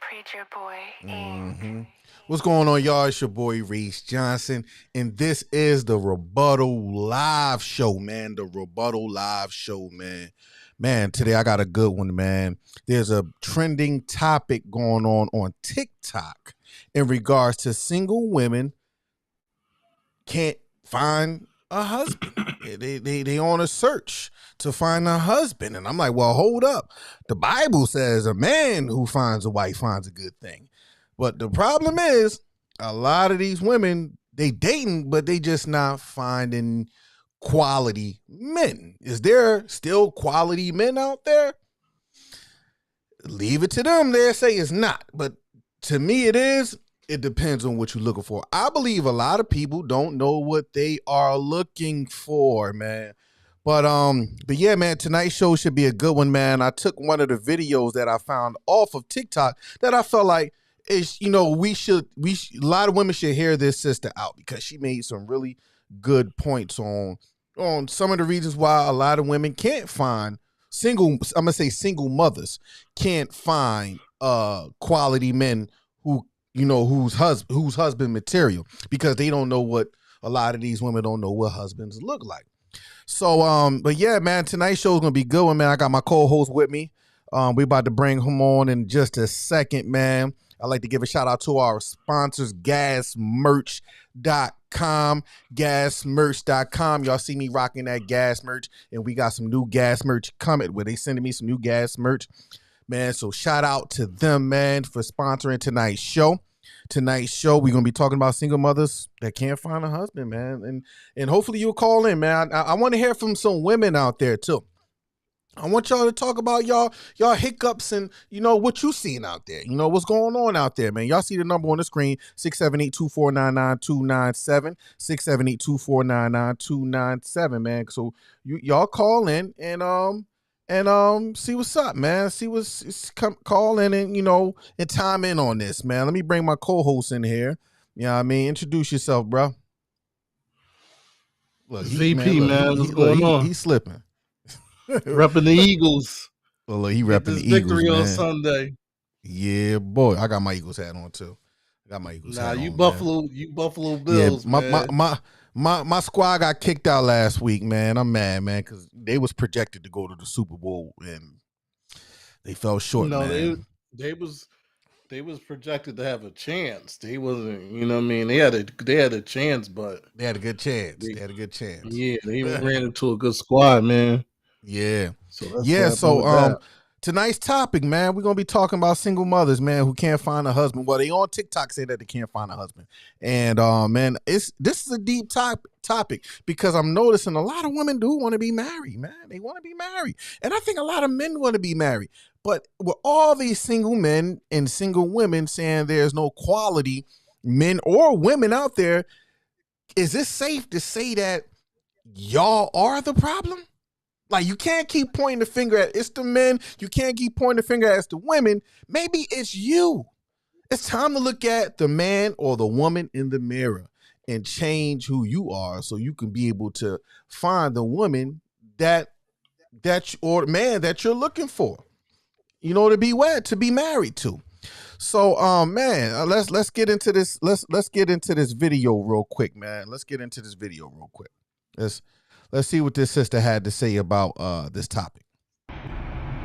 Preacher Boy Inc. What's going on, y'all? It's your boy Reese Johnson, and this is the Rebuttal Live Show, man. The Rebuttal Live Show, man. Man, today I got a good one, man. There's a trending topic going on TikTok in regards to single women can't find a husband. They on a search to find a husband. And I'm like, well, hold up. The Bible says a man who finds a wife finds a good thing. But the problem is a lot of these women, they dating, but they just not finding quality men. Is there still quality men out there? Leave it to them. They say it's not. But to me, it is. It depends on what you're looking for. I believe a lot of people don't know what they are looking for, man. But yeah, man, tonight's show should be a good one, man. I took one of the videos that I found off of TikTok that I felt like is, a lot of women should hear this sister out because she made some really good points on some of the reasons why a lot of women can't find single mothers can't find quality men who's husband material, because they don't know what a lot of these women don't know what husbands look like. So, but yeah, man, tonight's show is going to be good one, man. I got my co-host with me. We about to bring him on in just a second, man. I'd like to give a shout out to our sponsors, gasmerch.com, gasmerch.com. Y'all see me rocking that gas merch, and we got some new gas merch coming where they sending me some new gas merch, man. So shout out to them, man, for sponsoring tonight's show. Tonight's show, we're going to be talking about single mothers that can't find a husband, man. And hopefully you'll call in, man. I want to hear from some women out there, too. I want y'all to talk about y'all hiccups and, what you seeing out there. What's going on out there, man. Y'all see the number on the screen, 678-249-9297, 678-249-9297, man. So y'all call in and see what's up, man. Call in and, and time in on this, man. Let me bring my co-host in here. You know what I mean? Introduce yourself, bro. Look, VP, man. What's going on? He's slipping. Repping the Eagles. Well, look, he repping the Eagles, victory man. On Sunday. Yeah, boy. I got my Eagles hat on, too. Hat on, Buffalo Bills, yeah, my squad got kicked out last week, man. I'm mad, man, because they was projected to go to the Super Bowl and they fell short. Man. They was projected to have a chance. They wasn't, They had a chance, but they had a good chance. They had a good chance. Yeah, they ran into a good squad, man. Yeah. So tonight's topic, man, we're gonna be talking about single mothers, man, who can't find a husband. Well, they on TikTok say that they can't find a husband, and man, this is a deep topic because I'm noticing a lot of women do want to be married, man. They want to be married, and I think a lot of men want to be married. But with all these single men and single women saying there's no quality men or women out there, is it safe to say that y'all are the problem? Like, you can't keep pointing the finger at it's the men. You can't keep pointing the finger at the women. Maybe it's you. It's time to look at the man or the woman in the mirror and change who you are so you can be able to find the woman or man that you're looking for. To be wed, to be married to. So, man, let's get into this. Let's get into this video real quick, man. Let's see what this sister had to say about this topic.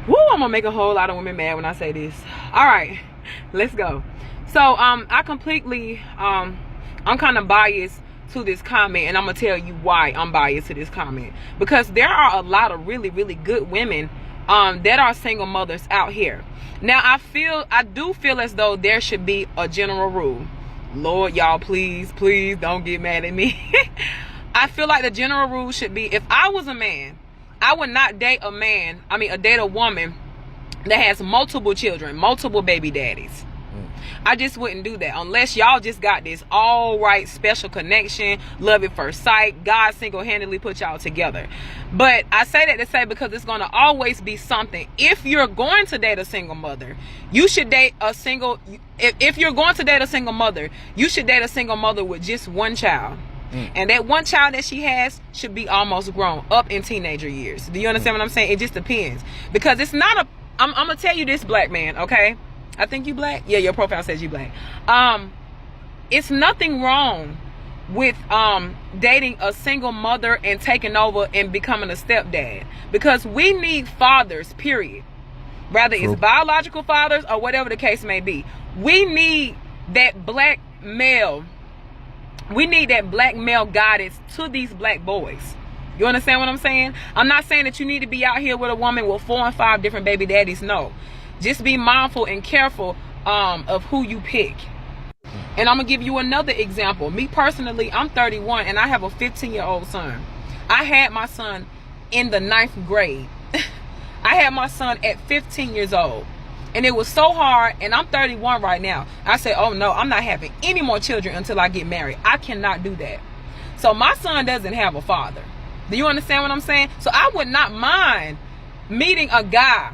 Woo, I'm gonna make a whole lot of women mad when I say this. All right, let's go. So I completely I'm kind of biased to this comment, and I'm gonna tell you why I'm biased to this comment. Because there are a lot of really, really good women that are single mothers out here. Now I do feel as though there should be a general rule. Lord, y'all, please don't get mad at me. I feel like the general rule should be, if I was a man, I would not date a woman that has multiple children, multiple baby daddies. I just wouldn't do that unless y'all just got this all right special connection, love at first sight. God single-handedly put y'all together. But I say that to say, because it's going to always be something. If you're going to date a single mother, you should date a single. If you're going to date a single mother, you should date a single mother with just one child. And that one child that she has should be almost grown up in teenager years. Do you understand what I'm saying? It just depends, because it's not a. I'm gonna tell you this, black man. Okay. I think you black. Yeah, your profile says you black. It's nothing wrong with dating a single mother and taking over and becoming a stepdad, because we need fathers, period. Whether True. it's biological fathers or whatever the case may be. We need that black male. We need that black male guidance to these black boys. You understand what I'm saying? I'm not saying that you need to be out here with a woman with 4 and 5 different baby daddies. No. Just be mindful and careful of who you pick. And I'm going to give you another example. Me personally, I'm 31 and I have a 15-year-old son. I had my son in the 9th grade. I had my son at 15 years old. And it was so hard, and I'm 31 right now. I said, oh no, I'm not having any more children until I get married. I cannot do that. So my son doesn't have a father. Do you understand what I'm saying? So I would not mind meeting a guy,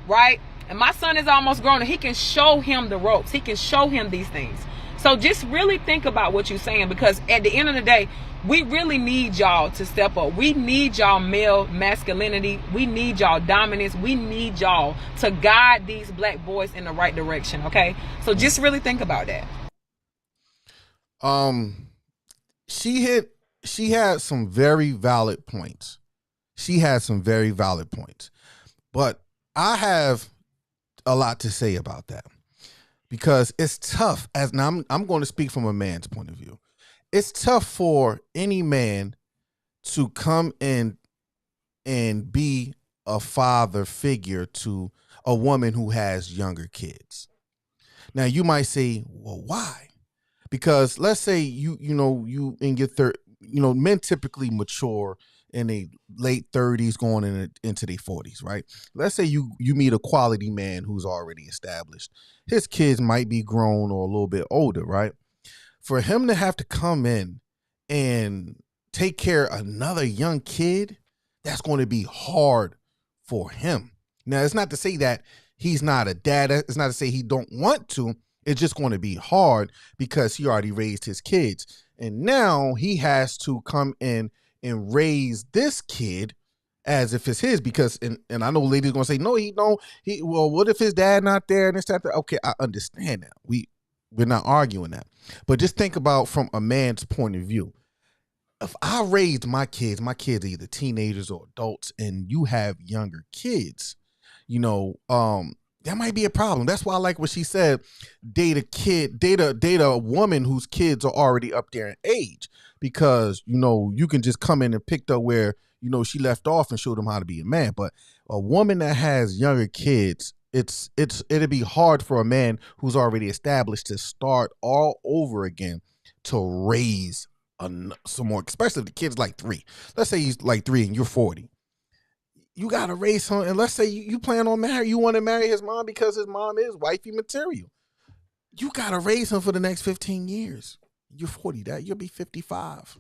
right? And my son is almost grown and he can show him the ropes. He can show him these things. So just really think about what you're saying, because at the end of the day, we really need y'all to step up. We need y'all male masculinity. We need y'all dominance. We need y'all to guide these black boys in the right direction, okay? So just really think about that. She had some very valid points. But I have a lot to say about that, because it's tough. As now I'm going to speak from a man's point of view. It's tough for any man to come in and be a father figure to a woman who has younger kids. Now you might say, well, why? Because let's say you in your men typically mature in their late 30s going into their 40s, right? Let's say you meet a quality man who's already established. His kids might be grown or a little bit older, right? For him to have to come in and take care of another young kid, that's going to be hard for him. Now, it's not to say that he's not a dad. It's not to say he don't want to. It's just going to be hard because he already raised his kids. And now he has to come in and raise this kid as if it's his, because, and I know ladies are going to say, no, he don't. Well, what if his dad not there and this, that, that? Okay, I understand that. We're not arguing that. But just think about from a man's point of view. If I raised my kids are either teenagers or adults, and you have younger kids, that might be a problem. That's why I like what she said, date a woman whose kids are already up there in age, because, you can just come in and pick up where, she left off and show them how to be a man. But a woman that has younger kids, it'd be hard for a man who's already established to start all over again to raise some more, especially if the kid's like 3. Let's say he's like 3 and you're 40. You got to raise him, and let's say you plan on you want to marry his mom because his mom is wifey material. You got to raise him for the next 15 years. You're 40, you'll be 55.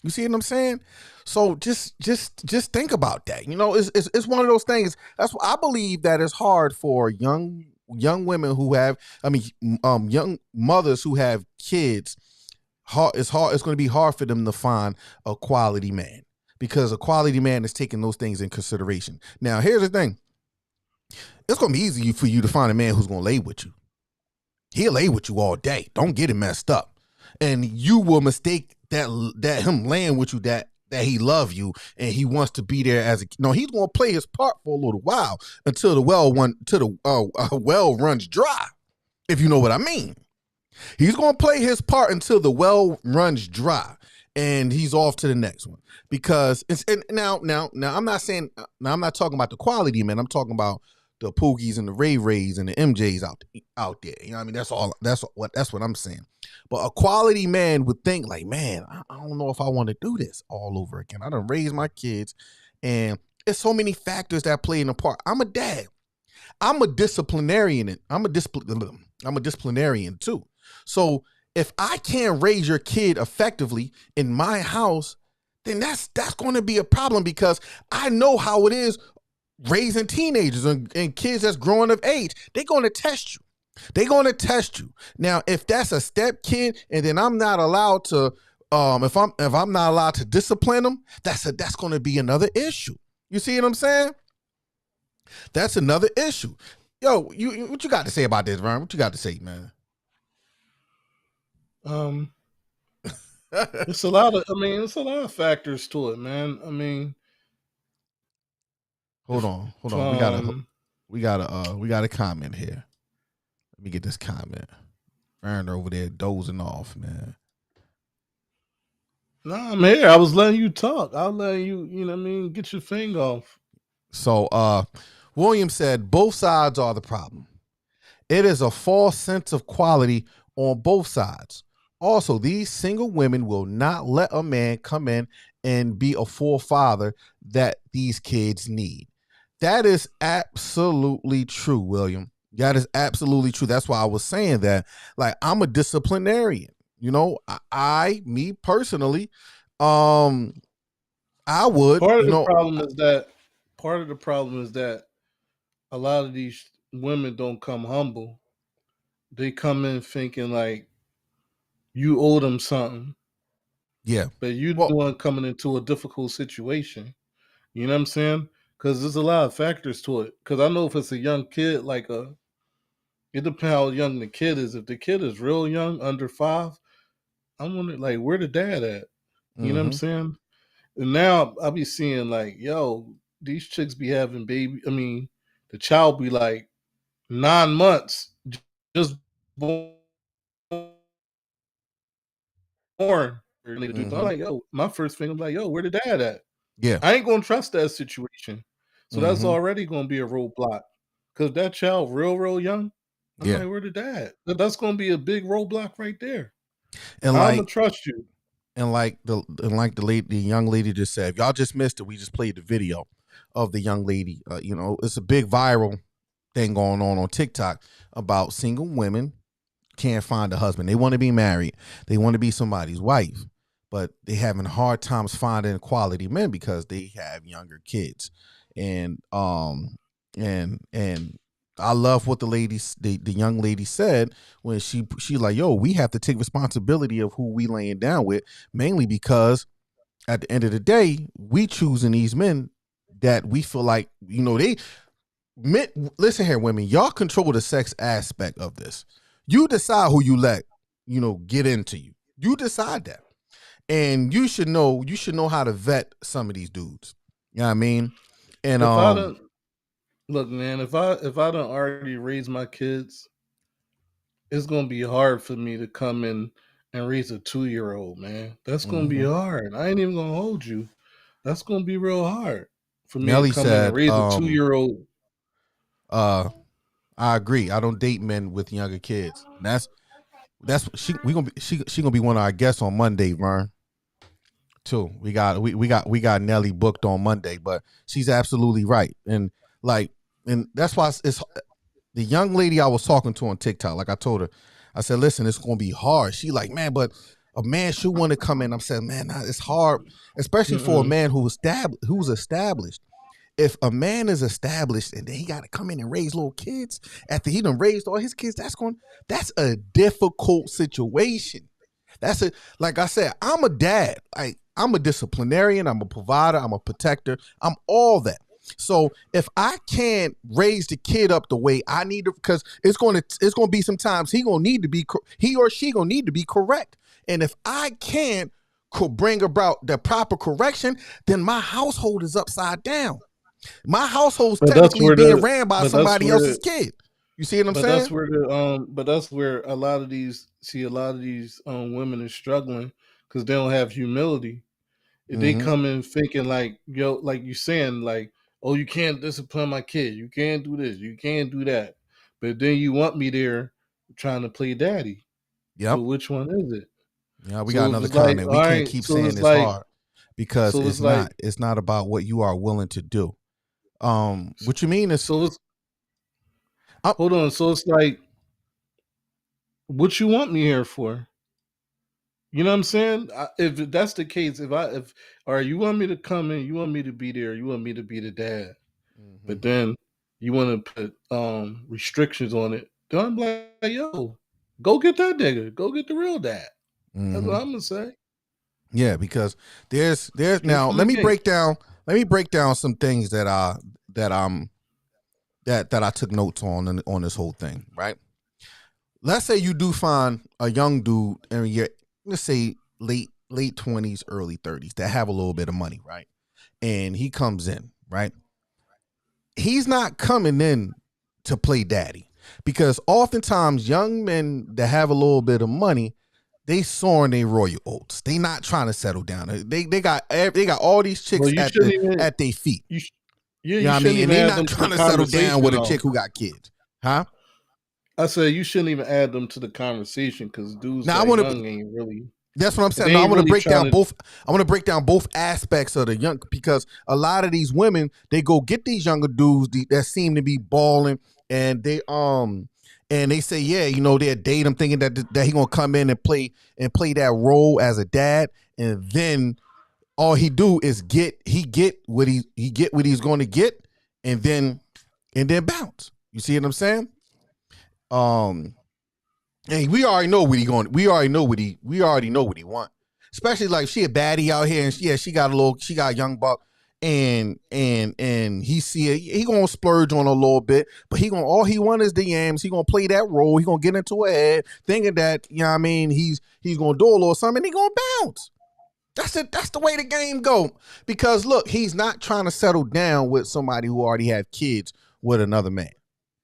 You see what I'm saying? So just think about that. It's one of those things. That's why I believe that it's hard for young women who have, young mothers who have kids. It's hard. It's going to be hard for them to find a quality man, because a quality man is taking those things in consideration. Now, here's the thing. It's going to be easy for you to find a man who's going to lay with you. He'll lay with you all day. Don't get it messed up. And you will mistake that him laying with you, that he love you and he wants to be there as he's going to play his part for a little while until the well runs dry, if you know what I mean. He's going to play his part until the well runs dry, and he's off to the next one. Because now I'm not talking about the quality man. I'm talking about the Poogies and the Ray Rays and the MJs out there. You know what I mean? That's what I'm saying. But a quality man would think like, man, I don't know if I want to do this all over again. I done raised my kids, and it's so many factors that play in a part. I'm a dad. I'm a disciplinarian. I'm a disciplinarian too. So if I can't raise your kid effectively in my house, then that's going to be a problem, because I know how it is raising teenagers and kids that's growing of age. They're going to test you. Now, if that's a step kid and then I'm not allowed to, if I'm not allowed to discipline them, that's going to be another issue. You see what I'm saying? That's another issue. Yo, you what you got to say about this, Vern? What you got to say, man? It's a lot of. I mean, it's a lot of factors to it, man. I mean, Hold if on. um, We got a comment here. Let me get this comment. Vern over there dozing off, man. nah, I'm here. I was letting you talk. I'll let you. You know what I mean? Get your thing off. So, William said both sides are the problem. It is a false sense of quality on both sides. Also, these single women will not let a man come in and be a full father that these kids need. That is absolutely true, William. That is absolutely true. That's why I was saying that. Like, I'm a disciplinarian. You know, me personally, I would, Part of you the know, problem is that. Part of the problem is that a lot of these women don't come humble. They come in thinking like you owe them something, yeah. but you the Well, one coming into a difficult situation. You know what I'm saying? Because there's a lot of factors to it. Because I know if it's a young kid, it depends how young the kid is. If the kid is real young, under 5, I'm wondering like where the dad at? You know what I'm mm-hmm, saying? And now I'll be seeing like, yo, these chicks be having baby. I mean, the child be like 9 months, just born. I'm mm-hmm, like, yo, my first thing, I'm like, yo, where the dad at? yeah, I ain't gonna trust that situation. So that's mm-hmm, already gonna be a roadblock. Cause that child real young, I'm yeah. like, where the dad? That's gonna be a big roadblock right there. And How I'm like, gonna trust you? the young lady just said, if y'all just missed it, we just played the video of the young lady. You know, it's a big viral thing going on TikTok about single women can't find a husband. They want to be married. They want to be somebody's wife, but they having hard times finding quality men because they have younger kids. And and I love what the young lady said when she like, yo, we have to take responsibility of who we laying down with, mainly because at the end of the day, we choosing these men that we feel like, you know, they men, listen here, women, y'all control the sex aspect of this. You decide who you let, you know, get into you. You decide that. And you should know how to vet some of these dudes. You know what I mean? And If I don't look, man, if I don't already raise my kids, it's gonna be hard for me to come in and raise a 2-year-old, man. That's gonna be mhm. hard. I ain't even gonna hold you. That's gonna be real hard for me to Nelly come in and said, raise a 2-year-old. uh, I agree. I don't date men with younger kids. And that's she gonna be one of our guests on Monday, Vern. Too. We got Nelly booked on Monday, but she's absolutely right. And that's why it's the young lady I was talking to on TikTok. Like I told her, I said, listen, it's gonna be hard. She like, man, but a man should want to come in. I'm saying, man, nah, it's hard, especially for a Mm-mm. man who's established. If a man is established and then he got to come in and raise little kids after he done raised all his kids, that's a difficult situation. That's it. Like I said, I'm a dad. Like I'm a disciplinarian. I'm a provider. I'm a protector. I'm all that. So if I can't raise the kid up the way I need to, because it's gonna be sometimes he or she gonna need to be correct. And if I can't bring about the proper correction, then my household is upside down. My household's But that's technically where being the ran by but that's somebody where else's kid. You see what I'm but that's saying? where a lot of these women are struggling because they don't have humility. They Mm-hmm. come in thinking like, yo, like you saying like, oh, you can't discipline my kid, you can't do this, you can't do that, but then you want me there trying to play daddy. So Yep. which one is it? Yeah, we got So if another it's like, comment. all We can't right, keep saying it's hard because so it's like, it's not about what you are willing to do. What you mean is so it's uh, hold on, so it's like, what you want me here for? You know what I'm saying? If that's the case, if all right, you want me to come in, you want me to be there, you want me to be the dad, mhm, but then you want to put restrictions on it. Then I'm like, yo, go get that nigga, go get the real dad. That's what mhm. I'm gonna say. Yeah, because there's Straight now from the gate. let me break down some things that that I took notes on this whole thing, right? Let's say you do find a young dude in your, let's say late 20s, early 30s that have a little bit of money, right? And he comes in, right? He's not coming in to play daddy, because oftentimes young men that have a little bit of money, they soaring their royal oats. They not trying to settle down. They got all these chicks at their feet. You know what I mean? And they not trying to settle down with a chick who got kids. Huh? I said you shouldn't even add them to the conversation, because dudes that young ain't really. That's what I'm saying. No, I want to break down both. I want to break down both aspects of the young, because a lot of these women, they go get these younger dudes that seem to be balling, and they say, yeah, you know, they'll date him thinking that he gonna come in and play that role as a dad, and then all he do is get what he's going to get, and then bounce. You see what I'm saying? And we already know what he going. We already know what he want. Especially like she a baddie out here, and she got a young buck, and he see it. He gonna splurge on a little bit, but all he want is the yams. He gonna play that role. He gonna get into her head, thinking that, you know what I mean, he's gonna do a little something, and he gonna bounce. That's it. That's the way the game go. Because look, he's not trying to settle down with somebody who already have kids with another man,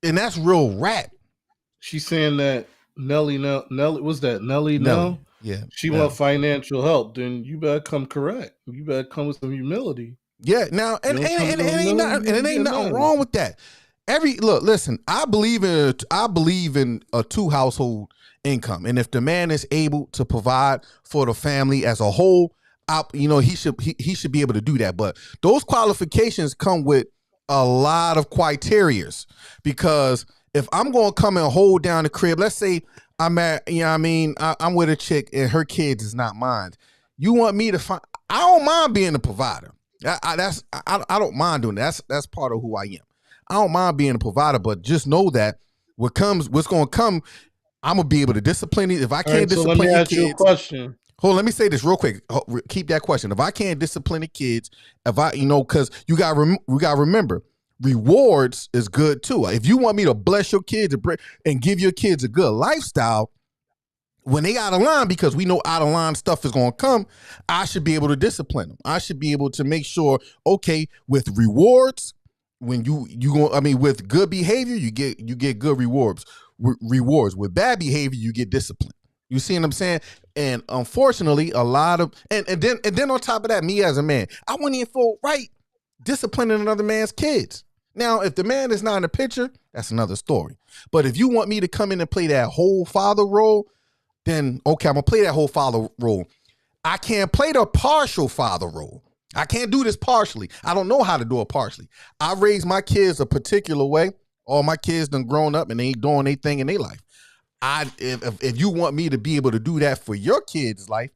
and that's real rap. She's saying that Nelly, was that Nelly? No, yeah. She want financial help. Then you better come correct. You better come with some humility. Yeah. Now, and it ain't nothing wrong with that. Listen. I believe in a 2-household income, and if the man is able to provide for the family as a whole, he should be able to do that. But those qualifications come with a lot of criterias, because if I'm going to come and hold down the crib, let's say I'm at, you know what I mean, I'm with a chick and her kids is not mine. You want me to find, I don't mind being a provider. I don't mind doing that. That's part of who I am. I don't mind being a provider, but just know that what's going to come, I'm going to be able to discipline you. If I can't discipline your kids. Let me ask you a question. Hold on, let me say this real quick. Keep that question. If I can't discipline the kids, because you got to remember, rewards is good too. If you want me to bless your kids and give your kids a good lifestyle, when they out of line, because we know out of line stuff is going to come, I should be able to discipline them. I should be able to make sure, okay, with rewards, when with good behavior, you get good rewards. Rewards with bad behavior, you get discipline. You see what I'm saying? And unfortunately, a lot of and then on top of that, me as a man, I wouldn't even feel right disciplining another man's kids. Now, if the man is not in the picture, that's another story. But if you want me to come in and play that whole father role, then okay, I'm gonna play that whole father role. I can't play the partial father role. I can't do this partially. I don't know how to do it partially. I raised my kids a particular way. All my kids done grown up and they ain't doing anything in their life. If you want me to be able to do that for your kids' life,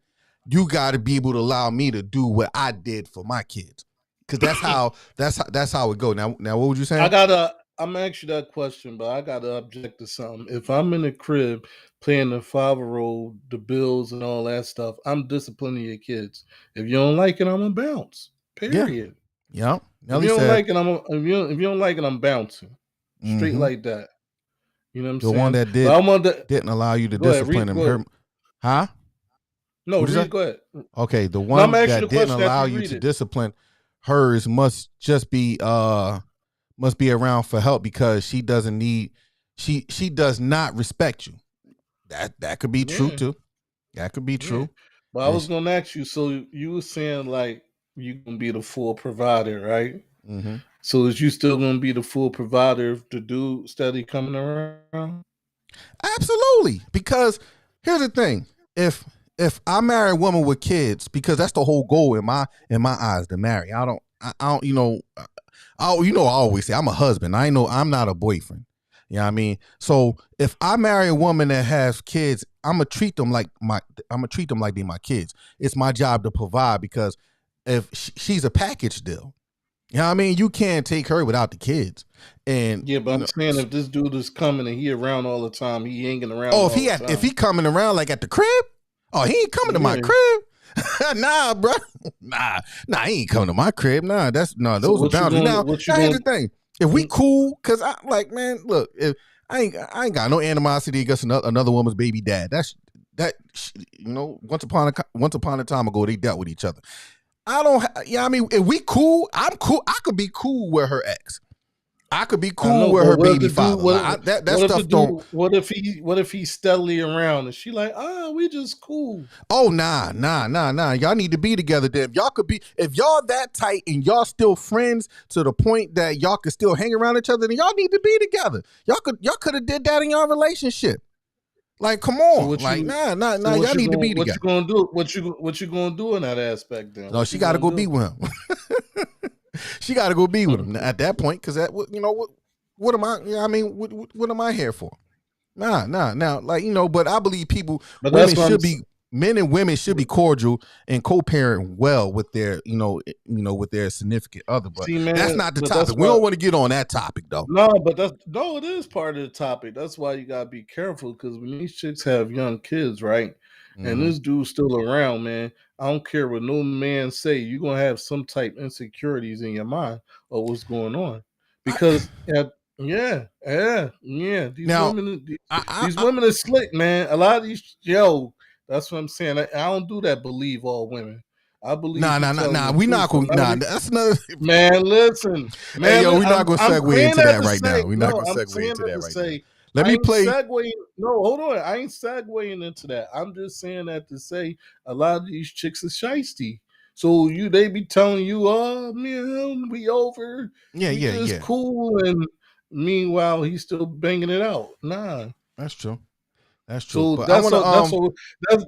you got to be able to allow me to do what I did for my kids. Because that's how it go. Now, what would you say? I'm gonna ask you that question, but I gotta object to something. If I'm in the crib playing the father role, the bills and all that stuff, I'm disciplining your kids. If you don't like it, I'm gonna bounce. Period. Yeah. If you don't like it, if you don't like it, I'm bouncing. Straight like that. You know what I'm saying? The one that didn't allow you to discipline him. Huh? No, go ahead. Okay, the one that didn't allow you to discipline hers must be around for help, because she does not respect you. That could be true too. That could be true. But I was gonna ask you, so you were saying like you gonna be the full provider, right? Mm-hmm. So is you still gonna be the full provider if the dude steady coming around? Absolutely. Because here's the thing. If I marry a woman with kids, because that's the whole goal in my eyes, to marry. I always say I'm a husband. I'm not a boyfriend. You know what I mean? So if I marry a woman that has kids, I'm gonna treat them like they're my kids. It's my job to provide, because if she's a package deal. You know what I mean? You can't take her without the kids. And yeah, but I'm saying if this dude is coming and he around all the time, he hanging around. Oh, if he coming around like at the crib, oh, he ain't coming to my crib. Nah, bro. Nah, he ain't coming to my crib. Those are boundaries. Now, here's the thing. If we cool, cause I like, man, look, if I ain't got no animosity against another woman's baby dad. Once upon a time ago, they dealt with each other. I don't. I mean, if we cool, I'm cool. I could be cool with her ex. I could be cool with her baby father. That stuff don't. What if he's steadily around and she like, we just cool. Oh, nah. Y'all need to be together then. If y'all that tight and y'all still friends to the point that y'all could still hang around each other, then y'all need to be together. Y'all could have did that in your relationship. Like, come on. So y'all need to be together. What you gonna do in that aspect then? No, she gotta go be with him. She got to go be with him at that point, because what am I? I mean, what am I here for? Nah. Like, but I believe men and women should be cordial and co-parent well with their, with their significant other. But that's not the topic. We don't want to get on that topic though. No, but it is part of the topic. That's why you gotta be careful, because when these chicks have young kids, right? Mm-hmm. And this dude's still around, man. I don't care what no man say. You're going to have some type of insecurities in your mind of what's going on. Because, these women are slick, man. A lot of these, that's what I'm saying. I don't do that believe all women. I believe. Nah. We not going to, that's another. Man, listen. Man, hey, we're not going to segue into that right now. We're not going to segue into that right now. Let me play. No, hold on. I ain't segueing into that. I'm just saying that to say a lot of these chicks are Sheisty. So they be telling you, me and him, we over. Yeah. Cool. And meanwhile, he's still banging it out. Nah. That's true. So but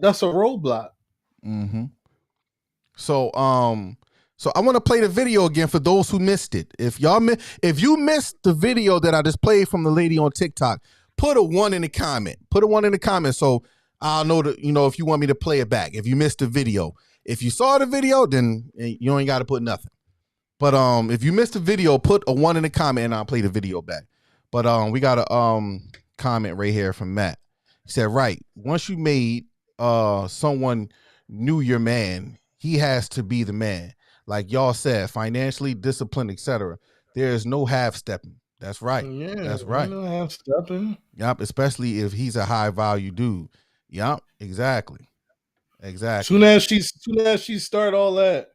that's a roadblock. Mm-hmm. So I want to play the video again for those who missed it. If you missed the video that I just played from the lady on TikTok, put a 1 in the comment. So I'll know that, if you want me to play it back. If you missed the video, if you saw the video, then you ain't got to put nothing. But if you missed the video, put a 1 in the comment and I'll play the video back. But we got a comment right here from Matt. He said, right, once you made someone new your man, he has to be the man. Like y'all said, financially, disciplined, etc. There is no half-stepping. That's right. Yeah, that's right. No half-stepping. Yep, especially if he's a high-value dude. Yep, exactly. Soon as she start all that,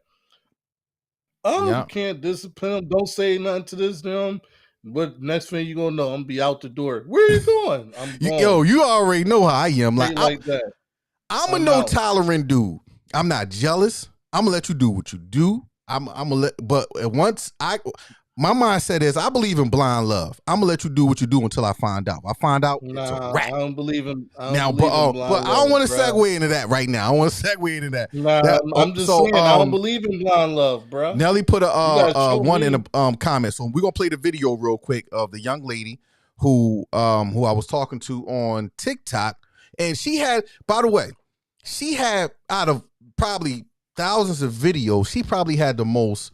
you can't discipline him. Don't say nothing to this them. But next thing you gonna know, I'm gonna be out the door. Where are you going? I'm going. You already know how I am. Like that. I'm a no tolerant dude. I'm not jealous. I'm gonna let you do what you do. I'm gonna let, but once my mindset is I believe in blind love. I'm gonna let you do what you do until I find out. I find out it's a rat. I don't believe in. But I don't want to segue into that right now. I want to segue into that. I'm just saying I don't believe in blind love, bro. Nelly put a 1 in the comment, so we're gonna play the video real quick of the young lady who I was talking to on TikTok, and she had, by the way, out of probably thousands of videos, she probably had the most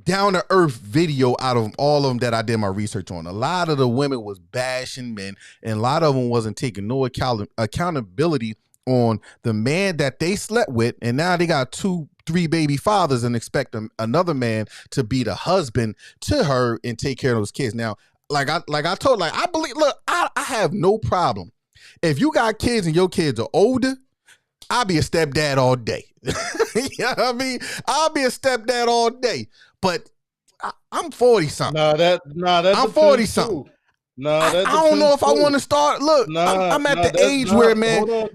down-to-earth video out of all of them that I did my research on. A lot of the women was bashing men, and a lot of them wasn't taking no accountability on the man that they slept with, and now they got 2-3 baby fathers and expect another man to be the husband to her and take care of those kids. Now, I believe, look, I have no problem. If you got kids and your kids are older, I'll be a stepdad all day. You know what I mean? I'll be a stepdad all day. But I'm 40-something. I'm 40-something. I don't know if I want to start. Look, I'm at the age where, man,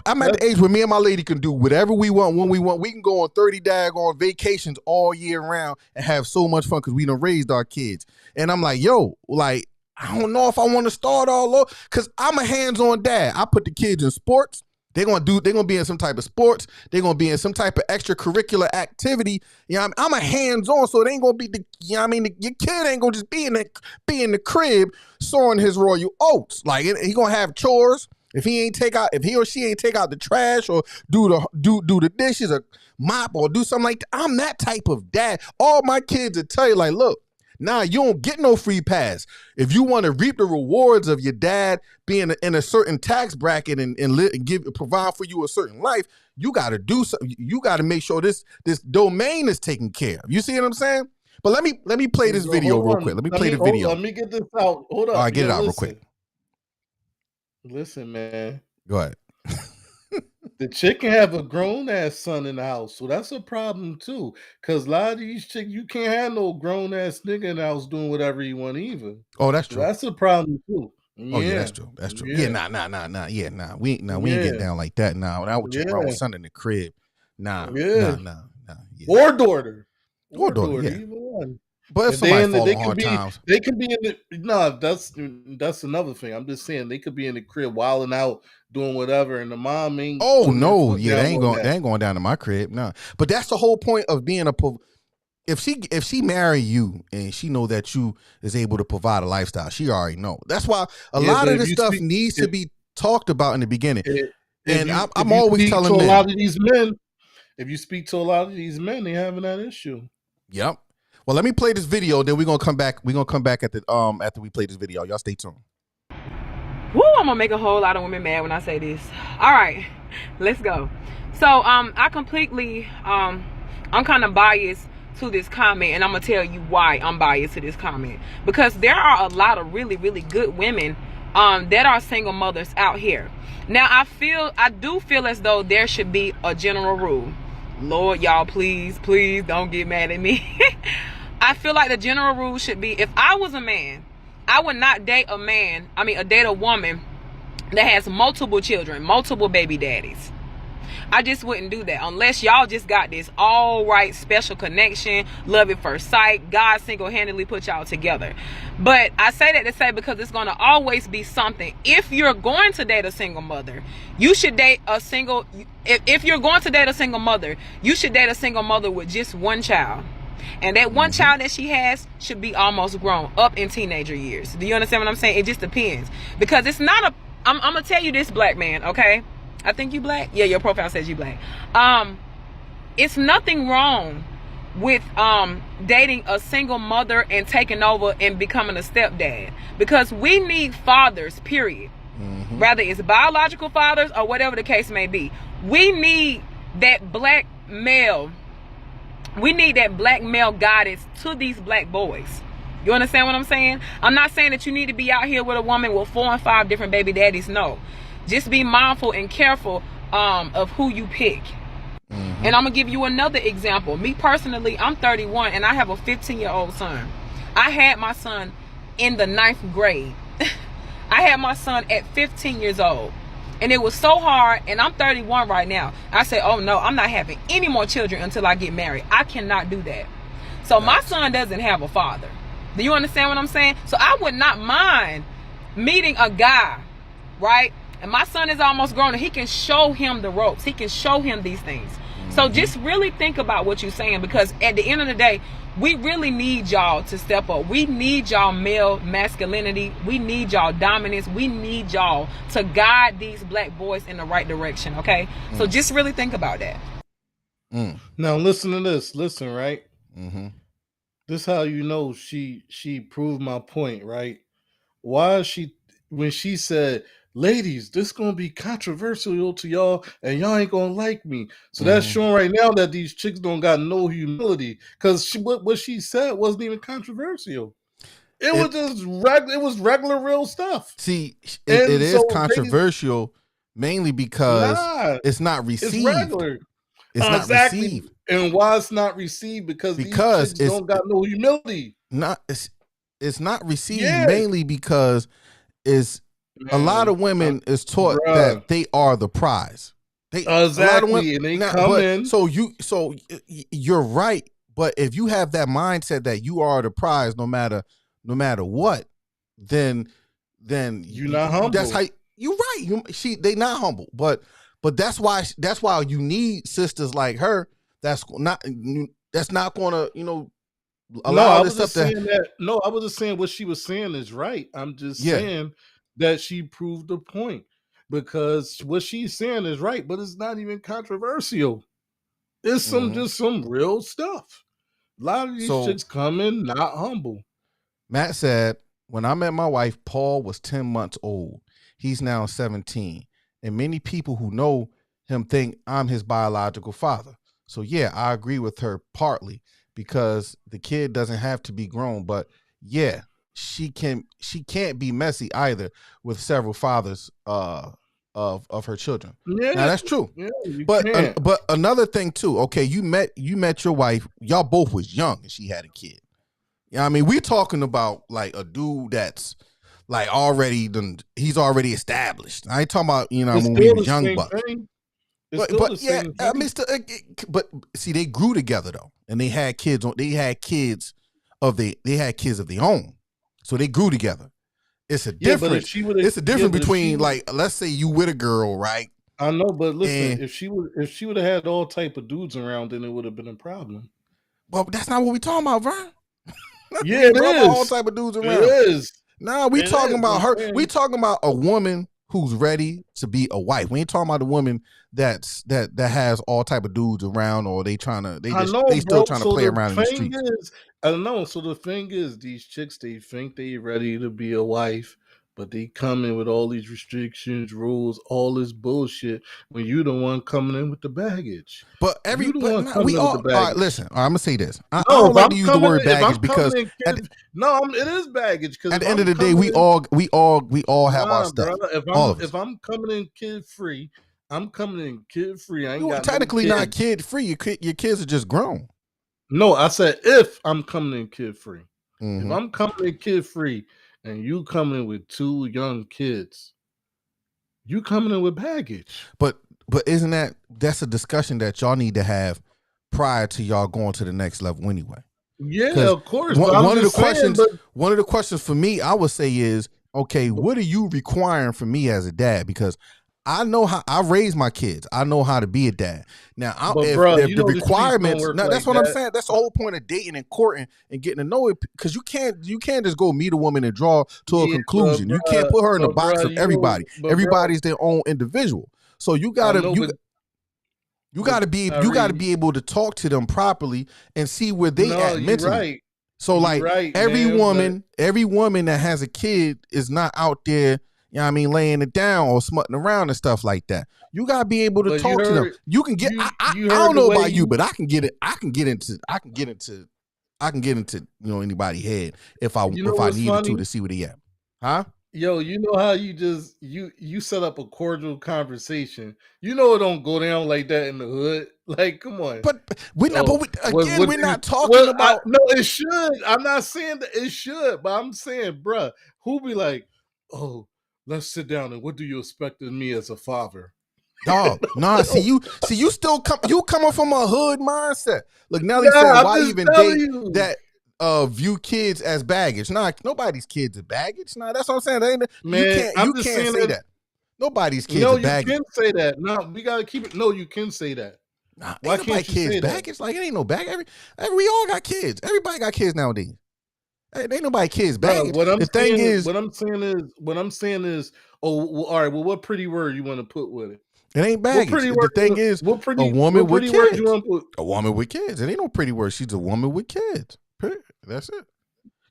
I'm at the age where me and my lady can do whatever we want when we want. We can go on 30 daggone vacations all year round and have so much fun because we done raised our kids. And I'm like, I don't know if I want to start all over because I'm a hands-on dad. I put the kids in sports. They're gonna be in some type of sports. They're gonna be in some type of extracurricular activity. I'm a hands-on, so it ain't gonna be your kid ain't gonna just be in the crib sowing his royal oats. Like he gonna have chores. If he or she ain't take out the trash or do the dishes or mop or do something like that. I'm that type of dad. All my kids will tell you, like, look, nah, you don't get no free pass. If you want to reap the rewards of your dad being in a certain tax bracket and provide for you a certain life, you got to do something. You got to make sure this domain is taken care of. You see what I'm saying? But let me play this video Hold real on. quick. Let me play the Hold on, video. let me get this out. Hold All up. right, get Yo, it out real listen. quick. Listen, man. Go ahead. The chick can have a grown ass son in the house, so that's a problem too. Cause a lot of these chicks, you can't have no grown ass nigga in the house doing whatever you want either. Oh, that's So true. that's a problem too. Oh yeah, that's Yeah. true. That's true. Yeah. Yeah, nah. Yeah, we ain't Yeah. getting down like that. Nah, now with your grown Yeah. son in the crib. Nah. Yeah. Yeah. Or daughter. Or daughter, yeah. Either one. But if And somebody then fall they on could hard be times, they could be in the no, that's another thing. I'm just saying they could be in the crib wilding out, doing whatever, and the mom ain't oh putting her no, foot yeah, down they on that. ain't going down to my crib. Nah. But that's the whole point of being if she marry you and she know that you is able to provide a lifestyle, she already know. That's why a Yeah, lot but of if this you stuff speak needs to be talked about in the beginning. if And you I'm always speak telling to a men. lot of these men, if you speak to a lot of these men, they having that issue. Yep. Well, let me play this video. Then we're gonna come back. We're gonna come back at the after we play this video. Y'all stay tuned. Woo, I'm gonna make a whole lot of women mad when I say this. All right, let's go. So I completely I'm kind of biased to this comment, and I'm gonna tell you why I'm biased to this comment. Because there are a lot of really, really good women that are single mothers out here. Now I do feel as though there should be a general rule. Lord, y'all, please don't get mad at me. I feel like the general rule should be, if I was a man, I would not date a woman that has multiple children, multiple baby daddies. I just wouldn't do that unless y'all just got this all right special connection, love at first sight, God single-handedly put y'all together. But I say that to say, because it's going to always be something. If you're going to date a single mother, you should date a single if you're going to date a single mother, you should date a single mother with just one child. And that one child that she has should be almost grown up in teenager years. Do you understand what I'm saying? It just depends. Because it's not I'm going to tell you this, black man, okay? I think you black. Yeah, your profile says you black. It's nothing wrong with dating a single mother and taking over and becoming a stepdad, because we need fathers, period. Whether it's biological fathers or whatever the case may be. We need that black male. We need that black male guidance to these black boys. You understand what I'm saying? I'm not saying that you need to be out here with a woman with 4 and 5 different baby daddies. No. Just be mindful and careful of who you pick. And I'm going to give you another example. Me personally, I'm 31 and I have a 15-year-old son. I had my son in the 9th grade. I had my son at 15 years old. And it was so hard, and I'm 31 right now. I said, oh no, I'm not having any more children until I get married. I cannot do that. So my son doesn't have a father. Do you understand what I'm saying? So I would not mind meeting a guy, right? And my son is almost grown, and he can show him the ropes. He can show him these things. So just really think about what you're saying, because at the end of the day, we really need y'all to step up. We need y'all male masculinity. We need y'all dominance. We need y'all to guide these black boys in the right direction, okay? So just really think about that. Now listen to this. Listen, right? This how you know she proved my point, right? Why is she, when she said, ladies, this gonna be controversial to y'all and y'all ain't gonna like me. So that's showing right now that these chicks don't got no humility, because what she said wasn't even controversial. It was just regular real stuff. See, it is controversial mainly because it's not received. It's regular. It's not received. And why it's not received? Because these chicks don't got no humility. It's not received mainly because a lot of women is taught that they are the prize. Exactly, and they come in. So you're right, but if you have that mindset that you are the prize, no matter what, then you're not humble. That's how you're right. They not humble, but that's why you need sisters like her. That's not going to allow this stuff to. No, I was just saying what she was saying is right. I'm just saying that she proved the point, because what she's saying is right, but it's not even controversial. It's just some real stuff. A lot of these chicks come in not humble. Matt said, when I met my wife, Paul was 10 months old. He's now 17. And many people who know him think I'm his biological father. So yeah, I agree with her partly, because the kid doesn't have to be grown. But yeah, she can't be messy either with several fathers of her children. Yeah, Now that's true. yeah, you But can't. but another thing too. Okay, you met your wife. Y'all both was young and she had a kid. Yeah, I mean, we talking about like a dude that's like he's already established. I ain't talking about It's when we still was the young same bucks. thing. It's still the Yeah, same I thing. mean, but see, they grew together though, and they had kids. They had kids of their own, so they grew together. It's a Yeah, but difference. if she would have, It's a difference between like, let's say you with a girl, right? I know, but listen, And if she would have had all type of dudes around, then it would have been a problem. well, that's not what we talking about, Vern. Yeah, We ain't it talking about all is. type of dudes It around. is. Nah, we It talking is, about I'm her. saying. We talking about a woman who's ready to be a wife. We ain't talking about a woman that has all type of dudes around, or they still trying to play around in the streets. I know. So the thing is, these chicks, they think they ready to be a wife, but they come in with all these restrictions, rules, all this bullshit. When you the one coming in with the baggage, But you the but one nah, coming we in all with the all right. baggage. Listen, all right, I'm gonna say this. I No, don't if like I'm to use the coming word in, if I'm baggage because coming in, kids, it is baggage. Because at the end of the day, we all have our stuff. Brother, All of us. if I'm coming in kid free, I'm coming in kid free. I ain't You got technically no not kid free. Your kids are just grown. No, I said if I'm coming in kid free. Mhm. If I'm coming in kid free and you coming in with 2 young kids, you coming in with baggage. But isn't that's a discussion that y'all need to have prior to y'all going to the next level anyway? Yeah, of course. One of the questions for me, I would say is, okay, what are you requiring from me as a dad? Because I know how I raise my kids. I know how to be a dad. Now, if the requirements, that's what I'm saying. That's the whole point of dating and courting and getting to know it. Because you can't just go meet a woman and draw to a conclusion. You can't put her in the box of everybody. Everybody's their own individual. So you gotta be able to talk to them properly and see where they at mentally. Right. So like every woman that has a kid is not out there, laying it down or smutting around and stuff like that. You gotta be able to talk to them. You can get. I don't know about you, but I can get it. I can get into anybody's head if I needed to see where they at. Huh? Yo, you know how you set up a cordial conversation. You know it don't go down like that in the hood. Like, come on. But we're not. We're not talking about. No, it should. I'm not saying that it should, but I'm saying, bruh, who be like, oh, let's sit down and what do you expect of me as a father? Dog, nah. See you still coming from a hood mindset. Look, Nelly said, why even date that? View kids as baggage. Nah, nobody's kids are baggage. Nah, that's what I'm saying. Man, you can't say that. Nobody's kids are baggage. No, you can say that. No, we gotta keep it. No, you can say that. Nah, why can't you kids say baggage? That? Like, it ain't no baggage. We all got kids. Everybody got kids nowadays. Ain't nobody kids baggage. What I'm saying is, oh, well, all right. Well, what pretty word you want to put with it? It ain't baggage. The thing is, a woman with kids. A woman with kids. It ain't no pretty word. She's a woman with kids. That's it.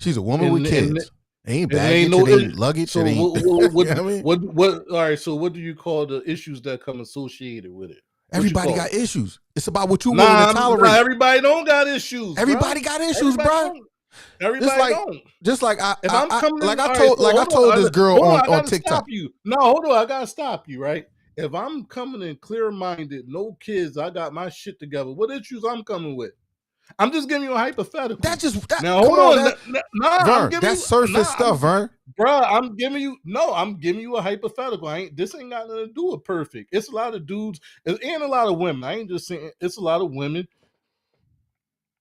She's a woman with kids. Ain't baggage. It ain't luggage. So it ain't. What? All right. So what do you call the issues that come associated with it? Everybody got issues. It's about what you willing to tolerate. Everybody don't got issues. Everybody got issues, bro. Everybody don't. Just like I told this girl on TikTok. Hold on. I gotta stop you. Right. If I'm coming in clear-minded, no kids, I got my shit together. What issues I'm coming with? I'm just giving you a hypothetical. Now hold on. Vern, that's surface stuff, Vern. Bro, I'm giving you a hypothetical. This ain't got nothing to do with perfect. It's a lot of dudes and a lot of women. I ain't just saying it's a lot of women.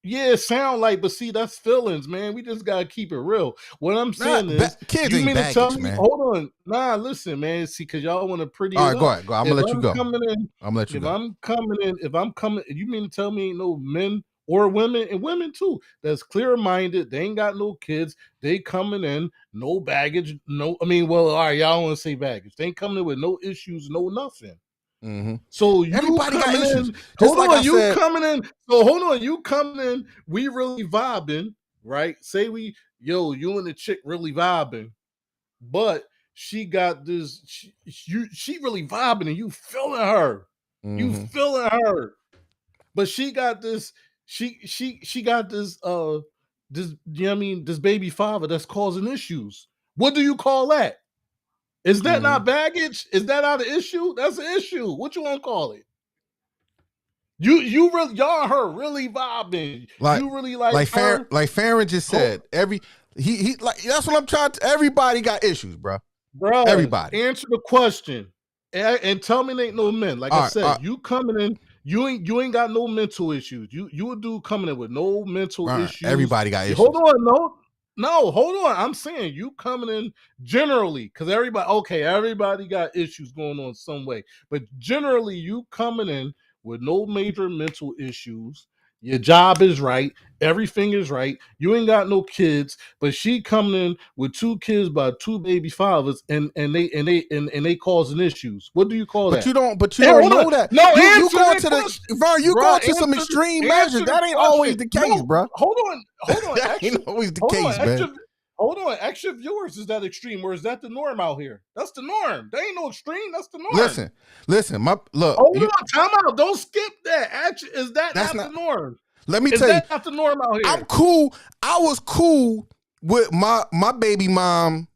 Yeah, it sound like, but see, that's feelings, man. We just gotta keep it real. What I'm saying is, kids ain't baggage, man. Hold on, listen, man. See, because y'all want to pretty. All right, go ahead. I'm gonna let you go. I'm gonna let you go. If I'm coming, you mean to tell me ain't no men or women, and women too, that's clear-minded, they ain't got no kids, they coming in, no baggage, all right, y'all want to say baggage. They ain't coming in with no issues, no nothing. Mm-hmm. So everybody got issues. Hold on, you coming in. So hold on, you coming in, we really vibing, right? Say you and the chick really vibing, but she got this, she really vibing and you feeling her. Mm-hmm. You feeling her. But she got this she got this this, you know what I mean, this baby father that's causing issues. What do you call that? Is that not baggage? Is that not an issue? That's an issue. What you want to call it? You really, y'all and her really vibing. Like, you really like her. like Farron just said, he like that's what I'm trying to. Everybody got issues, bro. Everybody. Answer the question and tell me they ain't no men. Like I said, you coming in, you ain't got no mental issues. You a dude coming in with no mental issues. Everybody got issues. Hold on, no, hold on. I'm saying you coming in generally, because everybody got issues going on some way. But generally, you coming in with no major mental issues. Your job is right. Everything is right. You ain't got no kids, but she coming in with 2 kids by 2 baby fathers, and they causing issues. What do you call that? You don't know that. No, you going to going to some extreme measures. That ain't always the case, bro. Hold on. That ain't always the case, man. Hold on, extra viewers is that extreme, or is that the norm out here? That's the norm. There ain't no extreme. That's the norm. Listen. Look. Hold on, time out. Don't skip that. Actually, is that not the norm? Let me tell you, not the norm out here. I'm cool. I was cool with my baby mom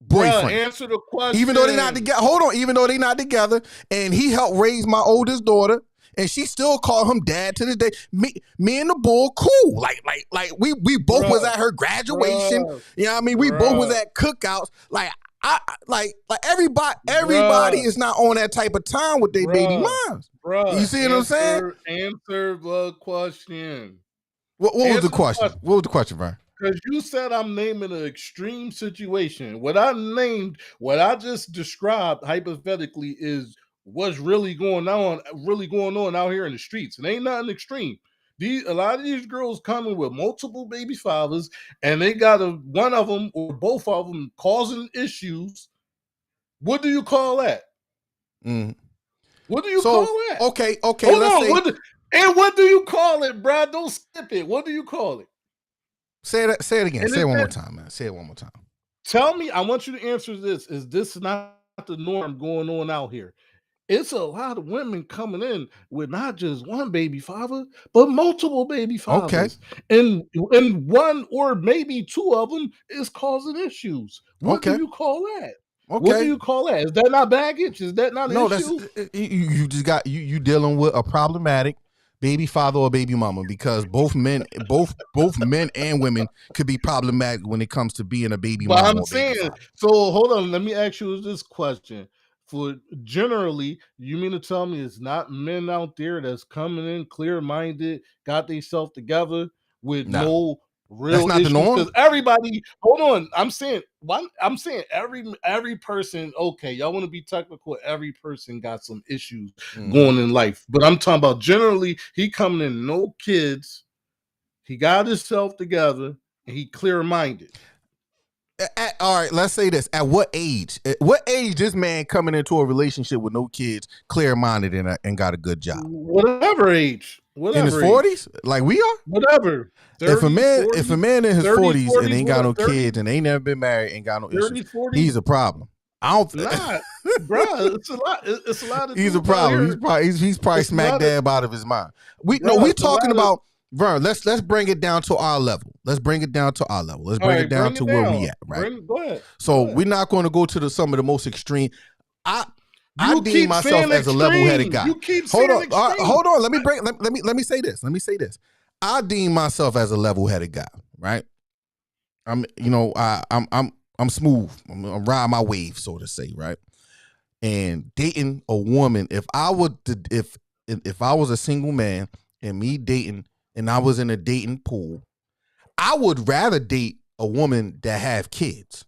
boyfriend. Bruh, answer the question. Even though they not together. Hold on. Even though they not together, and he helped raise my oldest daughter. And she still call him dad to this day. Me and the bull, cool. Like we both was at her graduation. You know what I mean? We both was at cookouts. Like everybody is not on that type of time with their baby moms. You see what I'm saying? Answer the question. What was the question? What was the question, Brian? Because you said I'm naming an extreme situation. What I just described hypothetically is what's really going on out here in the streets. It ain't nothing extreme. A lot of these girls coming with multiple baby fathers, and they got one of them or both of them causing issues. What do you call that? What do you call that? Okay. Hold on. What do you call it, bro? Don't skip it. What do you call it? Say it again. Say it one more time, man. Say it one more time. Tell me. I want you to answer this. Is this not the norm going on out here? It's a lot of women coming in with not just one baby father, but multiple baby fathers. Okay. And one or maybe 2 of them is causing issues. What do you call that? Okay. What do you call that? Is that not baggage? Is that not an issue? You just got you dealing with a problematic baby father or baby mama, because both men and women could be problematic when it comes to being a baby mama. But I'm saying, so hold on, let me ask you this question. For generally, you mean to tell me it's not men out there that's coming in clear-minded, got themselves together with no real that's not issues? the norm. Because everybody, hold on, I'm saying every person. Okay, y'all want to be technical. Every person got some issues going in life, but I'm talking about generally. He coming in, no kids. He got himself together, and he clear-minded. All right, let's say this. At what age? This man coming into a relationship with no kids, clear-minded and got a good job? Whatever age. In his 40s? Like we are? Whatever. 30, if a man in his 40s and ain't got no kids and ain't never been married, ain't got no issues, he's a problem. I don't think, bro. It's a lot. It's a lot of. He's a problem. He's probably smack dab out of his mind. We talking about. Vern, let's bring it down to our level. Let's bring it down to our level. Let's bring it down to where we at, right? Go ahead. So we're not going to go to some of the most extreme. I deem myself as a level-headed guy. You keep saying hold on. Let me say this. I deem myself as a level-headed guy, right? I'm smooth. I'm riding my wave, so to say, right? And dating a woman, if I was a single man and me dating, and I was in a dating pool, I would rather date a woman that have kids.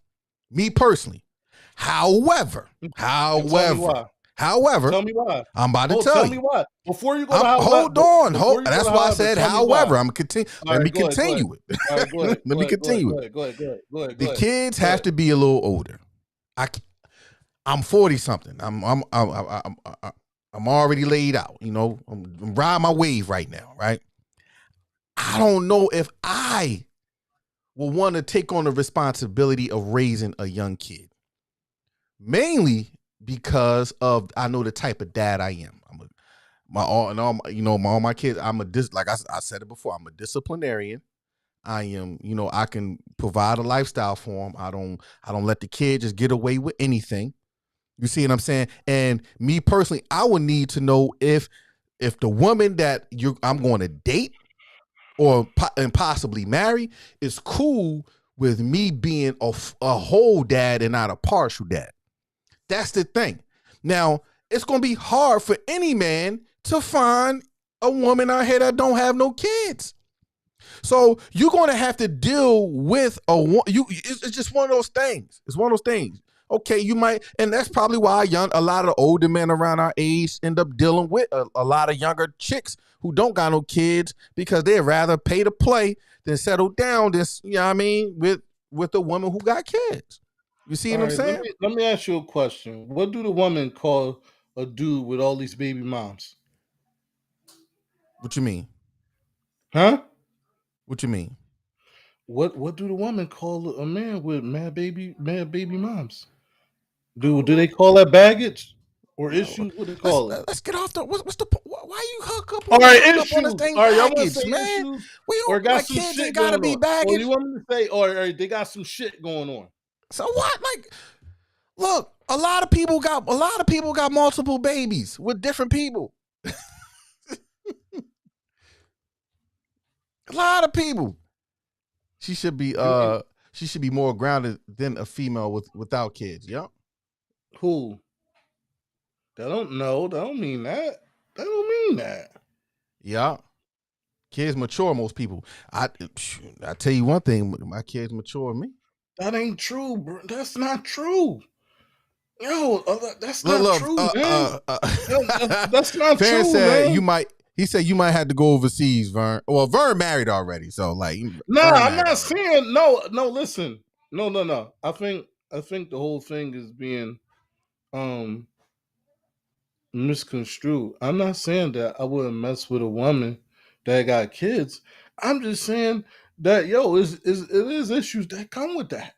Me personally. However, tell me why. I'm about to tell you. Tell me why. Before you go hold on. That's why I said however. I'm continue. Let me continue it. Let me continue it. Go ahead. The kids have to be a little older. I'm 40 something. I'm already laid out. You know, I'm riding my wave right now, right? I don't know if I will want to take on the responsibility of raising a young kid. Mainly because of I know the type of dad I am. all my kids. I said it before. I'm a disciplinarian. I am, I can provide a lifestyle for them. I don't let the kid just get away with anything. You see what I'm saying? And me personally, I would need to know if the woman that I'm going to date and possibly marry is cool with me being a whole dad and not a partial dad. That's the thing. Now, it's going to be hard for any man to find a woman out here that don't have no kids. So you're going to have to deal with it's just one of those things. It's one of those things. Okay, you might, and that's probably why a lot of older men around our age end up dealing with a lot of younger chicks who don't got no kids, because they'd rather pay to play than settle down with a woman who got kids. You see what I'm saying? Let me ask you a question. What do the women call a dude with all these baby moms? What you mean? Huh? What you mean? What do the women call a man with mad baby moms? Do they call that baggage or issues? What do they call it? Let's get off the. What's the? Why you hook up? All right, hook issues. Up on this thing, all right, y'all want to baggage, say man? issues? We Or don't, got like, some kids shit ain't gotta going be on. baggage. Or you want me to say, or they got some shit going on? So what? Like, look, a lot of people got multiple babies with different people. A lot of people. She should be more grounded than a female without kids. Yep. Who? That don't know. That don't mean that. That don't mean that. Yeah. Kids mature most people. I tell you one thing, my kids mature me. That ain't true, bro. That's not true. Yo, that's not true, man. That's not Vern true, said man. He said you might have to go overseas, Vern. Well, Vern married already, so like. No, I'm not saying no. Listen, no. I think the whole thing is being misconstrued. I'm not saying that I wouldn't mess with a woman that got kids. I'm just saying that it is issues that come with that.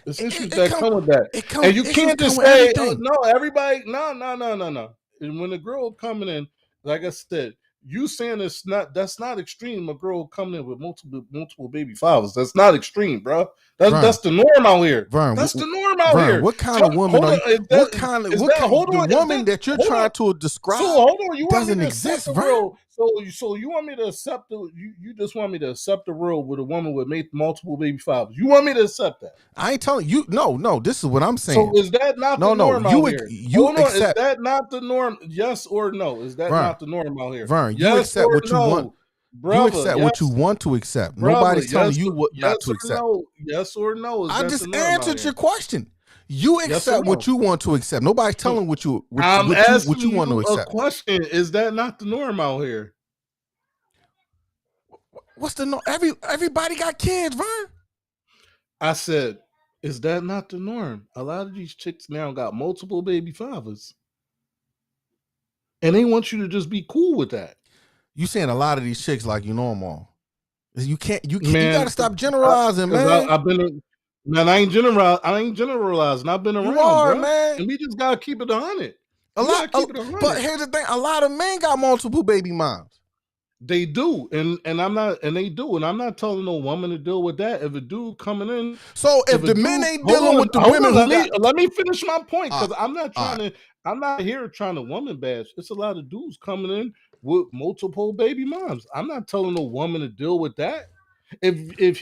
It's issues that come with that. And you can't just say, no, everybody, no. And when the girl coming in, like I said, you saying that's not extreme. A girl coming in with multiple baby fathers. That's not extreme, bro. That's the norm out here. Vern, that's the norm out here. What kind of woman are you? The woman that you're trying to describe? So hold on, you want doesn't me to exist, accept the real? So you want me to accept you just want me to accept the real with a woman with multiple baby fathers? You want me to accept that? I ain't telling you. No. This is what I'm saying. So is that not the norm out here? You accept. Is that not the norm? Yes or no? Is that not the norm out here? Vern, yes you accept what you want. Brother, you accept what you want to accept. Nobody's telling you what not to accept. No. Yes or no? I just answered your question. You accept what you want to accept. Nobody's telling what you want to accept. A question: is that not the norm out here? What's the norm? Everybody got kids, Vern. I said, is that not the norm? A lot of these chicks now got multiple baby fathers, and they want you to just be cool with that. You saying a lot of these chicks like you know them all. You can't. You gotta stop generalizing, man. I ain't generalizing. I've been around, you are, bro. Man. And we just gotta keep it 100. But here's the thing: a lot of men got multiple baby moms. They do, and I'm not, and they do, and I'm not telling no woman to deal with that. If a dude coming in, so if the men ain't dealing with the women, let me finish my point, because I'm not trying to. I'm not here trying to woman bash. It's a lot of dudes coming in with multiple baby moms. I'm not telling no woman to deal with that. If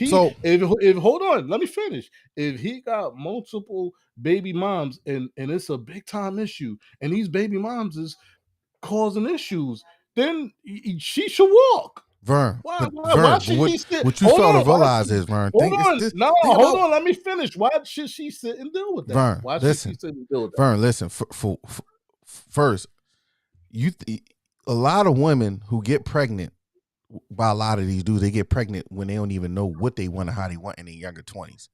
hold on, let me finish. If he got multiple baby moms and it's a big time issue, and these baby moms is causing issues, then she should walk. Vern, what you fail to realize is, Vern. Hold on. Let me finish. Why should she sit and deal with that? Vern, why should she sit and deal with that? Vern, listen. First, a lot of women who get pregnant by a lot of these dudes, they get pregnant when they don't even know what they want or how they want in their younger 20s.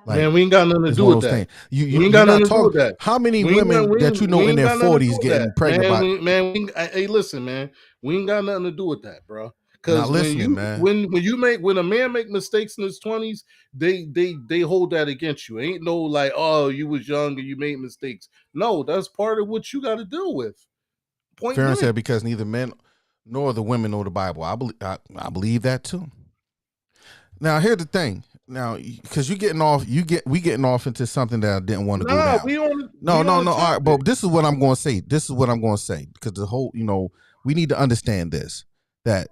Like, man, we ain't got nothing to do with that. You ain't got nothing to do with that. How many women that you know in their 40s getting pregnant? Hey, listen, man, we ain't got nothing to do with that, bro. Because when a man make mistakes in his 20s, they hold that against you. Ain't no like, oh, you was young and you made mistakes. No, that's part of what you got to deal with. Point Farron blank. said because neither men nor the women know the Bible. I believe that too. Now here's the thing. Now, because we getting off into something that I didn't want to go Nah, down. we on No. the All right, topic. but this is what I'm going to say. Because the whole, we need to understand this, that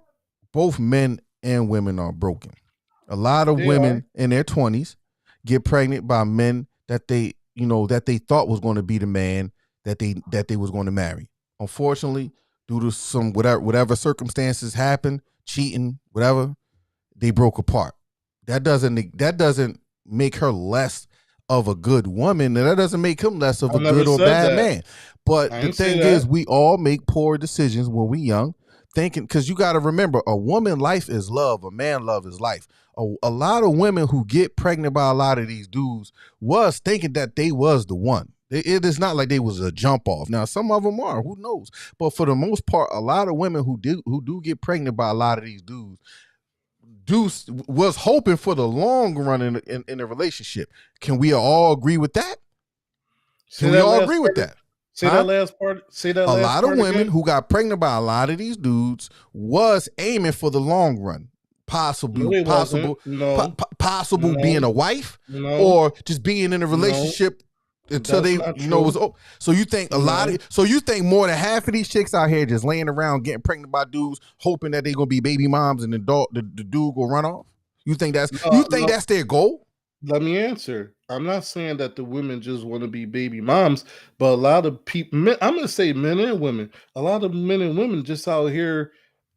both men and women are broken. A lot of They women in their 20s get pregnant by men that they thought was going to be the man that they was going to marry. Unfortunately, due to some whatever circumstances happened, cheating, whatever, they broke apart. That doesn't make her less of a good woman, and that doesn't make him less of I a never good or said bad that. man. But I the ain't say thing that. is, we all make poor decisions when we young, thinking, because you got to remember, a woman life is love, a man love is life. A lot of women who get pregnant by a lot of these dudes was thinking that they was the one. It is not like they was a jump off. Now some of them are, who knows? But for the most part, a lot of women who do get pregnant by a lot of these dudes was hoping for the long run in a relationship. Can we all agree with that? Say Can we that all last agree with part- that? Say Huh? that last part. Say that A last lot part of women again. who got pregnant by a lot of these dudes was aiming for the long run. No, they wasn't. No, Possible no, being a wife no, or just being in a no. relationship until That's they, not it was. true. So you think No. so you think more than half of these chicks out here just laying around getting pregnant by dudes, hoping that they gonna be baby moms and the dude will run off? You think No. that's their goal? Let me answer. I'm not saying that the women just want to be baby moms, but a lot of people, I'm gonna say men and women, a lot of men and women just out here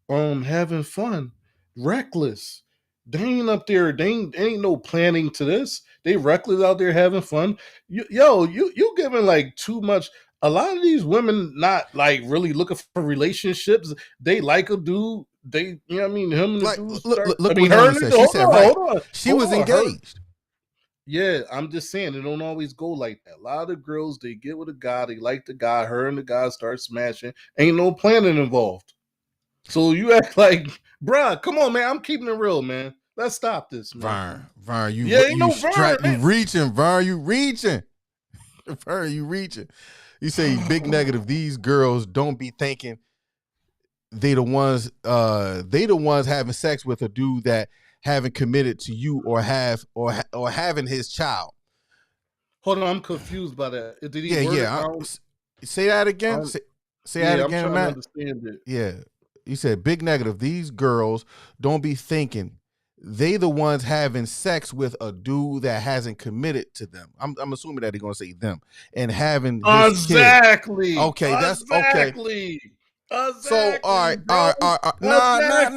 having fun, reckless. They ain't up there, ain't no planning to this. They reckless out there having fun. You giving like too much. A lot of these women not like really looking for relationships. They like a dude. They, you know what I mean? Him and the Like, dude start. I look mean, what her Nona and the said. dude. She Hold said, on, right. hold on. She Hold was on. engaged. Yeah, I'm just saying it don't always go like that. A lot of girls, they get with a guy, they like the guy, her and the guy start smashing. Ain't no planning involved. So you act like, bruh, come on, man. I'm keeping it real, man. Let's stop this, man. Vern, Yeah, ain't no Vern. you reaching, Vern, you reaching. Vern, you reaching. You say big negative. These girls don't be thinking they the ones having sex with a dude that haven't committed to you or having his child. Hold on, I'm confused by that. Did he word it? Say that again. Say that again, I'm trying Matt. to understand it. Yeah. You said big negative. These girls don't be thinking they the ones having sex with a dude that hasn't committed to them. I'm assuming that they're gonna say them and having his Exactly. kid. Okay, that's okay. Exactly. So all right, bro. nah. Yes.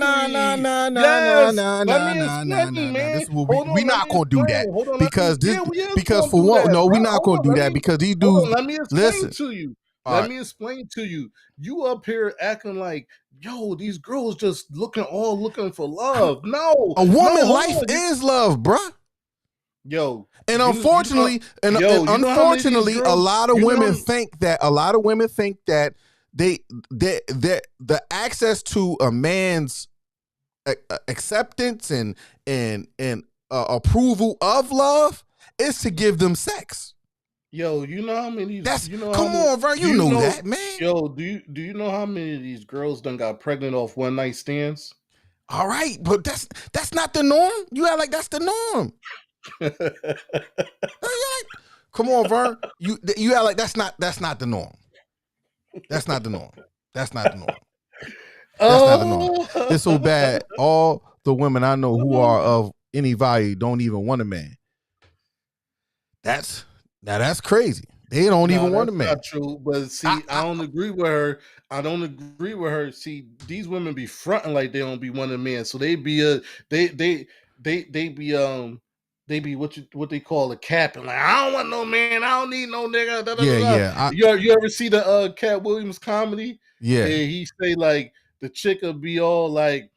Let me explain, man. This is what Hold on, we let not me gonna do explain. that Hold on, because we is because gonna for do one, that, no, bro. we not gonna do that because these dudes. Let me explain Listen, to you. all Let right. me explain to you. You up here acting like, yo, these girls just looking for love. No, A woman hold life on. is love, bruh. Yo, And unfortunately, a lot of women think that the access to a man's acceptance and approval of love is to give them sex. Yo, you know how many? Come on, bro. You know that, man. Yo, do you know how many of these girls done got pregnant off one night stands? All right, but that's not the norm. You act like that's the norm. Come on, Vern. You act like that's not the norm. That's not the norm. That's not the norm. That's not the norm. It's so bad. All the women I know who are of any value don't even want a man. That's crazy. They don't even want a man. That's not true. But see, I don't agree with her. I don't agree with her. See, these women be fronting like they don't be wanting a man. So they be they be what they call a capping. Like, I don't want no man. I don't need no nigga. Da, da, Yeah. You ever see the Cat Williams comedy? Yeah. And he say like the chick will be all like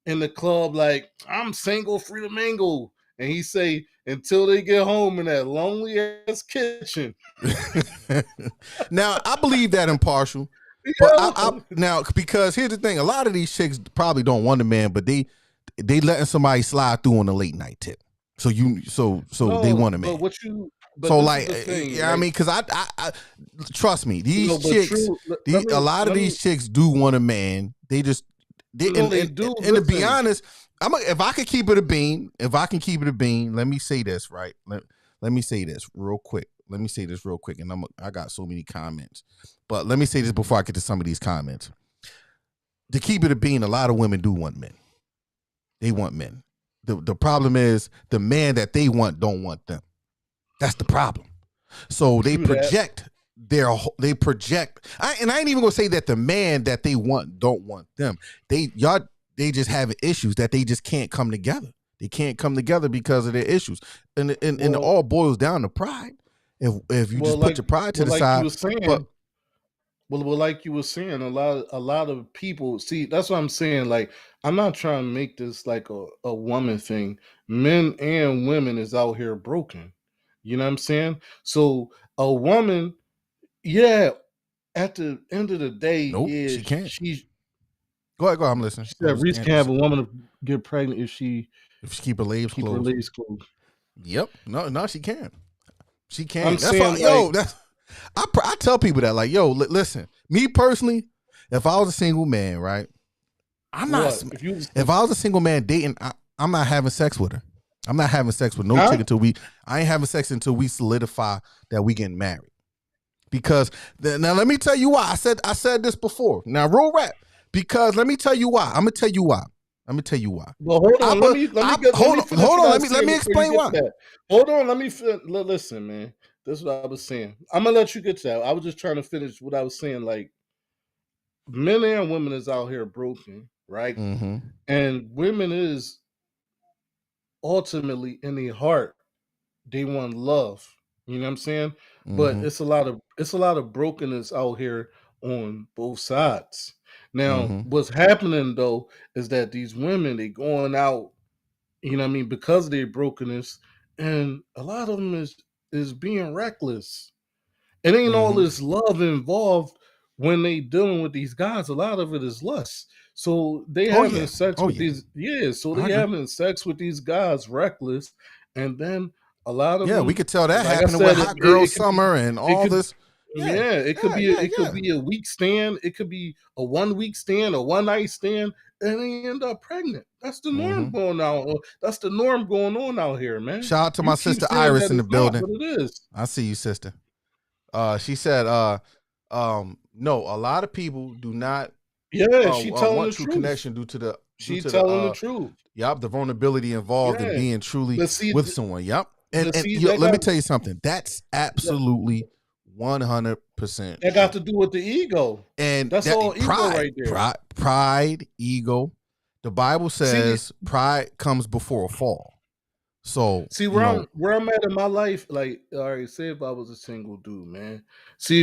in the club like, I'm single, free to mingle. And he say, until they get home in that lonely ass kitchen. Now, I believe that impartial. But now, because here's the thing, a lot of these chicks probably don't want a man, but they letting somebody slide through on a late night tip. So they want a man. But but So this like, is the thing, yeah, I right? mean, because I trust me, these But chicks, true. Let a me lot of let me. these chicks do want a man. They just they No, they do. and to be Listen. honest, if I could keep it a bean, let me say this right. Let me say this real quick. And I got so many comments, but let me say this before I get to some of these comments. To keep it a bean, a lot of women do want men. They want men. The problem is the man that they want don't want them. That's the problem. So they True that. project and I ain't even gonna say that the man that they want don't want them. They just have issues that they just can't come together. They can't come together because of their issues. And it all boils down to pride. If you just put your pride to the like you side. were saying, But well, like you were saying, a lot of people see. That's what I'm saying. Like, I'm not trying to make this like a woman thing. Men and women is out here broken. You know what I'm saying? So a woman, yeah, at the end of the day, nope, yeah, she can't. she Go ahead, I'm listening. she said Reese can have a woman get pregnant if she keep her legs keep her closed. legs closed. Yep. No, she can't. She can't. I'm That's saying, why, I tell people that, like, yo, listen, me personally, if I was a single man, right, I'm not. If I was a single man dating, I'm not having sex with her. I'm not having sex with no chick until I ain't having sex until we solidify that we getting married. Because now let me tell you why. I said this before. Now real rap. Because let me tell you why. I'm gonna tell you why. Well, hold on. Let me explain why. Hold on. Listen, man. This is what I was saying. I'm gonna let you get to that. I was just trying to finish what I was saying. Like, men and women is out here broken, right? Mm-hmm. And women is ultimately in their heart, they want love. You know what I'm saying? Mm-hmm. But it's a lot of brokenness out here on both sides. Now, what's happening though is that these women, they going out, you know what I mean, because of their brokenness, and a lot of them is being reckless. It ain't all this love involved when they dealing with these guys. A lot of it is lust. So they having sex with these, so they having sex with these guys reckless, and then a lot of them, we could tell that like happening with Hot Girl Summer and all this. It could be a week stand, it could be a 1 week stand, a one night stand, and they end up pregnant. That's the norm going on. That's the norm going on out here, man. Shout out to my sister Iris in the building. But it is. I see you, sister. She said, no, a lot of people do not. Yeah, she telling want the true truth. connection due to the. She's telling the truth. Yep, the vulnerability involved in being truly with someone. Yep, and let me tell you something. That's absolutely 100%. That got to do with the ego, and that's all ego right there. Pride, ego. The Bible says pride comes before a fall. So where I'm at in my life, like, all right, say if I was a single dude, man. See,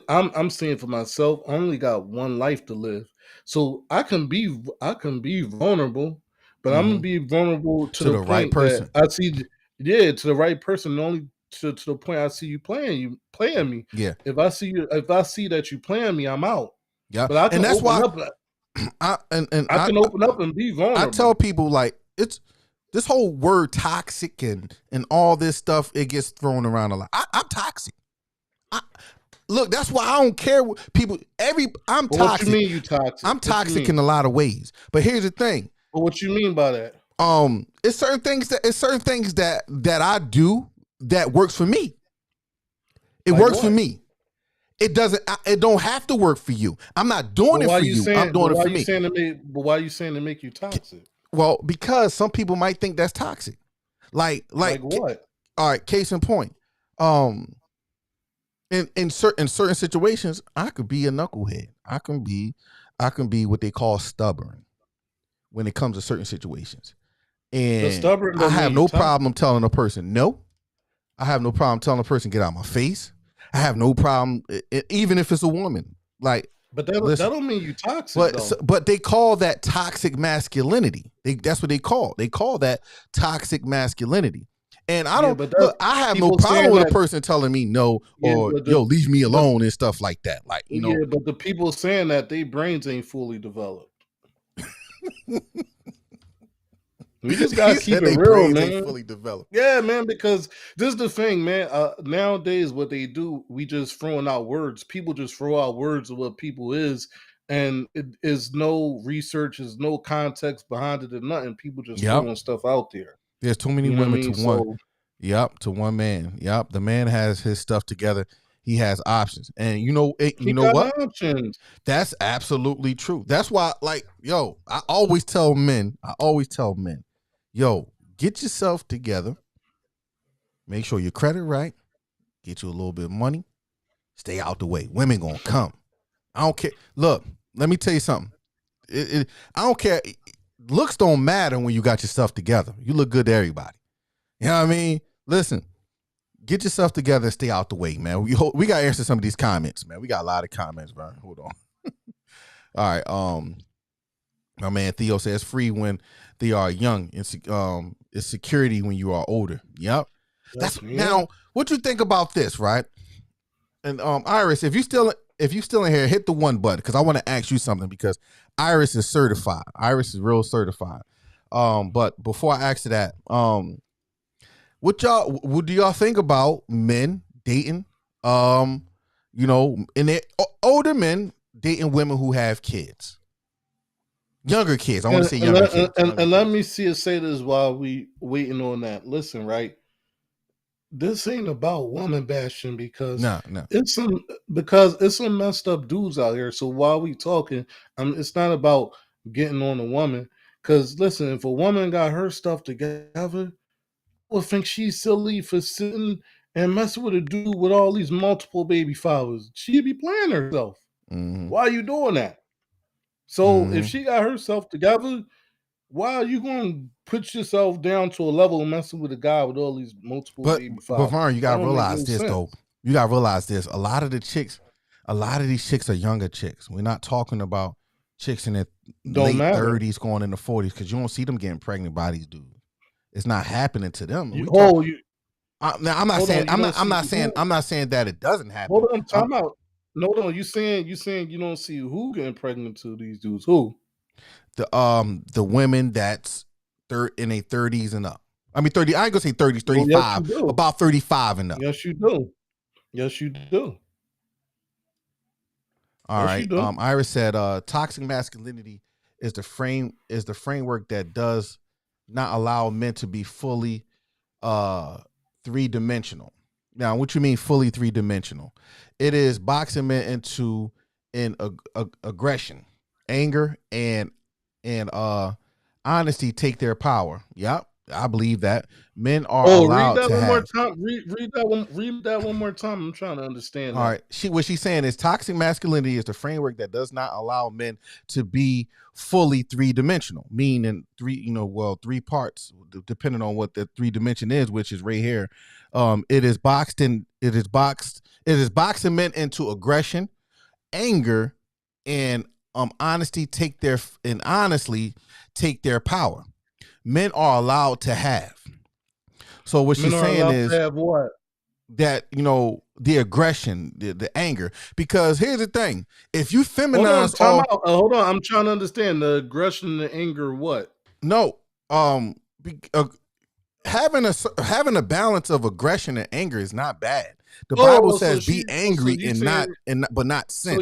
I'm saying for myself, I only got one life to live. So I can be vulnerable, but I'm gonna be vulnerable to the point right person. that I see, to the right person, only to the point I see you playing me. Yeah. If I see that you playing me, I'm out. Yeah. But I can that's why I can open up and be vulnerable. I tell people, like, it's this whole word toxic and all this stuff, it gets thrown around a lot. I'm toxic. Look, that's why I don't care what people. I'm toxic. What you mean you toxic? I'm toxic in a lot of ways. But here's the thing. Well, what you mean by that? It's certain things that I do that works for me. It works for me. It doesn't. It don't have to work for you. I'm not doing it for you. I'm doing it for me. But why are you saying to make you toxic? Well, because some people might think that's toxic. Like what? All right, case in point. In certain situations, I could be a knucklehead. I can be what they call stubborn when it comes to certain situations. And I have no problem telling a person no. I have no problem telling a person get out of my face. I have no problem, even if it's a woman. Like, but that don't mean you toxic. But they call that toxic masculinity. That's what they call. They call that toxic masculinity. And I don't. Look, I have no problem with a person telling me no or leave me alone and stuff like that. Like, you know. Yeah, but the people saying that their brains ain't fully developed. We just He gotta keep said it they real, brains ain't man. fully developed. Yeah, man, because this is the thing, man. Nowadays, what they do, we just throwing out words. People just throw out words of what people is, and it is no research, is no context behind it, or nothing. People just Yep. throwing stuff out there. There's too many You know what I women mean? to one. So Yep, to one man. Yep, the man has his stuff together. He has options, and you he know got what? options. That's absolutely true. That's why, like, yo, I always tell men, yo, get yourself together. Make sure your credit right. Get you a little bit of money. Stay out the way. Women gonna come. I don't care. Look, let me tell you something. I don't care. Looks don't matter when you got your stuff together. You look good to everybody. You know what I mean? Listen, get yourself together and stay out the way, man. We got to answer some of these comments, man. We got a lot of comments, bro. Hold on. All right. My man Theo says free when they are young. It's security when you are older. Yep. That's now what you think about this, right? And Iris, if you still in here, hit the one button because I want to ask you something because Iris is certified. Iris is real certified. But before I ask you that, what do y'all think about men dating? You know, older men dating women who have kids. Younger kids. I want to say younger kids. And let me say this while we waiting on that. Listen, right? This ain't about woman bashing because it's some messed up dudes out here. So while we talking, it's not about getting on a woman. Because listen, if a woman got her stuff together, I would think she's silly for sitting and messing with a dude with all these multiple baby fathers. She'd be playing herself. Mm-hmm. Why are you doing that? So if she got herself together, why are you going to put yourself down to a level of messing with a guy with all these multiple baby fathers? But Vern, you got to realize this, though. You got to realize this. A lot of these chicks are younger chicks. We're not talking about chicks in their late 30s going into 40s because you don't see them getting pregnant by these dudes. It's not happening to them. Now I'm not saying that it doesn't happen. Hold on, time out. No, you saying you don't see who getting pregnant to these dudes? Who? The women that's in their 30s and up. I mean 30. I ain't gonna say 30s, 35. Yes, about 35 and up. Yes, you do. Yes, you do. All right. Iris said, toxic masculinity is the framework that does not allow men to be fully three-dimensional. Now, what you mean fully three-dimensional? It is boxing men into aggression, anger, and honesty take their power. Yep, I believe that men are allowed to have. More time. Read that one more time. I'm trying to understand. All right. What she's saying is toxic masculinity is the framework that does not allow men to be fully three-dimensional, meaning three parts, depending on what the three dimension is, which is right here. It is boxing men into aggression, anger, and honestly take their power. Men are allowed to have. So what she's saying is that, the aggression, the anger, because here's the thing. If you feminize hold on. I'm trying to understand the aggression, the anger, what? No. Having a balance of aggression and anger is not bad. The Bible says be angry but not sin.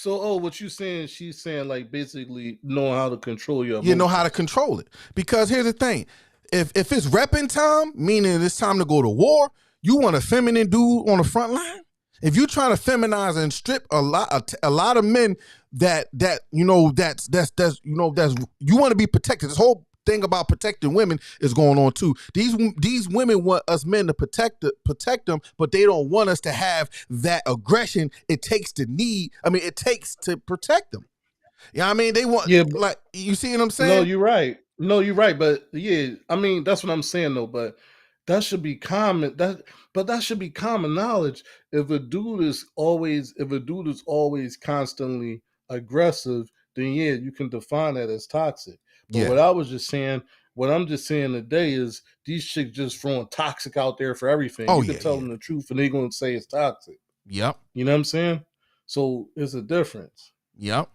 What you saying? She's saying like basically knowing how to control your emotions. You know how to control it. Because here's the thing. If it's repping time, meaning it's time to go to war, you want a feminine dude on the front line. If you're trying to feminize and strip a lot of men that's you want to be protected. This whole thing about protecting women is going on too. These women want us men to protect them, but they don't want us to have that aggression it takes to protect them. You know what I mean? They want, like, you see what I'm saying? No, you're right. But yeah, I mean, that's what I'm saying though. But that should be common. That should be common knowledge. If a dude is always constantly aggressive, then yeah, you can define that as toxic. But what I'm just saying today is these chicks just throwing toxic out there for everything. You can tell them the truth and they're going to say it's toxic. Yep. You know what I'm saying? So it's a difference. Yep.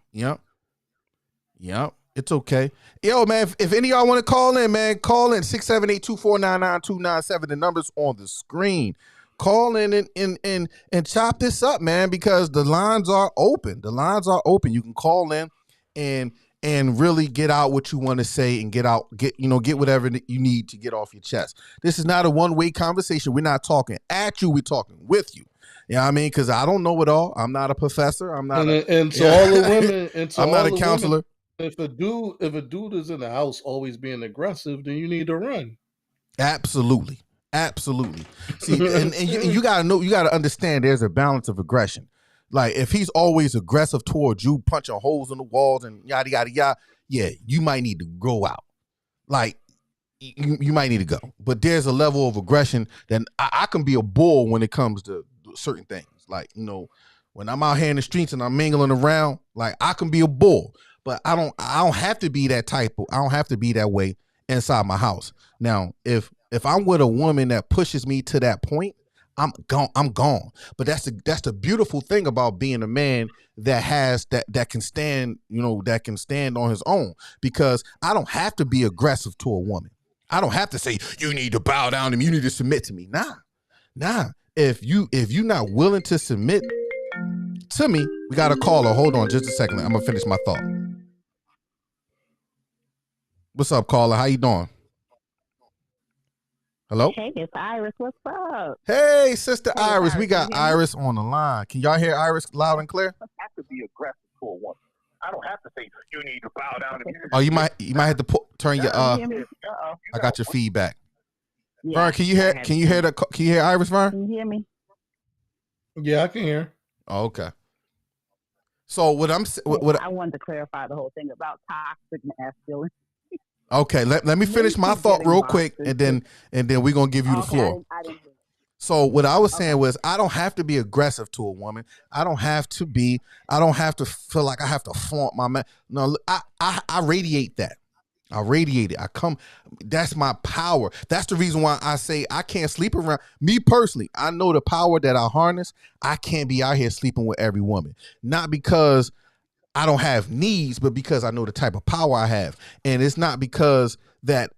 It's okay. Yo, man, if any of y'all want to call in, man, call in 678-249-9297. The number's on the screen. Call in and chop this up, man, because the lines are open. The lines are open. You can call in and really get out what you want to say and get whatever you need to get off your chest. This is not a one-way conversation. We're not talking at you. We're talking with you. You know what I mean? Because I don't know it all. I'm not a professor. I'm not. And to all the women, and to I'm all not a the counselor. Women, if a dude is in the house always being aggressive, then you need to run. Absolutely. See, and you gotta know, you gotta understand there's a balance of aggression. Like if he's always aggressive towards you, punching holes in the walls and yada yada yada, yeah, you might need to go out. Like you might need to go. But there's a level of aggression that I can be a bull when it comes to certain things. Like, when I'm out here in the streets and I'm mingling around, like I can be a bull, but I don't have to be that type of, I don't have to be that way inside my house. Now, if I'm with a woman that pushes me to that point, I'm gone. But that's the beautiful thing about being a man that has that can stand, that can stand on his own, because I don't have to be aggressive to a woman. I don't have to say, you need to bow down to me, you need to submit to me. Nah. If you're not willing to submit to me, we got a caller. Hold on just a second. I'm gonna finish my thought. What's up, caller? How you doing? Hello? Hey, it's Iris. What's up? Hey, Sister Hey, Iris. We Iris, got can you hear me? Iris on the line. Can y'all hear Iris loud and clear? Have to be aggressive to a woman. I don't have to say you need to bow down to me. Oh, you might have to turn your Can you hear me? Uh-oh. I got your feedback. Yeah, Vern, can you hear Iris, Vern? Can you hear me? Yeah, I can hear. Oh, okay. So what I wanted to clarify the whole thing about toxic masculinity. okay, let me finish my thought real quick, and then we're gonna give you the floor. I didn't hear. So what I was saying was, I don't have to be aggressive to a woman. I don't have to feel like I have to flaunt my man. No, I radiate that. I radiate it. That's my power. That's the reason why I say I can't sleep around. Me personally, I know the power that I harness. I can't be out here sleeping with every woman. Not because I don't have needs, but because I know the type of power I have. And it's not because that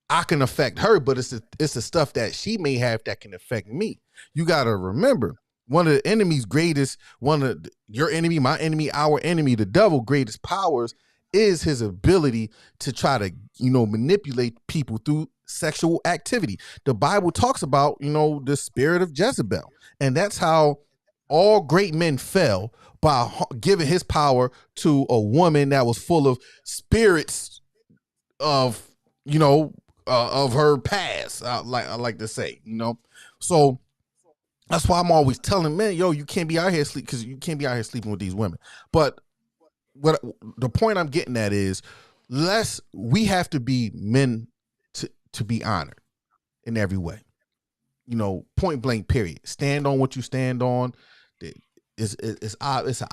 I can affect her, but it's the stuff that she may have that can affect me. You got to remember, one of the enemy's greatest, your enemy, my enemy, our enemy, the devil greatest powers is his ability to try to, manipulate people through sexual activity. The Bible talks about, the spirit of Jezebel. And that's how all great men fell, by giving his power to a woman that was full of spirits of, of her past. I like to say, so that's why I'm always telling men, you can't be out here sleeping with these women. But what the point I'm getting at is, we have to be men to be honored in every way, point blank period. Stand on what you stand on. It's an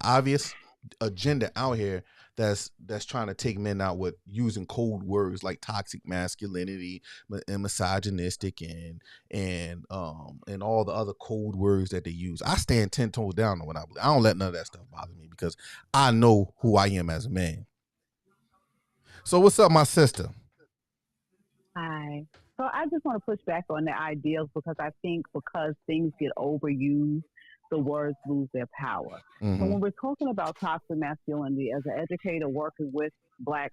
obvious agenda out here that's trying to take men out with using cold words like toxic masculinity and misogynistic and all the other cold words that they use. I stand 10 toes down on what I believe. I don't let none of that stuff bother me, because I know who I am as a man. So what's up, my sister? Hi. So I just want to push back on the ideals, because I think because things get overused, the words lose their power. Mm-hmm. So when we're talking about toxic masculinity, as an educator working with Black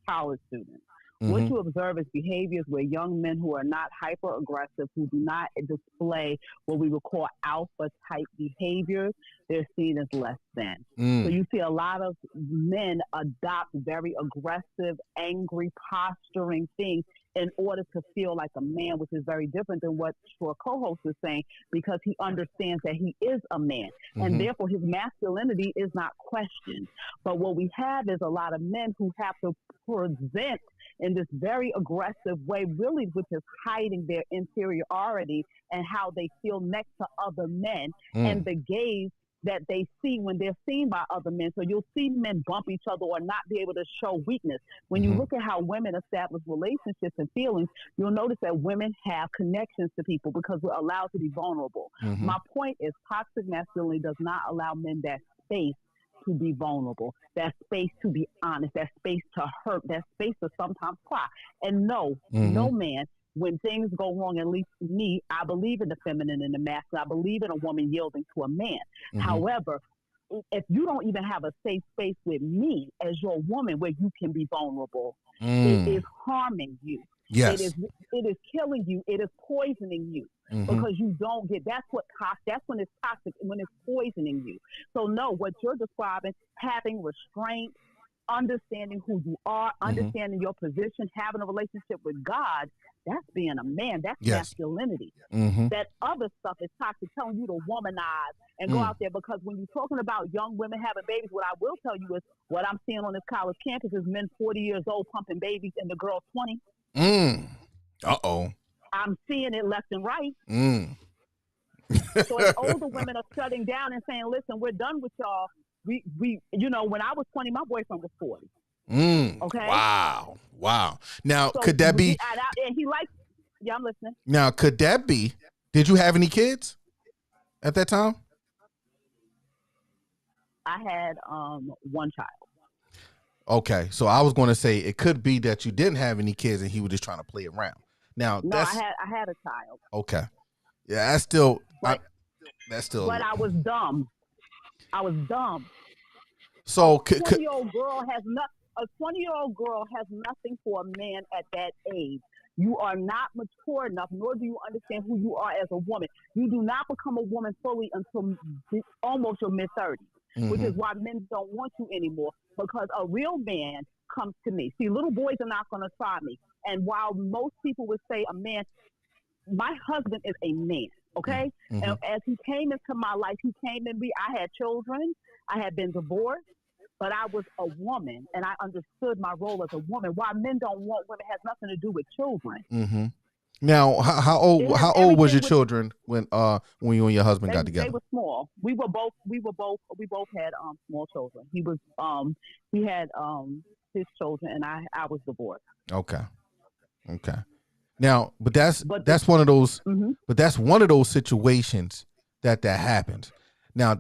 college students, what you observe is behaviors where young men who are not hyper aggressive, who do not display what we would call alpha type behaviors, they're seen as less than. So you see a lot of men adopt very aggressive, angry, posturing things in order to feel like a man, which is very different than what your co-host is saying, because he understands that he is a man, and therefore his masculinity is not questioned. But what we have is a lot of men who have to present in this very aggressive way, really, which is hiding their inferiority and how they feel next to other men and the gaze that they see when they're seen by other men. So you'll see men bump each other or not be able to show weakness. When you look at how women establish relationships and feelings, you'll notice that women have connections to people because we're allowed to be vulnerable. My point is, toxic masculinity does not allow men that space to be vulnerable, that space to be honest, that space to hurt, that space to sometimes cry. And no, no man, when things go wrong, at least me, I believe in the feminine and the masculine. I believe in a woman yielding to a man. However, if you don't even have a safe space with me as your woman where you can be vulnerable, it is harming you. Yes. It is killing you. It is poisoning you because you don't get, that's when it's toxic, when it's poisoning you. So no, what you're describing, having restraint, understanding who you are, understanding your position, having a relationship with God, that's being a man. That's masculinity. That other stuff is toxic, telling you to womanize and go out there, because when you're talking about young women having babies, what I will tell you is what I'm seeing on this college campus is men 40 years old pumping babies and the girls 20. Uh-oh. I'm seeing it left and right. So as older women are shutting down and saying, listen, we're done with y'all. We you know, when I was 20, my boyfriend was 40. Okay. Wow. Now, So could that be? And he likes. Yeah, I'm listening. Now, could that be? Did you have any kids at that time? I had one child. Okay, so I was going to say it could be that you didn't have any kids and he was just trying to play around. Now, No, I had a child. Okay. Yeah, that's still. That's still. But I was dumb. So a 20-year-old girl has not. A 20-year-old girl has nothing for a man at that age. You are not mature enough, nor do you understand who you are as a woman. You do not become a woman fully until almost your mid-30s, which is why men don't want you anymore, because a real man comes to me. See, little boys are not going to try me. And while most people would say a man, my husband is a man, okay? And as he came into my life, he came in me. I had children. I had been divorced. But I was a woman, and I understood my role as a woman. Why men don't want women has nothing to do with children. Now, how old was your children when you and your husband got together? They were small. We both had small children. He had his children, and I was divorced. Okay. Now, but that's one of those. But that's one of those situations that happens. Now,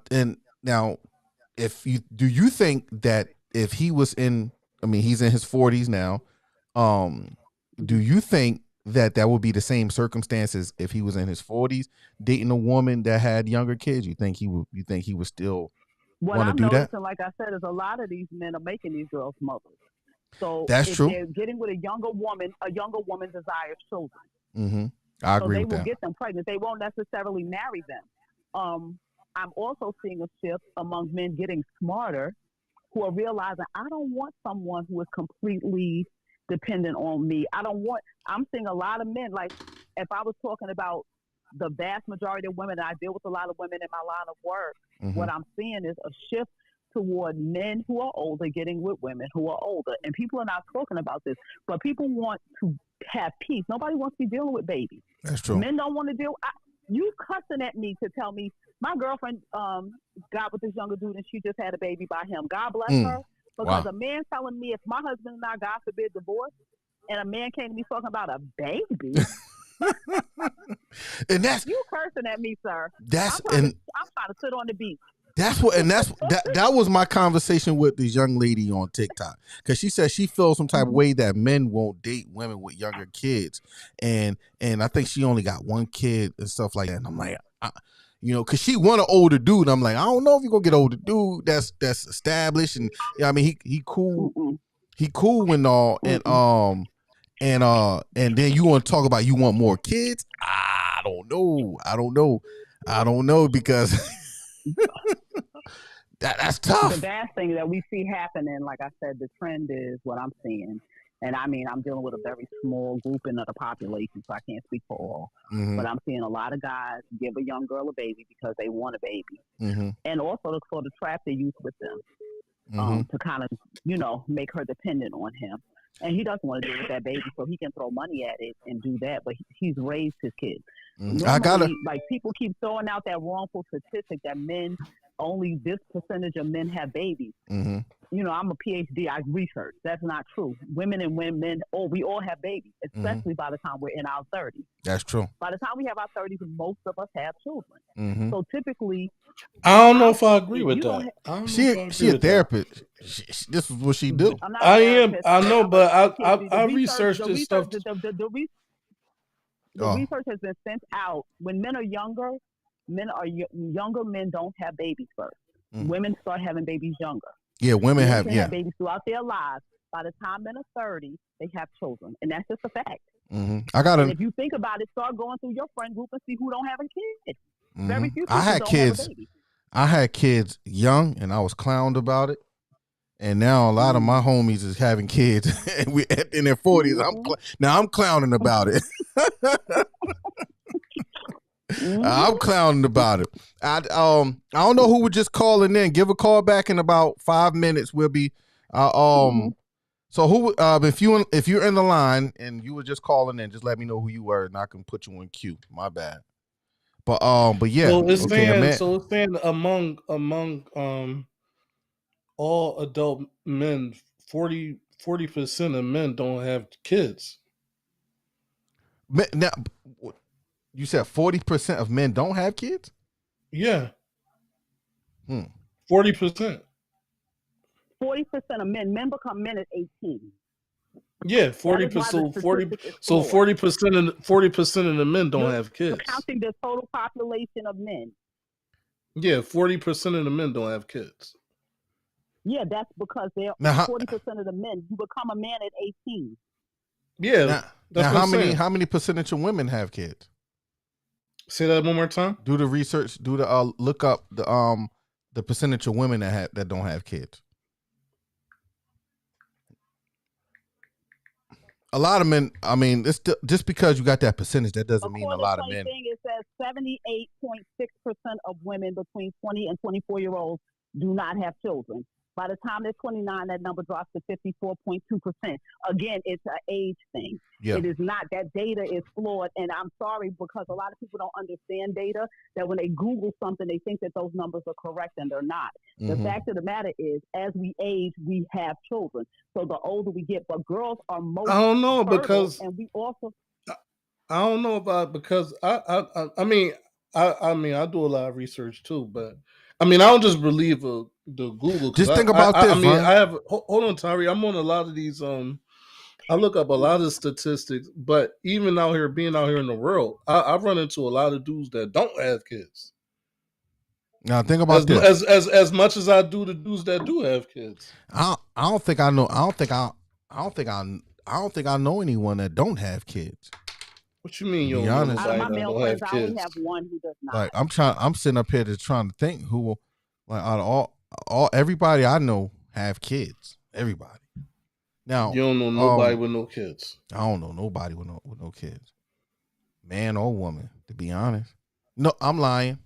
do you think that if he was he's in his 40s now, do you think that would be the same circumstances if he was in his 40s dating a woman that had younger kids? You think he would still want to do that? Like I said, is a lot of these men are making these girls mothers. So that's if true. they're getting with a younger woman desires children. I agree with that. They will get them pregnant. They won't necessarily marry them. I'm also seeing a shift among men getting smarter, who are realizing I don't want someone who is completely dependent on me. I'm seeing a lot of men, like if I was talking about the vast majority of women, and I deal with a lot of women in my line of work, what I'm seeing is a shift toward men who are older getting with women who are older. And people are not talking about this, but people want to have peace. Nobody wants to be dealing with babies. That's true. Men don't want to deal. You cussing at me to tell me my girlfriend got with this younger dude and she just had a baby by him. God bless her. Because a man telling me if my husband and I, God forbid, divorce, and a man came to me talking about a baby. And that's you cursing at me, sir. I'm trying to sit on the beach. That was my conversation with this young lady on TikTok, because she said she feels some type of way that men won't date women with younger kids, and I think she only got one kid and stuff like that. And I'm like, because she want an older dude. I'm like, I don't know if you're gonna get an older dude that's established, and he cool, and all, and then you want to talk about you want more kids. I don't know because. That's tough. The bad thing that we see happening, like I said, the trend is what I'm seeing. And I'm dealing with a very small grouping of the population, so I can't speak for all. But I'm seeing a lot of guys give a young girl a baby because they want a baby. And also for the trap they use with them to kind of, make her dependent on him. And he doesn't want to deal with that baby, so he can throw money at it and do that. But he's raised his kids. People keep throwing out that wrongful statistic that only this percentage of men have babies. I'm a PhD. I research. That's not true. Women and men, we all have babies, especially by the time we're in our 30s. That's true. By the time we have our 30s, most of us have children. Mm-hmm. So typically, I don't know if I agree with that. She a therapist. This is what she do. I'm not a I therapist. am. I know, but I The researched this stuff. The research has been sent out. When men are younger, younger men don't have babies first. Women start having babies younger. Yeah, women have babies throughout their lives. By the time men are 30, they have children, and that's just a fact. Mm-hmm. And if you think about it, start going through your friend group and see who don't have a kid. Mm-hmm. Very few people I had don't kids. have a baby. I had kids young, and I was clowned about it. And now a lot of my homies is having kids, and we in their 40s. I'm clowning about it. I'm clowning about it. I don't know who would just calling in. Give a call back in about 5 minutes. We'll be So who if you're in the line and you were just calling in, just let me know who you were and I can put you in queue. My bad. But yeah. So it's saying among all adult men, 40% of men don't have kids. Now, you said 40% of men don't have kids? Yeah. 40%. 40% of men become men at 18. Yeah, 40%. So 40% of the men don't have kids. Counting the total population of men. Yeah, 40% of the men don't have kids. Yeah, that's because they're 40% of the men. You become a man at 18. Yeah. How many percentage of women have kids? Say that one more time. Do the research. Do the look up the percentage of women that don't have kids. A lot of men. I mean, it's just because you got that percentage, that doesn't mean a lot of men. It says 78.6% of women between 20 and 24-year-olds do not have children. By the time they're 29, that number drops to 54.2%. Again, it's an age thing. Yeah. It is not. That data is flawed. And I'm sorry, because a lot of people don't understand data, that when they Google something, they think that those numbers are correct, and they're not. The fact of the matter is, as we age, we have children. So the older we get, but girls are most I don't know, fertile, because and we also... I don't know about, because I mean I do a lot of research too, but I mean I don't just believe the Google. Just think about this. I mean, I have hold on, Tari. I'm on a lot of these. I look up a lot of statistics, but even being out here in the world, I've run into a lot of dudes that don't have kids. Now think about this. As much as I do the dudes that do have kids. I don't think I know anyone that don't have kids. What you mean? You don't know nobody that don't have kids? I only have one who does not. Like I'm sitting up here just trying to think who, like, out of all everybody I know have kids. Everybody. Now you don't know nobody with no kids. I don't know nobody with no kids, man or woman. To be honest, no, I'm lying.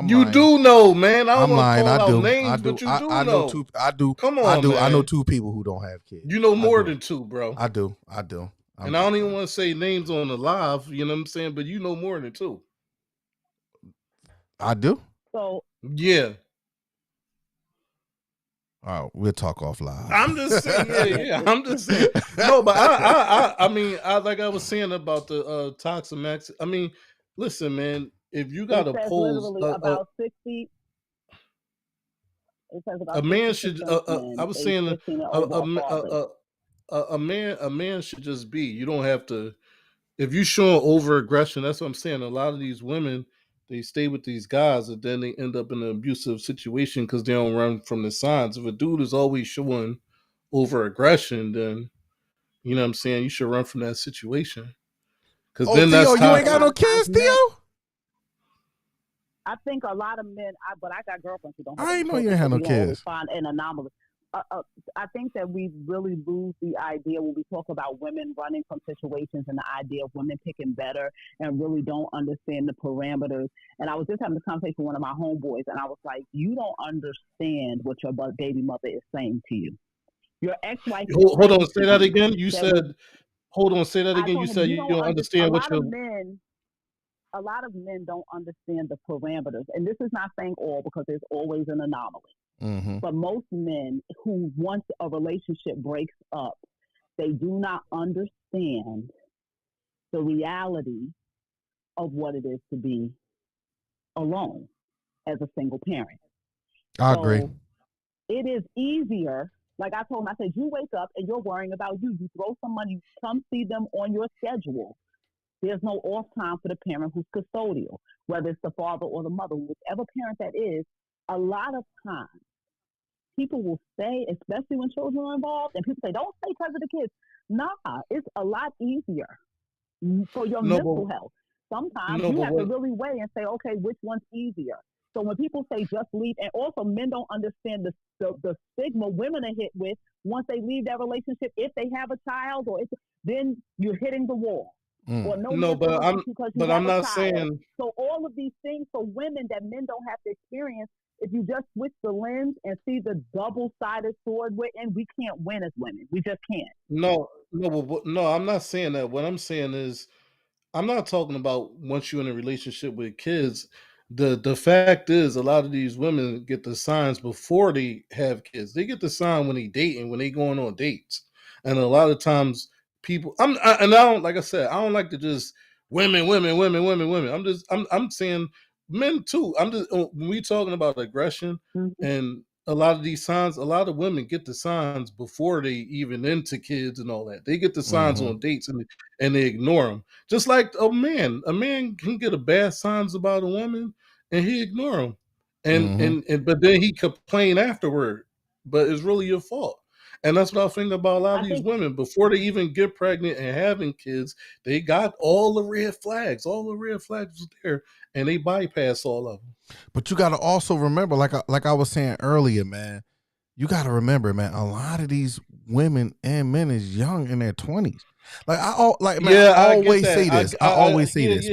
You do know, man. I don't want to call out names, I do. But you do I know two. I do. Come on, man. I know two people who don't have kids. You know more than two, bro. I do. And I don't even want to say names on the live. You know what I'm saying? But you know more than two. I do. So yeah. All right, we'll talk off live. I'm just saying, yeah. I'm just saying. No, but I mean, like I was saying about the toxic max. I mean, listen, man. If you got to pose about 60, it says about a man should. I was saying a man should just be. You don't have to. If you showing over aggression, that's what I'm saying. A lot of these women, they stay with these guys, and then they end up in an abusive situation because they don't run from the signs. If a dude is always showing over aggression, then you know what I'm saying, you should run from that situation. Because then Theo, that's you ain't got no kids, Theo. I think a lot of men, but I got girlfriends who don't. I ain't know you ain't had no kids. Find an anomaly. I think that we really lose the idea when we talk about women running from situations and the idea of women picking better, and really don't understand the parameters. And I was just having this conversation with one of my homeboys, and I was like, you don't understand what your baby mother is saying to you. Your ex-wife. Hold on, say that again. You said, hold on, say that again. You said you don't understand what your... A lot of men don't understand the parameters. And this is not saying all, because there's always an anomaly. Mm-hmm. But most men who, once a relationship breaks up, they do not understand the reality of what it is to be alone as a single parent. I agree. So it is easier. Like I told him, I said, you wake up and you're worrying about you. You throw some money, come see them on your schedule. There's no off time for the parent who's custodial, whether it's the father or the mother, whichever parent that is. A lot of times, people will stay, especially when children are involved, and people say, don't stay because of the kids. Nah, it's a lot easier for your mental health. Sometimes you have to really weigh and say, okay, which one's easier? So when people say just leave, and also men don't understand the stigma women are hit with once they leave that relationship, if they have a child, or then you're hitting the wall. Or but I'm not saying. So all of these things for women that men don't have to experience, if you just switch the lens and see the double-sided sword we're in, we can't win as women. We just can't. No, I'm not saying that. What I'm saying is, I'm not talking about once you're in a relationship with kids. The fact is, a lot of these women get the signs before they have kids. They get the sign when they dating, when they going on dates, and a lot of times people. I don't, like I said, I don't like to just women. I'm saying men too. I'm just, when we talking about aggression and a lot of these signs, a lot of women get the signs before they even into kids and all that. They get the signs on dates and they ignore them. Just like a man can get a bad signs about a woman and he ignore them, and but then he complain afterward. But it's really your fault. And that's what I think about a lot of these women. Before they even get pregnant and having kids, they got all the red flags. All the red flags was there, and they bypass all of them. But you got to also remember, like I was saying earlier, man, you got to remember, man, a lot of these women and men is young in their 20s. Like I always say this. I always say this.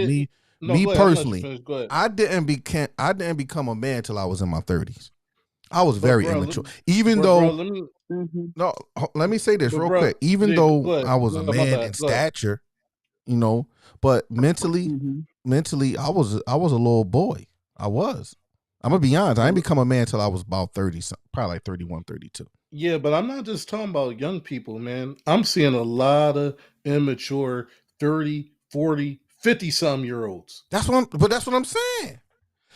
Me personally, I didn't become a man till I was in my 30s. I was very immature. Let me say this real quick. Even though I was a man in stature, but mentally, I was a little boy. I was. I'm gonna be honest. I didn't become a man till I was about 30, probably like 31, 32. Yeah, but I'm not just talking about young people, man. I'm seeing a lot of immature 30, 40, 50-some-year-olds. That's what I'm saying.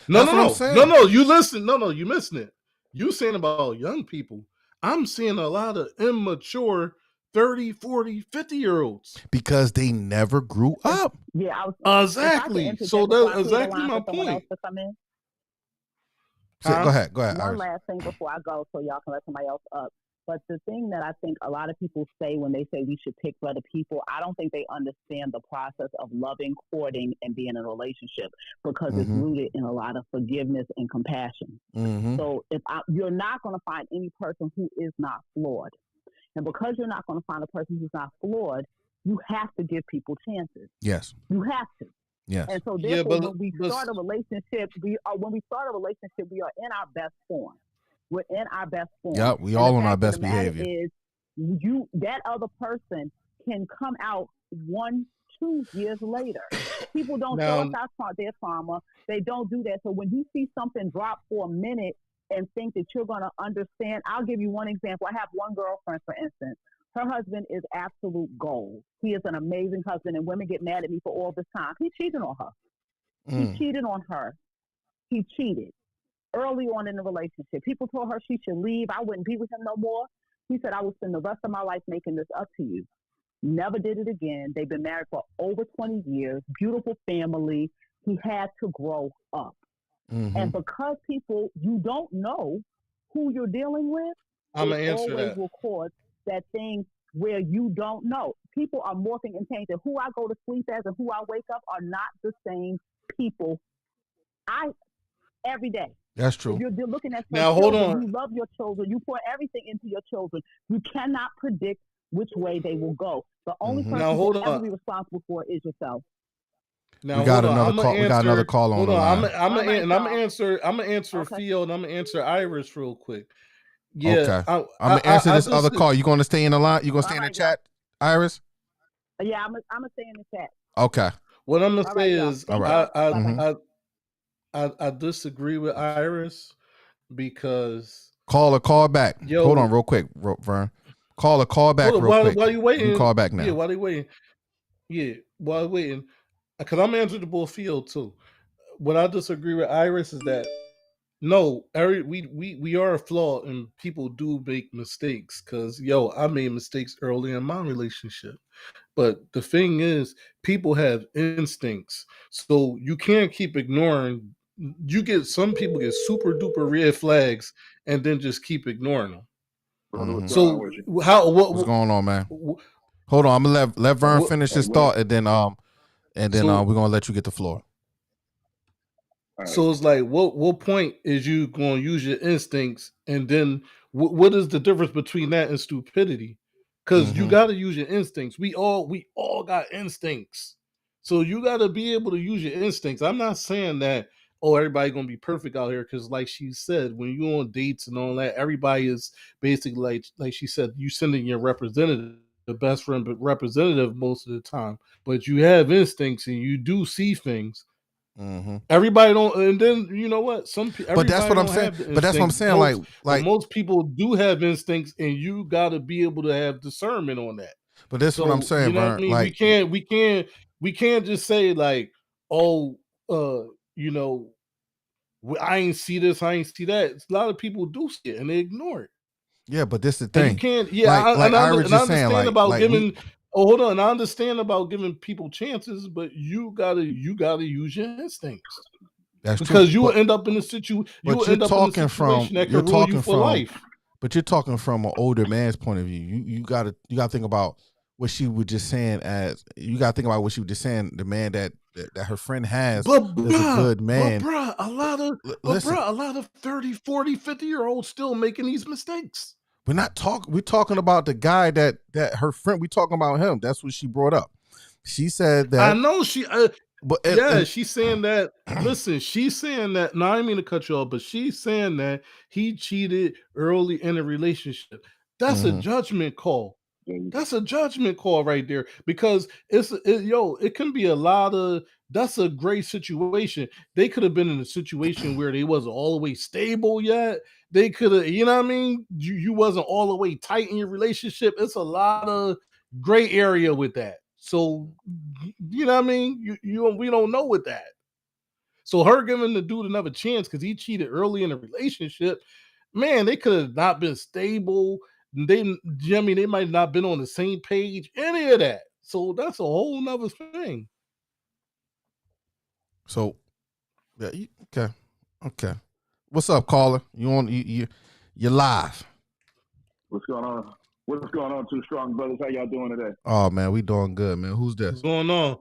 No, you listen. No, you missing it. You saying about young people. I'm seeing a lot of immature 30, 40, 50-year-olds. Because they never grew up. Yeah, exactly. So that's exactly my point. Go ahead. One Iris. last thing before I go, so y'all can let somebody else up. But the thing that I think a lot of people say when they say we should pick for other people, I don't think they understand the process of loving, courting, and being in a relationship, because it's rooted in a lot of forgiveness and compassion. So you're not going to find any person who is not flawed. And because you're not going to find a person who's not flawed, you have to give people chances. Yes. You have to. Yes. And so therefore, when we start a relationship, we are in our best form. We're in our best form. Yeah, we all on our best behavior. That other person can come out 1-2 years later. People don't show us their trauma. They don't do that. So when you see something drop for a minute and think that you're going to understand, I'll give you one example. I have one girlfriend, for instance. Her husband is absolute gold. He is an amazing husband, and women get mad at me for all this time. He cheated on her. He cheated on her. He cheated early on in the relationship. People told her she should leave. I wouldn't be with him no more. He said, I will spend the rest of my life making this up to you. Never did it again. They've been married for over 20 years. Beautiful family. He had to grow up. And because you don't know who you're dealing with, I'm going to answer that. Will cause that thing where you don't know. People are morphing and changing. Who I go to sleep as and who I wake up are not the same people. Every day. That's true. If you're looking at now, hold children, on. You love your children. You pour everything into your children. You cannot predict which way they will go. The only person you can ever be responsible for is yourself. Now, we got another call. We got another call on the line. I'm gonna answer Phil, and I'm gonna answer Iris real quick. Yeah, okay. I'm gonna answer this other call. You gonna stay in the line? You gonna stay in the chat, Iris? Yeah, I'm gonna stay in the chat. Okay. What I'm gonna say is, I disagree with Iris because Call back. Yo, Hold on real quick, Vern. Call back real quick. While you waiting, you can call back now. Yeah, while they waiting. Yeah, while waiting, because I'm answering the bull field too. What I disagree with Iris is that no, we are flawed and people do make mistakes. Cause I made mistakes early in my relationship. But the thing is, people have instincts, so you can't keep ignoring. Some people get super duper red flags and then just keep ignoring them. Mhm. So what's going on, man? Hold on, I'm gonna let Vern finish his thought, and then we're gonna let you get the floor. So it's like, what point is you going to use your instincts, and then what is the difference between that and stupidity? Because you got to use your instincts. We all got instincts, so you got to be able to use your instincts. I'm not saying that everybody gonna be perfect out here, because like she said, when you on dates and all that, everybody is basically like she said, you sending your representative, the best friend, but representative most of the time. But you have instincts and you do see things. Everybody don't, and then you know what? But that's what I'm saying. But that's what I'm saying. Like most people do have instincts, and you got to be able to have discernment on that. But that's what I'm saying, You know Vern. what I mean? Like we can't just say like, oh, I ain't see this, I ain't see that. A lot of people do see it and they ignore it. Yeah, but this is the thing. And you can't. I understand about giving. Hold on, I understand about giving people chances, but you gotta use your instincts. That's because true, you will end up in a situation. You will end up in a situation that can ruin you for life. But you're talking from an older man's point of view. You gotta think about what she was just saying. The man that her friend has is a good man. But a lot of 30, 40, 50-year-olds still making these mistakes. We're talking about the guy that her friend. We're talking about him. That's what she brought up. She said that. I know she. She's saying that. Listen, she's saying that. No, I didn't mean to cut you off, but she's saying that he cheated early in a relationship. That's a judgment call. That's a judgment call right there, because it can be a lot of. That's a great situation. They could have been in a situation where they wasn't all the way stable yet. They could have, you know what I mean? You wasn't all the way tight in your relationship. It's a lot of gray area with that. So, you know what I mean? We don't know with that. So her giving the dude another chance because he cheated early in the relationship, man, they could have not been stable. They might not been on the same page, any of that. So that's a whole nother thing. So, yeah, okay. What's up, caller? You're live. What's going on? What's going on, Two Strong Brothers? How y'all doing today? Oh man, we doing good, man. Who's this? What's going on?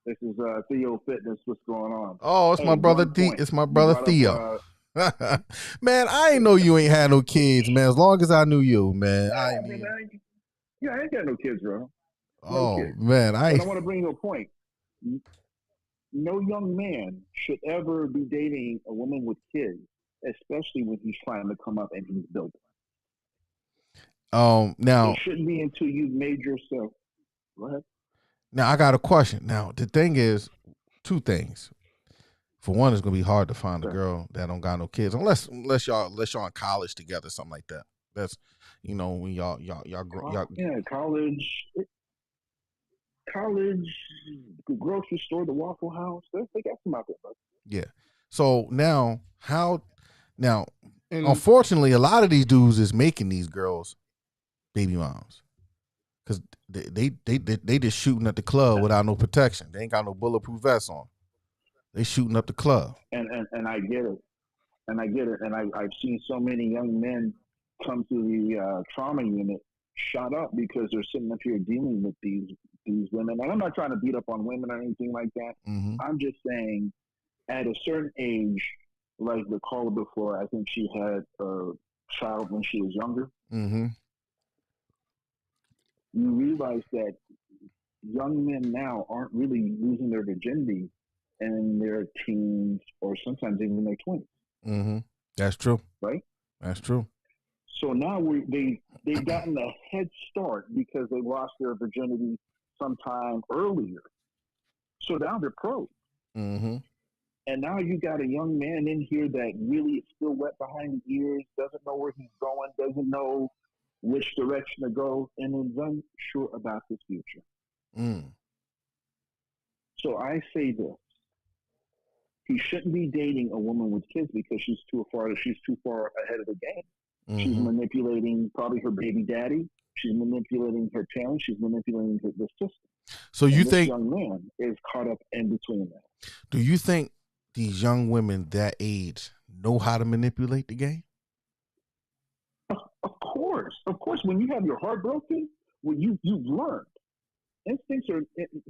This is Theo Fitness. What's going on? Oh, it's my brother D. It's my brother Theo. Man, I ain't know you ain't had no kids, man. As long as I knew you, man. I ain't got no kids, bro. Man, I want to bring you a point. No young man should ever be dating a woman with kids, especially when he's trying to come up and he's building. Now it shouldn't be until you've made yourself. Go ahead. Now I got a question. Now the thing is, two things. For one, it's gonna be hard to find a girl that don't got no kids, unless y'all in college together, something like that. That's when y'all college, grocery store, the Waffle House. They got some out there, bro. Yeah. So now unfortunately, a lot of these dudes is making these girls baby moms because they just shooting at the club without no protection. They ain't got no bulletproof vests on. They shooting up the club. And I get it. And I've seen so many young men come to the trauma unit shot up because they're sitting up here dealing with these women. And I'm not trying to beat up on women or anything like that. Mm-hmm. I'm just saying at a certain age, like the caller before, I think she had a child when she was younger. Mm-hmm. You realize that young men now aren't really losing their virginity in their teens or sometimes even in their 20s. Mm-hmm. That's true. Right? That's true. So now they've gotten a head start because they lost their virginity sometime earlier. So now they're pros. Mm-hmm. And now you got a young man in here that really is still wet behind the ears, doesn't know where he's going, doesn't know which direction to go, and is unsure about his future. So I say this: he shouldn't be dating a woman with kids because she's too far ahead of the game. She's manipulating probably her baby daddy. She's manipulating her parents. She's manipulating the system. So you this think young man is caught up in between that? Do you think these young women that age know how to manipulate the game? Of course. When you have your heart broken, when you've learned,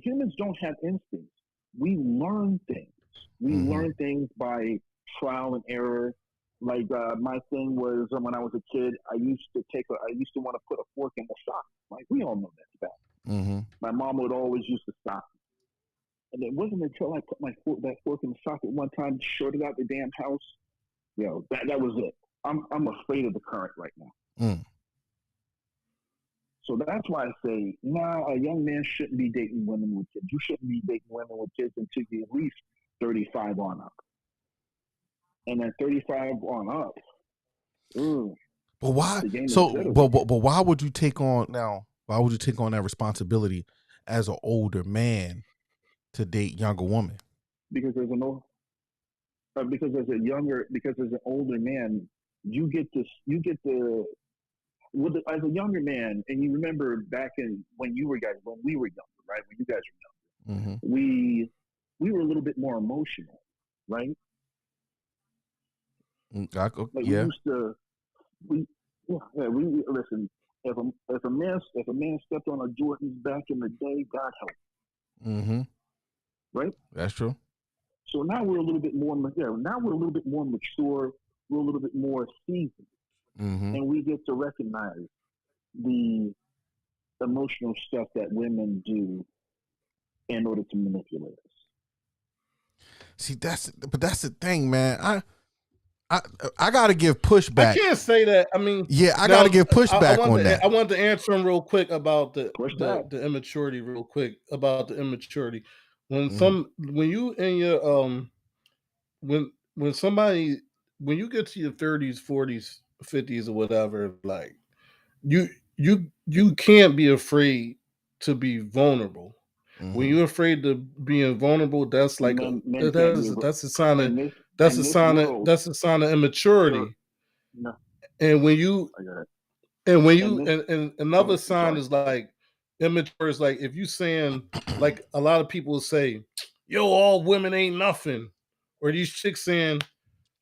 humans don't have instincts. We learn things. We learn things by trial and error. Like my thing was when I was a kid, I used to want to put a fork in the sock. Like we all know that's bad. My mom would always used to stop me. And it wasn't until I put that fork in the socket one time, shorted out the damn house. That was it. I'm afraid of the current right now. So that's why I say, a young man shouldn't be dating women with kids. You shouldn't be dating women with kids until you're at least 35 on up. And then 35 on up. But why? But why would you take on that responsibility as an older man to date younger women? Because as an older man, as a younger man, and you remember back when we were younger, right? When you guys were younger, we were a little bit more emotional, right? Like we used to, listen. If a man stepped on a Jordan's back in the day, God help. Right? That's true. So now we're a little bit more. Now we're a little bit more mature. We're a little bit more seasoned, and we get to recognize the emotional stuff that women do in order to manipulate us. See, that's the thing, man. I gotta give pushback. I can't say that. I mean, I gotta give pushback on that. I want to answer him real quick about the immaturity. Real quick about the immaturity. When you in your when you get to your 30s, 40s, 50s, or whatever, like you can't be afraid to be vulnerable. When you're afraid to being vulnerable, that's like that's a sign of immaturity. And another sign is like immature is like if you saying like a lot of people say, yo, all women ain't nothing, or these chicks saying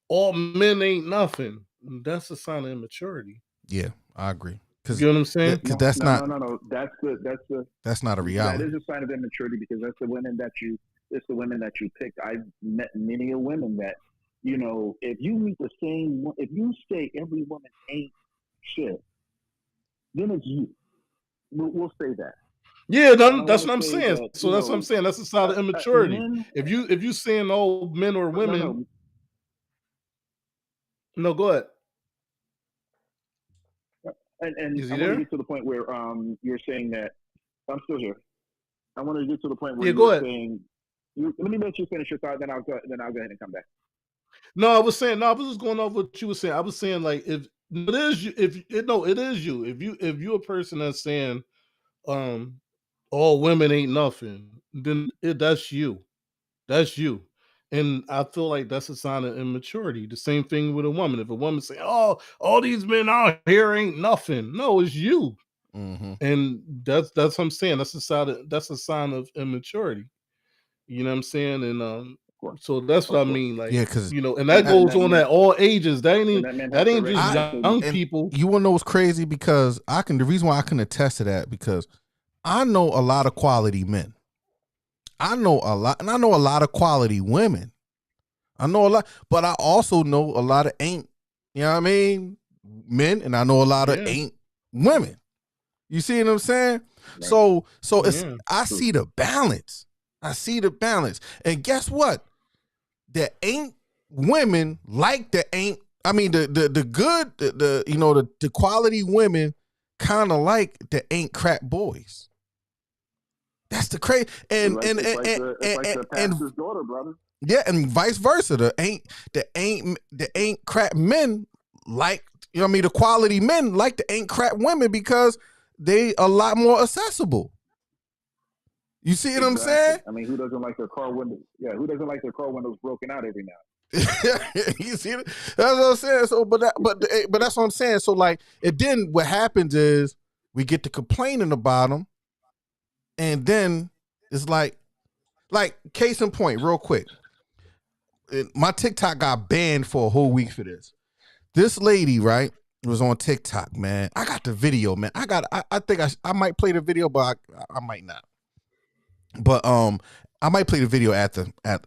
all men ain't nothing. That's a sign of immaturity. Yeah, I agree. You know what I'm saying? Because that's not a reality. That is a sign of immaturity because it's the women that you picked. I've met many women that, if you say every woman ain't shit, then it's you. We'll say that. Yeah, that's what I'm saying. So that's what I'm saying. That's a sign of immaturity. If you saying all men or women, no, go ahead. And I want to get to the point where you're saying that I'm still here. I want to get to the point where you're saying. Let me let you finish your thought, then I'll go ahead and come back. No, I was just going over what you were saying. I was saying like it is you. If you're a person that's saying, all women ain't nothing, then that's you. That's you. And I feel like that's a sign of immaturity. The same thing with a woman. If a woman say, "Oh, all these men out here ain't nothing," no, it's you. And that's what I'm saying. That's a sign of immaturity. You know what I'm saying? And so that's what I mean. Like, because and that goes on at all ages. That ain't just young people. You wanna know what's crazy? Because the reason why I can attest to that because I know a lot of quality men. I know a lot, and I know a lot of quality women. I know a lot, but I also know a lot of ain't, men, and I know a lot of ain't women. You see what I'm saying? Right. So I see the balance. And guess what? The ain't women like the ain't. I mean the good the quality women kind of like the ain't crap boys. That's the crazy and it's like the pastor's daughter, brother. Yeah, and vice versa. The ain't crap men like, you know what I mean, the quality men like the ain't crap women because they a lot more accessible. You see what I'm saying? I mean, who doesn't like their car window? Yeah, who doesn't like their car windows broken out every now? You see that? That's what I'm saying. So, but that's what I'm saying. So, like, and then what happens is we get to complaining about them, and then it's like case in point, real quick. My TikTok got banned for a whole week for this. This lady, right, was on TikTok, man. I got the video, man. I think I might play the video, but I might not. But I might play the video after I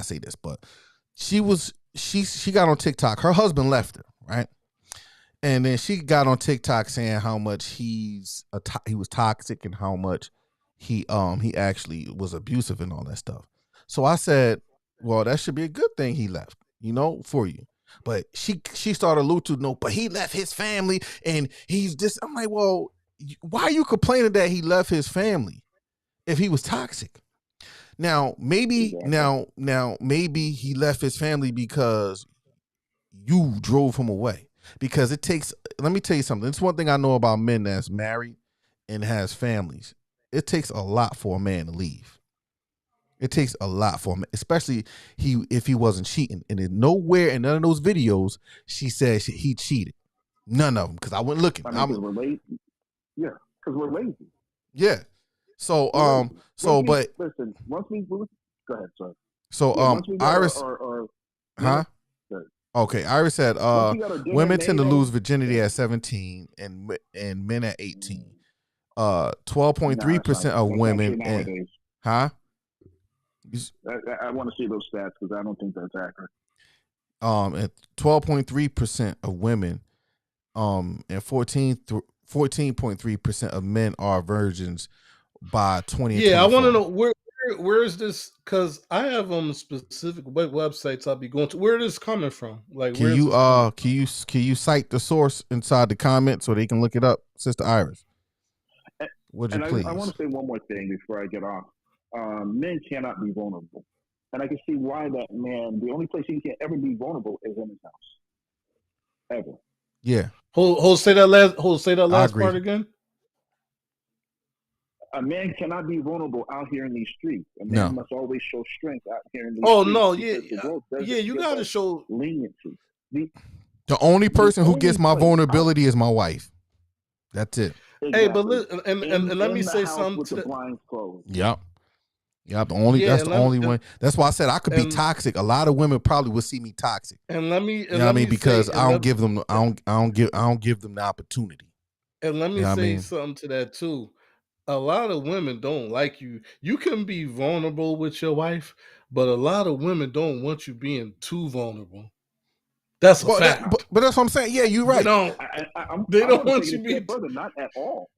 say this. But she got on TikTok. Her husband left her, right? And then she got on TikTok saying how much he was toxic and how much he actually was abusive and all that stuff. So I said, well, that should be a good thing he left, for you. But she started alluding to, no, but he left his family and he's this. I'm like, well, why are you complaining that he left his family if he was toxic? Now maybe maybe he left his family because you drove him away. Because it takes, let me tell you something. It's one thing I know about men that's married and has families. It takes a lot for a man to leave. It takes a lot for him, especially if he wasn't cheating. And then nowhere in none of those videos she said he cheated. None of them, because I went looking. I mean, we're lazy. Yeah, because we're lazy. Yeah. So listen. Once we go ahead, sorry. So Iris, huh? Okay, Iris said women tend to lose virginity at 17 and men at 18. 12.3% of women huh? I want to see those stats because I don't think that's accurate. And 12.3% of women, and 14.3% of men are virgins by 20. Yeah, I want to know where is this? Because I have specific websites I'll be going to. Where is this coming from? Like, can you cite the source inside the comment so they can look it up, Sister Iris? Would you please? I want to say one more thing before I get off. Men cannot be vulnerable, and I can see why that man. The only place he can ever be vulnerable is in his house. Ever. Yeah. Say that last part again. A man cannot be vulnerable out here in these streets. A man must always show strength out here in these streets. No, you got to show leniency. The only person who gets my vulnerability is my wife. That's it. Exactly. Hey, but listen, and let me say something to the blinds closed. Yep. That's the only one. That's why I said I could be toxic. A lot of women probably would see me toxic. And let me, because I don't give them the opportunity. And let me say something to that too. A lot of women don't like you. You can be vulnerable with your wife, but a lot of women don't want you being too vulnerable. That's a fact. But that's what I'm saying. Yeah, you're right. They don't want you being further. Not at all.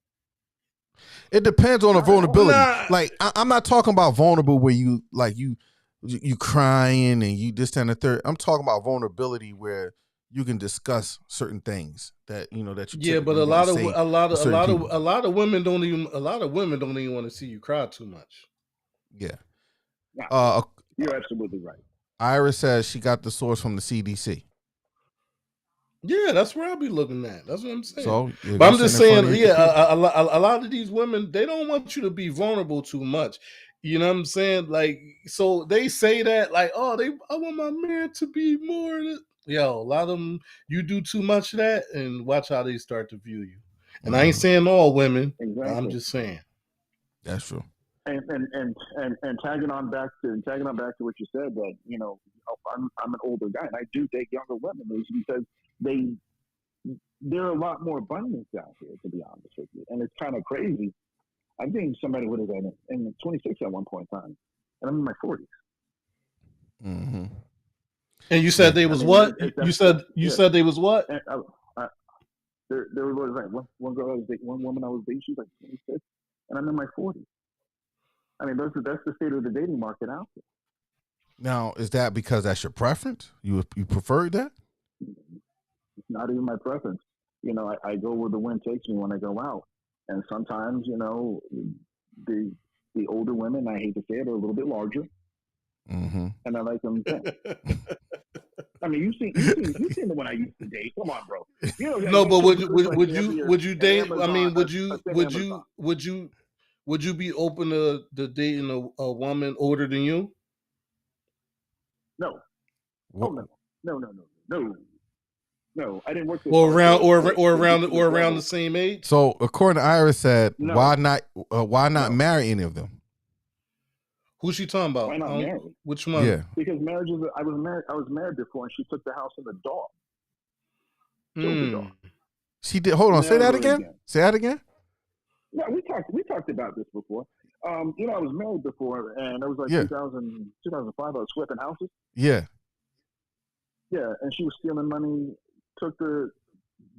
It depends on the vulnerability. Like I'm not talking about vulnerable where you crying and you this, that, and the third. I'm talking about vulnerability where you can discuss certain things that that you. Yeah, but a lot of women don't even want to see you cry too much. Yeah. You're absolutely right. Iris says she got the source from the CDC. Yeah, that's where I'll be looking at. That's what I'm saying. So, but I'm just saying, a lot of these women, they don't want you to be vulnerable too much. You know what I'm saying? Like, so they say that, like, I want my man to be more. Yo, a lot of them, you do too much of that, and watch how they start to view you. And I ain't saying all women. Exactly. I'm just saying. That's true. And tagging on back to what you said, that I'm an older guy and I do date younger women because there are a lot more abundance out here, to be honest with you, and it's kind of crazy. I'm dating somebody what is that in 26 at one point in time, and I'm in my 40s. Mm-hmm. And you said they was what? You said they was what? There was like one girl I was dating, one woman I was dating, she was like 26, and I'm in my 40s. I mean, that's the state of the dating market out there. Now, is that because that's your preference? You prefer that? It's not even my preference. I go where the wind takes me when I go out. And sometimes, the older women, I hate to say it, are a little bit larger. Mm-hmm. and I like them then. I mean, you seen the one I used to date. Come on, bro. You know, No, but YouTube looks like would you an date? I Amazon, mean, a thin Amazon. would you be open to dating a woman older than you? No. Oh no. No. I didn't work this Or hard. around To this around level. the same age? So according to Iris said, No. why not No. marry any of them? Who's she talking about? Why not marry? Which one? Yeah. Because marriage is. I was married before, and she took the house and the dog. Killed the dog. She did. Hold on. Say that Never again. Say that again. Yeah, we talked about this before. You know, I was married before, and it was like Yeah. 2005. I was flipping houses. Yeah. Yeah, and she was stealing money. Took the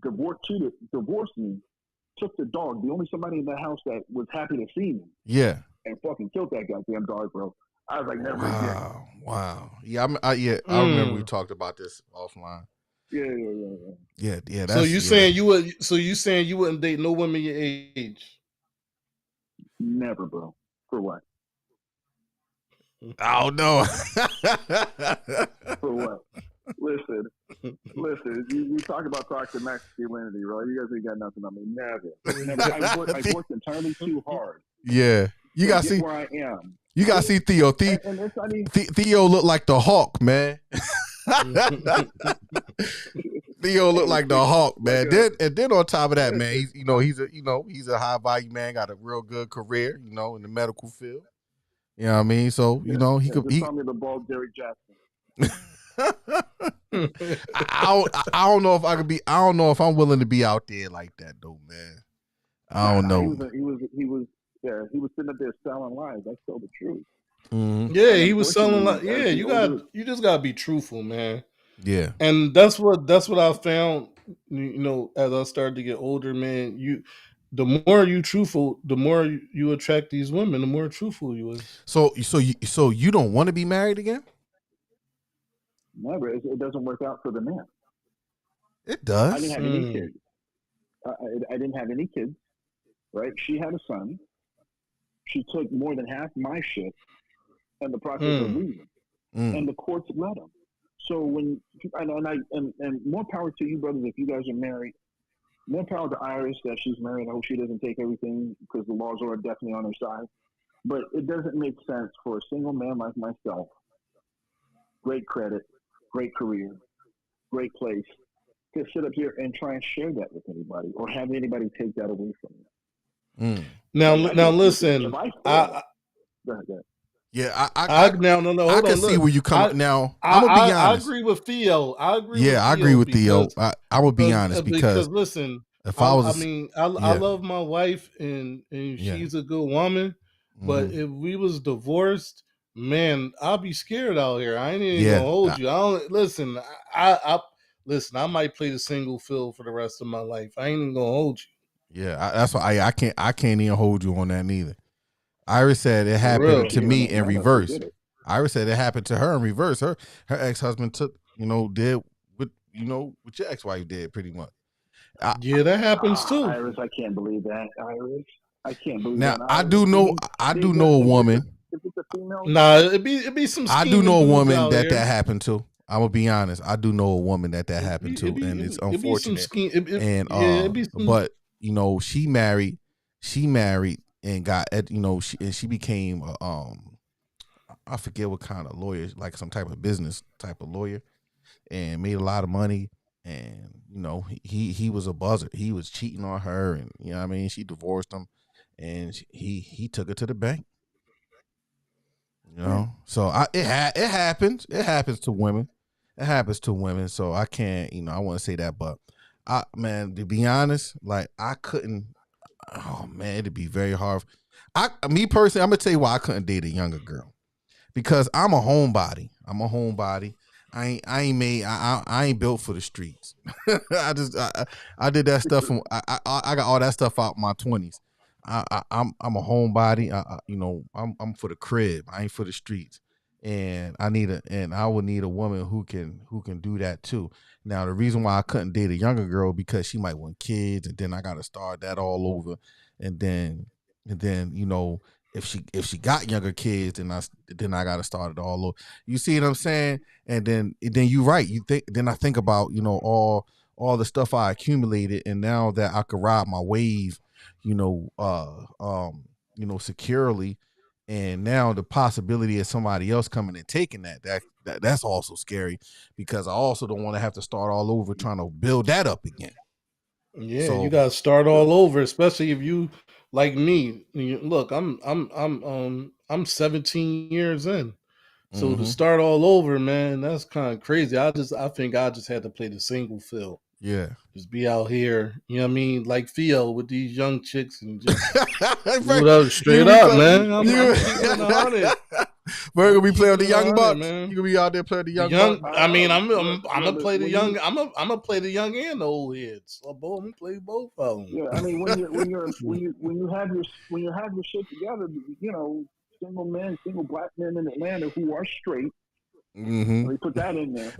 divorced me. Took the dog. The only somebody in the house that was happy to see me. Yeah. And fucking killed that goddamn dog, bro. I was like, never again. Wow. Yeah. I remember we talked about this offline. Yeah. Yeah. So you saying you would? So you saying you wouldn't date no woman your age? Never, bro. For what? Oh no. For what? Listen. You talk about toxic masculinity, bro. You guys ain't got nothing on me. Never. I worked entirely too hard. Yeah. You gotta see where I am. You gotta see Theo. Theo looked like the Hawk, man. Theo looked like the Hawk, man. And then on top of that, man, he's a high value man, got a real good career, in the medical field. You know what I mean? So he could. Just call me the bald Derek Jackson. I don't know if I could be. I don't know if I'm willing to be out there like that, though, man. I don't know. He was sitting up there selling lies. That's still the truth. Mm-hmm. Yeah, he was selling lies. Yeah, you just gotta be truthful, man. Yeah, and that's what I found. As I started to get older, man, the more you truthful, the more you attract these women. The more truthful you is. So you don't want to be married again? Never. It doesn't work out for the man. It does. I didn't have any kids. I didn't have any kids. Right? She had a son. She took more than half my shit in the process of leaving, and the courts let him. So and more power to you, brothers, if you guys are married. More power to Iris that she's married. I hope she doesn't take everything because the laws are definitely on her side. But it doesn't make sense for a single man like myself, great credit, great career, great place, to sit up here and try and share that with anybody or have anybody take that away from you. Now listen. Go ahead. Yeah, I can see where you come. Now I'm gonna be honest. I agree with Theo. I agree with Theo. I would be honest because listen, if I love my wife and she's a good woman, but if we was divorced, man, I'll be scared out here. I ain't even gonna hold you. I don't listen. Listen. I might play the single field for the rest of my life. I ain't even gonna hold you. Yeah, that's why I can't even hold you on that neither. Iris said it happened to me in reverse. Iris said it happened to her in reverse. Her ex-husband did what your ex-wife did pretty much. Yeah, that happens too. Iris, I can't believe that. Iris, I can't believe now, that. I do know a woman. If it's a female, nah, it'd be some. I do know a woman that happened to. I'm gonna be honest. I do know a woman that happened to, and it's unfortunate. But she married and got she became I forget what kind of lawyer, like some type of business type of lawyer, and made a lot of money. And he was a buzzard. He was cheating on her, and she divorced him, and he took her to the bank. So it happens. It happens to women. It happens to women. So I can't, I want to say that, but to be honest, like I couldn't. Oh man, it'd be very hard. Me personally, I'm gonna tell you why I couldn't date a younger girl, because I'm a homebody. I ain't built for the streets. I did that stuff from I got all that stuff out in my 20s. I'm a homebody. I'm for the crib. I ain't for the streets. And I would need a woman who can do that too. Now the reason why I couldn't date a younger girl, because she might want kids, and then I gotta start that all over, and then If she got younger kids, then I gotta start it all over. You see what I'm saying? And then you're right. Then I think about, all the stuff I accumulated, and now that I could ride my wave, securely, and now the possibility of somebody else coming and taking that's also scary, because I also don't want to have to start all over trying to build that up again. Yeah, So you gotta start all over, especially if you like me. Look, I'm 17 years in. So to mhm. start all over, man, that's kind of crazy. I think I just had to play the single field. Yeah. Just be out here, you know what I mean, like Theo with these young chicks and just do Frank, it up straight up, man. I'm keeping it 100. We're gonna be playing the Keeping it young 100, bucks. man. You gonna be out there playing the The young young, bucks. I mean, I'm Look, gonna play the when young. you, I'm gonna play the young and the old heads. So, boy, I'm gonna play both of them. yeah, I mean, when you have your shit together, single men, single black men in Atlanta who are straight. Mm-hmm. Let me put that in there.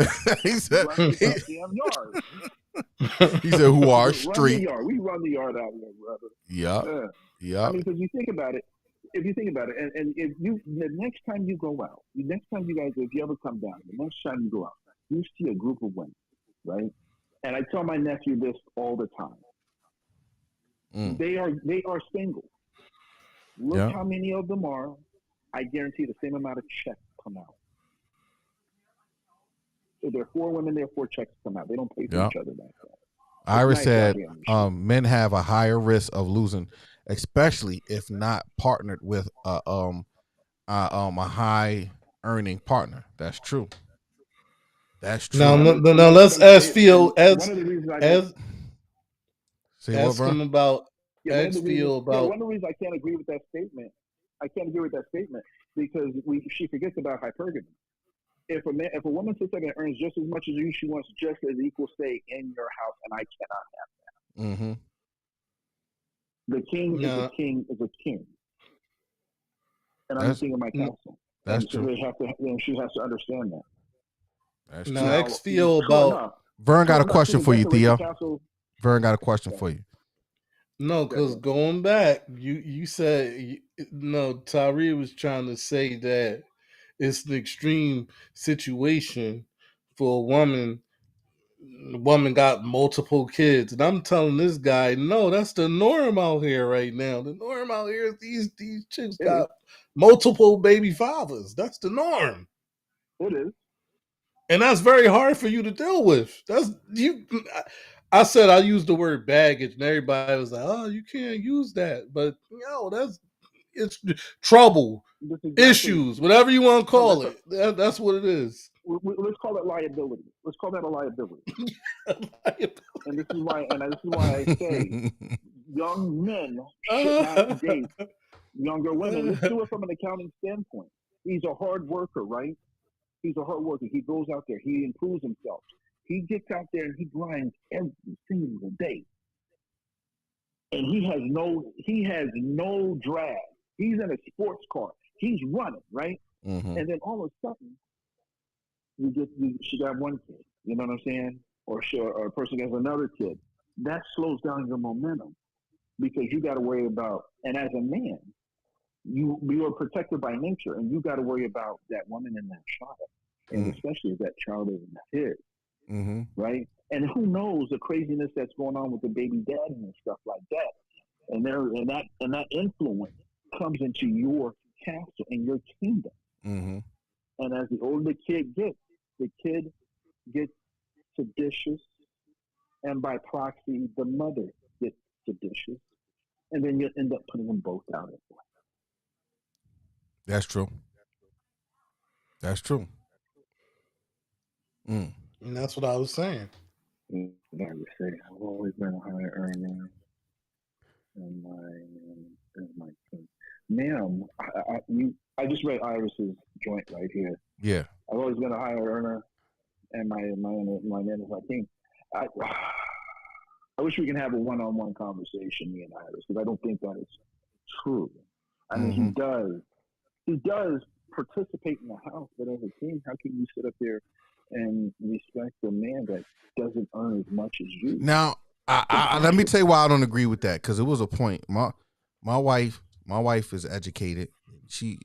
He said, Run the goddamn yard. he said, who are Run the street? yard. We run the yard out here, brother. Yeah. Yeah. I mean, because you think about it, and if the next time you go out, the next time you guys, if you ever come down, the next time you go out, you see a group of women, right? And I tell my nephew this all the time. They are single. Look how many of them are. I guarantee the same amount of checks come out. So there are 4 women, there are 4 checks come out. They don't pay for each other back there. Ira said men have a higher risk of losing, especially if not partnered with a high earning partner. That's true. That's true. Now let's ask Phil ask him about ask Phil about. One of the reasons I can't agree with that statement. Because she forgets about hypergamy. If a woman sits there and earns just as much as you, she wants just as equal say in your house, and I cannot have that. Mm-hmm. The king is a king is a king, and I'm the king of my castle. That's true. So she has to understand that. That's now, true. Ask Theo about. Vern got a question for you, Theo. Vern got a question for you. No, because going back, you said no. Tyree was trying to say that it's an extreme situation for a woman. The woman got multiple kids, and I'm telling this guy, no, that's the norm out here right now. The norm out here is these chicks got multiple baby fathers. That's the norm. It is, and that's very hard for you to deal with. That's you. I said I used the word baggage, and everybody was like, "Oh, you can't use that." But it's trouble, issues, whatever you want to call it. That's what it is. Let's call it liability. Let's call that a liability. And this is why I say young men should not date younger women. Let's do it from an accounting standpoint. He's a hard worker, right? He's a hard worker. He goes out there. He improves himself. He gets out there and he grinds every single day. And he has no drag. He's in a sports car. He's running, right? Mm-hmm. And then all of a sudden, she got one kid. You know what I'm saying? Or a person gets another kid. That slows down your momentum because you got to worry about. And as a man, you are protected by nature, and you got to worry about that woman and that child, and especially if that child isn't his. Mm-hmm. Right? And who knows the craziness that's going on with the baby daddy and stuff like that. And that influence comes into your castle and your kingdom. Mm-hmm. And as the older the kid gets seditious, and by proxy, the mother gets seditious, and then you end up putting them both out at once. That's true. That's true. And that's what I was saying. I would say I've always been a high earner, and my king. Ma'am, I just read Iris's joint right here. Yeah, I've always been a high earner, and my name is my king. I wish we can have a one-on-one conversation, me and Iris, because I don't think that is true. I mean, he does participate in the house, but as a king, how can you sit up there and respect a man that doesn't earn as much as you? Now, let me tell you why I don't agree with that, because it was a point. My wife My wife is educated. She,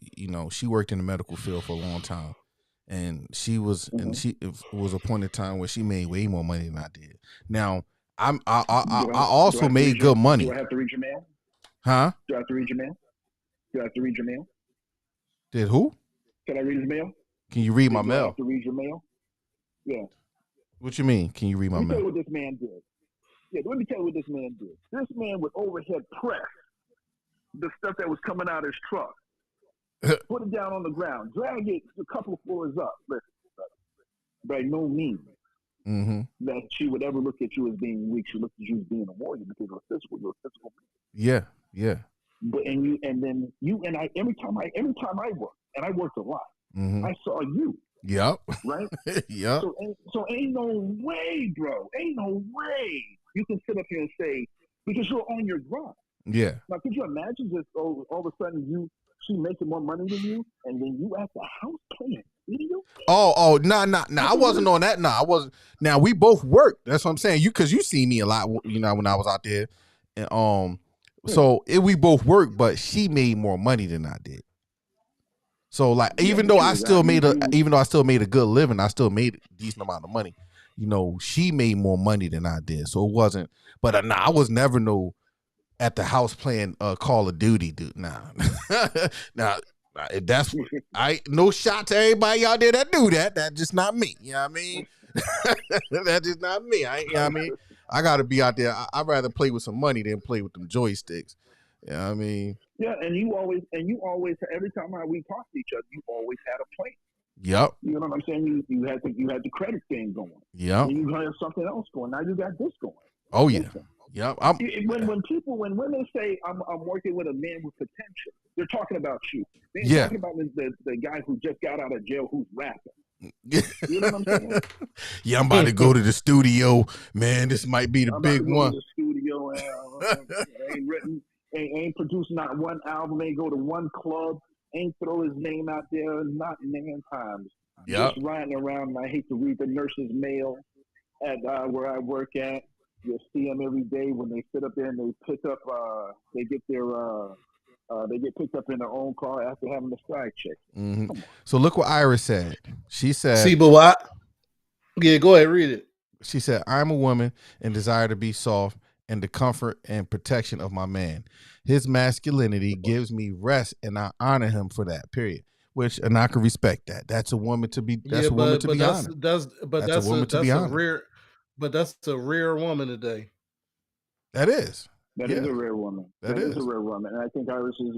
she worked in the medical field for a long time, and it was a point in time where she made way more money than I did. Now, I also made good money. Do I have to read your mail? Huh? Do I have to read your mail? Do I have to read your mail? Did who? Can I read his mail? Can you read my Do I mail? have to read your mail? Yeah. What you mean? Can you read my Let me tell mail? you what this man did. Yeah, let me tell you what this man did. This man would overhead press the stuff that was coming out of his truck, put it down on the ground, drag it a couple of floors up. Listen, by no means that she would ever look at you as being weak. She looked at you as being a warrior because you're a physical being. Yeah. But then you and I every time I worked, and I worked a lot, I saw you. Yep. Right? Yep. So ain't no way, bro. Ain't no way you can sit up here and say, because you're on your grind. Yeah. Now, could you imagine just all of a sudden she making more money than you, and then you at the house playing video? Oh, nah. I wasn't on that. Nah, I wasn't. Now we both worked. That's what I'm saying. Because you see me a lot, when I was out there, and so we both worked, but she made more money than I did. So like, even though I still made a good living, I still made a decent amount of money. She made more money than I did. So it wasn't. But I was never at the house playing Call of Duty, dude. Nah. Now, that's no shot to everybody out there that do that. That's just not me. You know what I mean? That's just not me. You know what I mean? I gotta be out there. I'd rather play with some money than play with them joysticks. You know what I mean? Yeah, and you always every time we talk to each other, you always had a plan. Yep. You know what I'm saying? You had the credit thing going. Yep. And you have something else going. Now you got this going. Oh yeah. Yep. When women say I'm working with a man with potential, they're talking about you. They're talking about the guy who just got out of jail who's rapping. You know what I'm saying? Yeah, I'm about to go to the studio, man. This might be the big one. To the studio, ain't produced not one album, ain't go to one club, ain't throw his name out there, not man times. Yep. Just riding around. And I hate to read the nurse's mail at where I work at. You'll see them every day when they sit up there and they pick up. They get picked up in their own car after having a side check. So look what Iris said. She said, "See, but what? Yeah, go ahead, read it." She said, "I'm a woman and desire to be soft and the comfort and protection of my man. His masculinity gives me rest, and I honor him for that. Period." And I can respect that. That's a woman to be. That's a woman to be honored. That's a woman to be honored. But that's a rare woman today. That is. That is a rare woman. That is a rare woman, and I think Iris has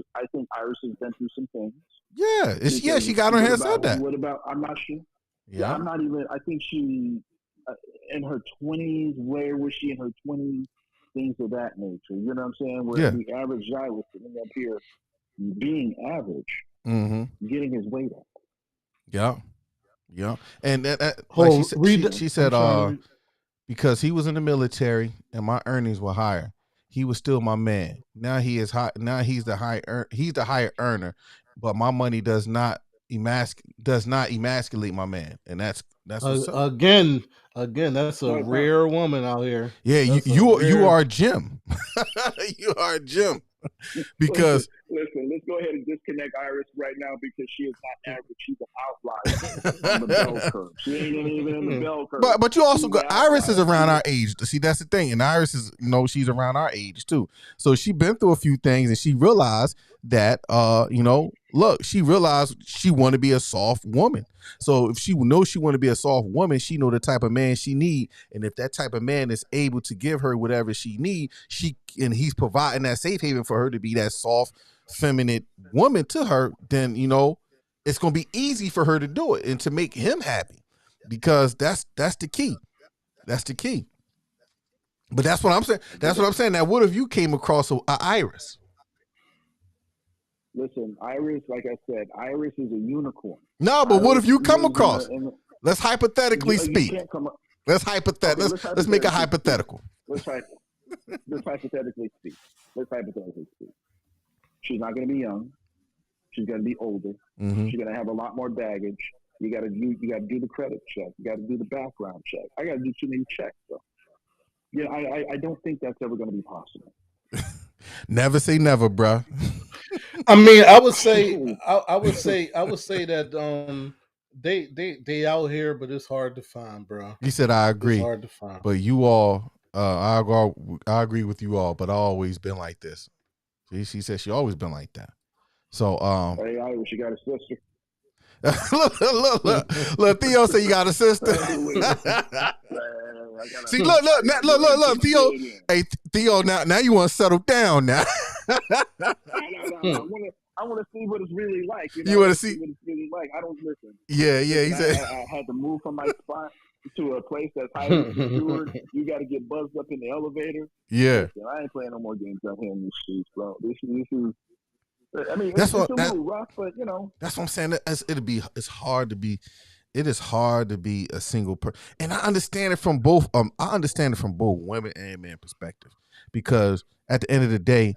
been through some things. Yeah, she got on here and said that. What about? I'm not sure. Yeah, I'm not even. I think she in her 20s. Where was she in her 20s? Things of that nature. You know what I'm saying? Where the average guy was sitting up here being average, getting his weight up. Yeah. And she said, because he was in the military and my earnings were higher, he was still my man. Now he is high. Now he's the higher earner, but my money does not emasculate my man, and that's what's up. Again, that's a rare woman out here. Yeah, you are Jim. You are Jim. Because listen, let's go ahead and disconnect Iris right now because she is not average. She's an outlier on the bell curve. She ain't even in the bell curve. But you also got Iris is around our age. See, that's the thing. And Iris is, she's around our age too. So she been through a few things and she realized that she realized she want to be a soft woman. So if she knows she want to be a soft woman, she know the type of man she need. And if that type of man is able to give her whatever she need, and he's providing that safe haven for her to be that soft, feminine woman to her, then it's gonna be easy for her to do it and to make him happy, because that's the key. That's the key. But that's what I'm saying. That's what I'm saying. Now, what if you came across a Iris? Listen, Iris, like I said, Iris is a unicorn. No, but what if you come across? Let's hypothetically speak. Let's make a hypothetical. Let's hypothetically speak. She's not going to be young. She's going to be older. She's going to have a lot more baggage. You got to do the credit check. You got to do the background check. I got to do too many checks, though. I don't think that's ever going to be possible. Never say never, bruh. I mean, I would say that they out here, but it's hard to find, bro. He said, I It's agree. hard to find. But you all, I agree with you all, but I always been like this. She said she always been like that. So Hey, Irish, you got a sister? look, Theo said you got a sister. See, look, Theo. Hey, Theo, now you want to settle down now. I want to see what it's really like. You want to see what it's really like. I don't listen. Yeah. He said I had to move from my spot to a place that's highly secured. You got to get buzzed up in the elevator. Yeah. Listen, I ain't playing no more games out here in these streets, bro. This is. I mean, it's a little rough, but you know. That's what I'm saying. It's hard to be. It is hard to be a single person, and I understand it from both. I understand it from both women and men perspective, because at the end of the day,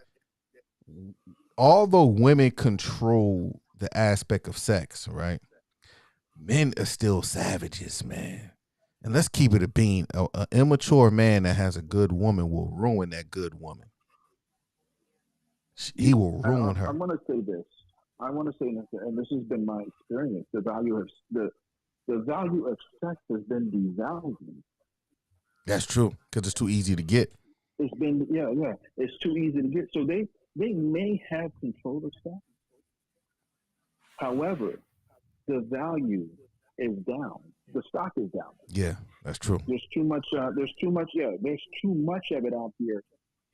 although women control the aspect of sex, right? Men are still savages, man. And let's keep it a bean. An immature man that has a good woman will ruin that good woman. He will ruin her. I want to say this. And this has been my experience. The value of sex has been devalued. That's true, because it's too easy to get. It's been it's too easy to get. So they may have control of sex. However, the value is down. The stock is down. Yeah, that's true. There's too much of it out here,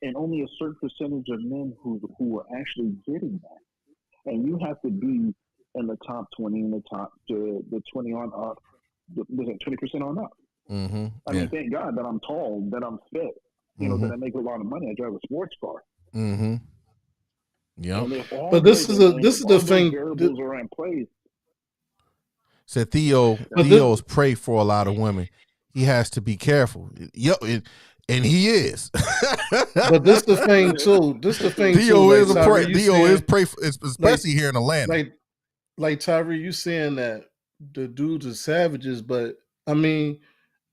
and only a certain percentage of men who are actually getting that. And you have to be in the top 20, in the top the 20 on up, 20% on up. Mm-hmm. I mean, thank God that I'm tall, that I'm fit, that I make a lot of money. I drive a sports car. Mm-hmm. Yeah. But this is the thing. Variables are in place. Said Theo's prey for a lot of women. He has to be careful. And he is. But this the thing too. Theo is a prey. Theo is prey, especially here in Atlanta. Like Tyree, you saying that the dudes are savages, but I mean,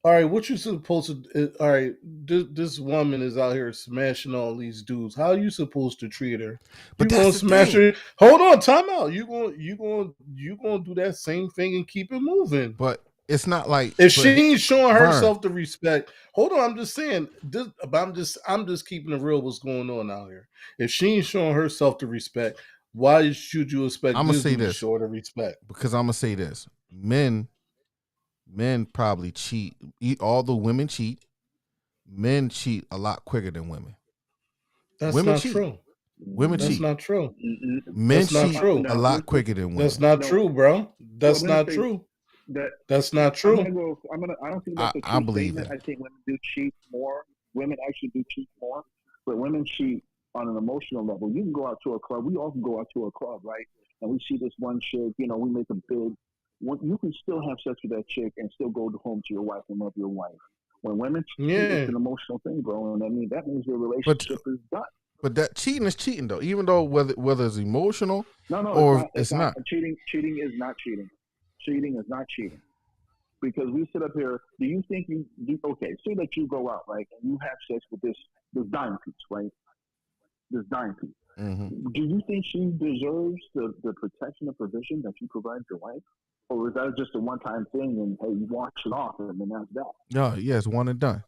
all right, what you supposed to? All right, this woman is out here smashing all these dudes. How are you supposed to treat her? But you gonna smash her? Hold on, time out. You gonna do that same thing and keep it moving. But it's not like if she ain't showing herself the respect. Hold on, I'm just saying. I'm just keeping it real. What's going on out here? If she ain't showing herself the respect, why should you expect this to show her the respect? Because I'm gonna say this: men probably cheat. All the women cheat. Men cheat a lot quicker than women. That's not true. Women cheat. That's not true. Men cheat a lot quicker than women. That's not true, bro. That's not true. That's not true. I don't think that's a true I believe statement. that. I think women do cheat more. Women actually do cheat more, but women cheat on an emotional level. You can go out to a club. We all can go out to a club, right? And we see this one chick. We make a bid. You can still have sex with that chick and still go home to your wife and love your wife. When women cheat, it's an emotional thing, bro, and that means your relationship is done. But that cheating is cheating, though. Even though whether it's emotional or it's not. Cheating is not cheating. Cheating is not cheating. Because we sit up here, do you think say that you go out, right, and you have sex with this dime piece, right? This dime piece. Mm-hmm. Do you think she deserves the protection and provision that you provide your wife? Or is that just a one-time thing and, hey, you wash it off and then that's that? No, yes, one and done.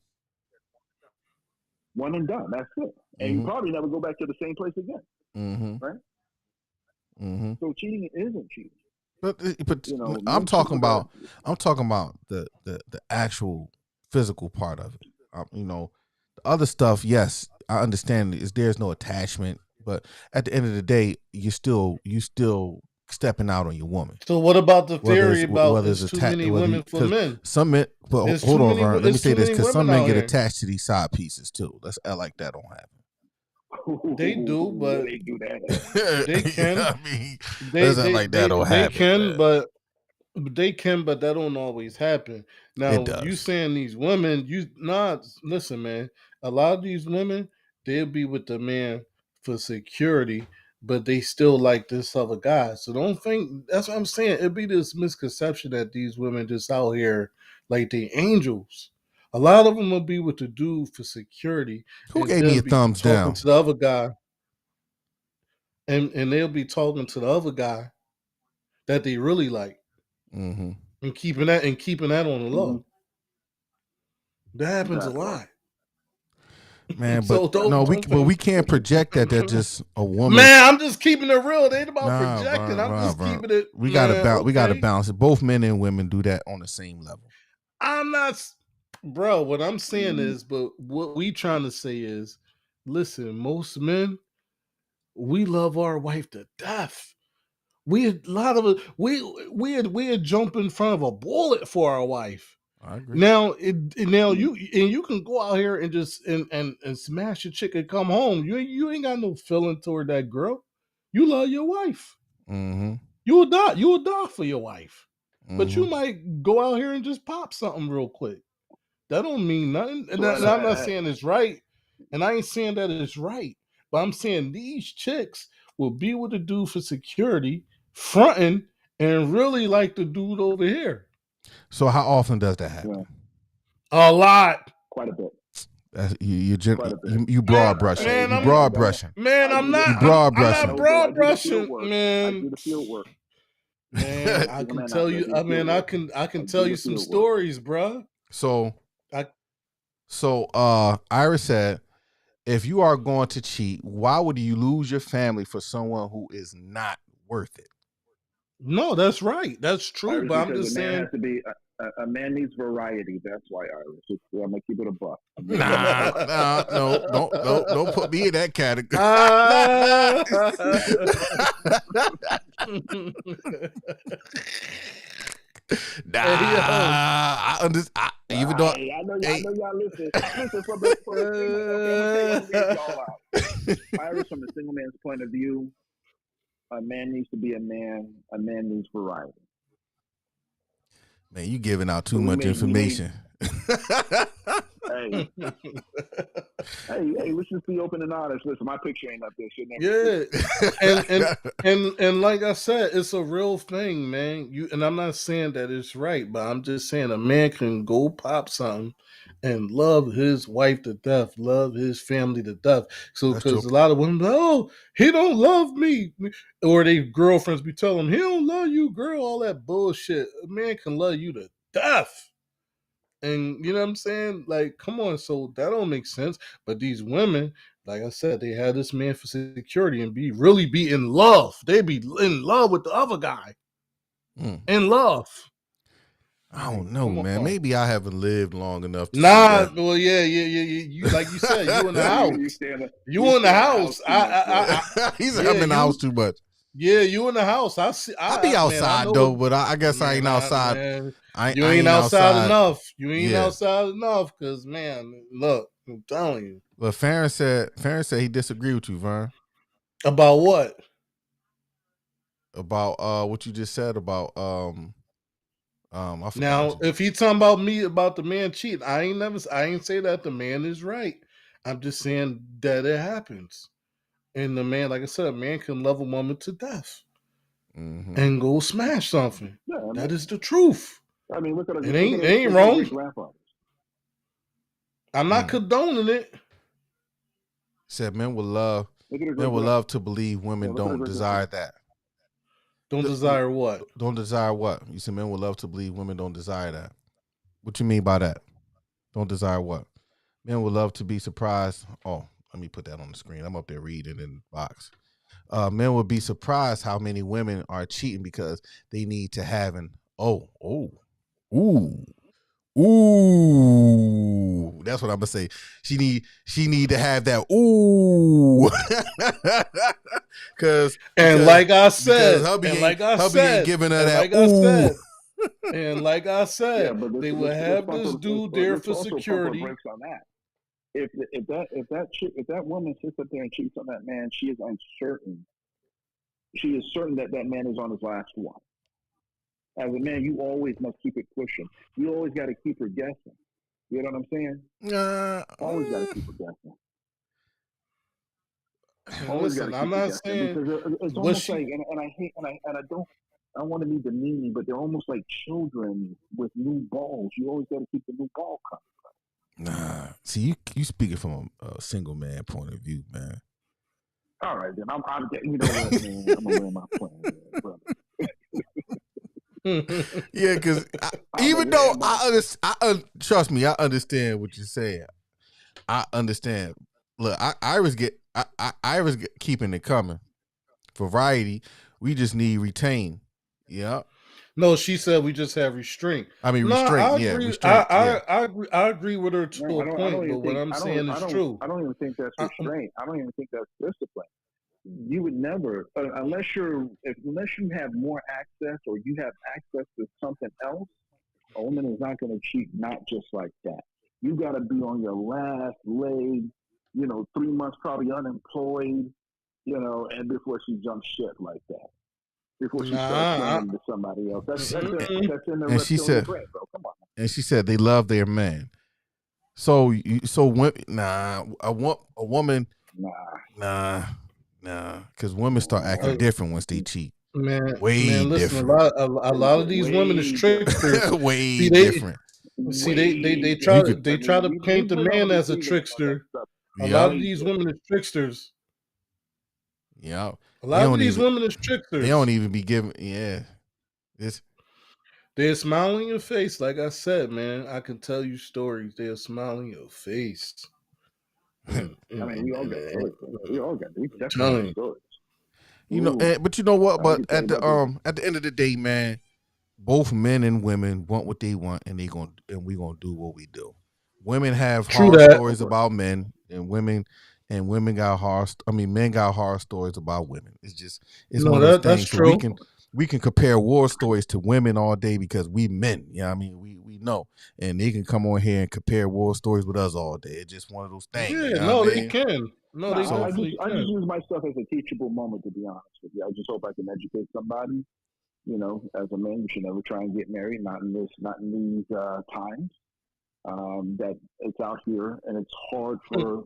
One and done, that's it. And you probably never go back to the same place again, right? Mm-hmm. So cheating isn't cheating. But I'm talking about the actual physical part of it. The other stuff, yes, I understand there's no attachment, but at the end of the day, you still stepping out on your woman. So what about the theory about there's too many women for men? Some men, but hold on, Vern, let me say this, because some men get attached to these side pieces too. Let's act like that don't happen. They do, but they do that. They can. I mean, let's act like that don't happen. They can, but that don't always happen. Now, you saying these women, listen, man. A lot of these women, they'll be with the man for security, but they still like this other guy. So don't think, that's what I'm saying. It'd be this misconception that these women just out here like they angels. A lot of them will be with the dude for security. Who gave me a thumbs down? To the other guy. and they'll be talking to the other guy that they really like, Mm-hmm. and keeping that on the low. Mhm. That happens a Exactly. lot. Man, So but no, we can't project that they're just a woman. Man, I'm just keeping it real. It ain't about Nah, projecting. bro, I'm bro, just bro. keeping it. We Man, gotta okay. balance it. Both men and women do that on the same level. I'm not, bro. What I'm saying Mhm. is, but what we trying to say is, listen, most men, we love our wife to death. A lot of us, we'd jump in front of a bullet for our wife. I agree. Now, you can go out here and just and smash a chick and come home. You ain't got no feeling toward that girl. You love your wife. Mm-hmm. You will die. You will die for your wife. But you Mm-hmm. might go out here and just pop something real quick. That don't mean nothing. And So, I'm not saying it's right. And I ain't saying that it's right. But I'm saying these chicks will be with the dude for security, fronting, and really like the dude over here. So how often does that happen? yeah, A lot. quite a bit. That's, Quite a bit. you broad brushing. Man, you I'm- broad brushing. Man, I I'm do not. You the- broad I'm brushing. not I broad do the field brushing, work. I man. do the field work. Man, I Single can man tell out there you. do the I mean, field I work. can. I can I tell do you the some field work. stories, bro. So I- Iris said, if you are going to cheat, why would you lose your family for someone who is not worth it? No, that's right. That's true. Iris, But I'm because just a man saying. has to be a man needs variety. That's why, Iris. I'm gonna keep it a buck. Don't put me in that category. I understand. Even though, Hey, I know hey. y'all listen. Listen from the single. Okay, I'm gonna hear y'all out. Iris, from the single man's point of view, a man needs to be a man. A man needs variety. Man, you giving out too So much information. Hey, let's just be open and honest. Listen, my picture ain't up there. Shit Yeah, and like I said, it's a real thing, man. And I'm not saying that it's right, but I'm just saying a man can go pop something and love his wife to death, love his family to death. So That's because true. a lot of women, oh, he don't love me, or they girlfriends be telling him he don't love you, girl. All that bullshit. A man can love you to death. And you know what I'm saying? Like, come on, so that don't make sense. But these women, like I said, they had this man for security and really be in love. They be in love with the other guy. In love. I don't know, Come man. on. Maybe I haven't lived long enough to see Nah, that. well, yeah. You like you said, you in the house. You in the house. He said, I'm in the house too much. Yeah, you in the house. I be outside though, but I guess I ain't outside. Man, I you ain't outside enough. You ain't Yeah. outside enough, because man, look, I'm telling you. But Farron said he disagreed with you, Vern. About what? About what you just said about I forgot Now, what you- if he talking about me about the man cheating, I ain't say that the man is right. I'm just saying that it happens. And the man, like I said, a man can love a woman to death and go smash something. Yeah, that is the truth. I mean, look at it ain't wrong. I'm not condoning it. Said men would love to believe women don't desire that. Don't desire what? Don't desire what? You said men would love to believe women don't desire that. What you mean by that? Don't desire what? Men would love to be surprised. Oh, let me put that on the screen. I'm up there reading in the box. Men would be surprised how many women are cheating because they need to have an ooh. That's what I'm gonna say. She need to have that ooh. Cause like I said, hubby ain't giving her that like ooh. And like I said, but they will have this dude there for security. On that. If that woman sits up there and cheats on that man, she is uncertain. She is certain that man is on his last one. As a man, you always must keep it pushing. You always got to keep her guessing. You know what I'm saying? Always got to keep her guessing. Always Listen, I'm not saying because it's almost like, and I hate, and I don't want to be demeaning, but they're almost like children with new balls. You always got to keep the new ball coming. Nah, see, you speaking from a single man point of view, man. All right, then you know what, man? I'm gonna land my plane, man, brother. Yeah, because even I'm though gonna trust me, I understand what you're saying. I understand. Look, Iris get keeping it coming. Variety, we just need retain. Yeah. No, she said we just have restraint. I mean No, restraint. I Yeah, agree. restraint. Yeah. I agree with her No, to a I don't point. But even what think I'm saying is true. I don't even think that's restraint. I don't even think that's discipline. You would never, unless you have more access or you have access to something else. A woman is not going to cheat, not just like that. You got to be on your last leg, 3 months probably unemployed, and before she jumps ship like that, before she starts Nah, swinging to somebody else. That's mm-mm. that's in the And she reptilian said, brain, bro. Come on. and she said they love their man. So a woman, Nah. because women start acting Uh, different once they cheat. man, Way listen. different. A lot of these women is Way different. tricksters. Way See, different. they You try could, they try to paint the We've been man over as a this season on that trickster. stuff. A lot yeah, of Way these different. women is tricksters. yeah. A They lot of don't these even, women is they don't tricksters. even be giving. Yeah, this. They're smiling your face, like I said, man. I can tell you stories. They're smiling your face. I mean, we all got stories. We I'm definitely got telling you. stories. And, Ooh, but you know what? I But can tell you about at the end of the day, man, both men and women want what they want, and we gonna do what we do. Women have True horror that. stories about men, and women got men got horror stories about women. It's No, one of those that's things. So true. we can compare war stories to women all day because we men. Yeah, I mean we know, and they can come on here and compare war stories with us all day. It's just one of those things. You Yeah, know what no, I they mean? can. No, No, they So definitely I just can. use myself as a teachable moment, to be honest with you. I just hope I can educate somebody. As a man, you should never try and get married. Not in these times. That it's out here, and it's hard for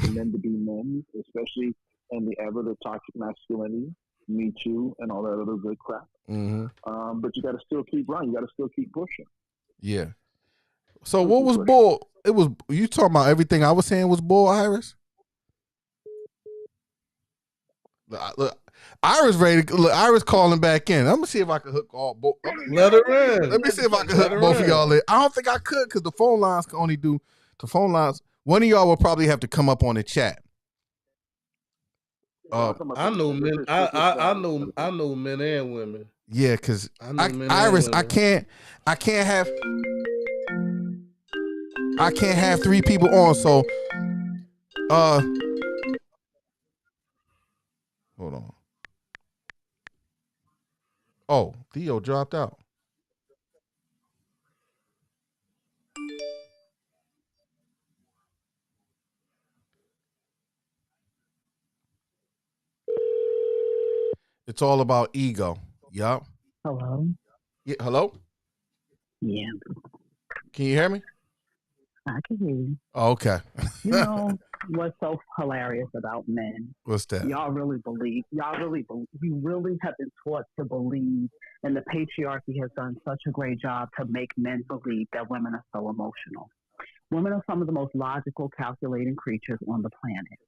men to be men, especially in the ever the toxic masculinity, Me Too, and all that other good crap. mm-hmm. But you got to still keep running. You got to still keep pushing. Yeah. So Still what keep was pushing. bull? It was you talking about everything I was saying was bull, Iris. Look, Iris ready. Look, Iris calling back in. I'm gonna see if I can hook all both. Let her Let in. me see if I can Let hook both her of in. y'all in. I don't think I could because the phone lines can only do the phone lines. One of y'all will probably have to come up on the chat. I know men. I know men and women. Yeah, because I know men and Iris, women. I can't have three people on. So, hold on. Oh, Theo dropped out. It's all about ego. Yup. Hello? Yeah, hello? Yeah, Can you hear me? I can hear you. Oh, okay. You know what's so hilarious about men? What's that? You really have been taught to believe, and the patriarchy has done such a great job to make men believe that women are so emotional. Women are some of the most logical, calculating creatures on the planet.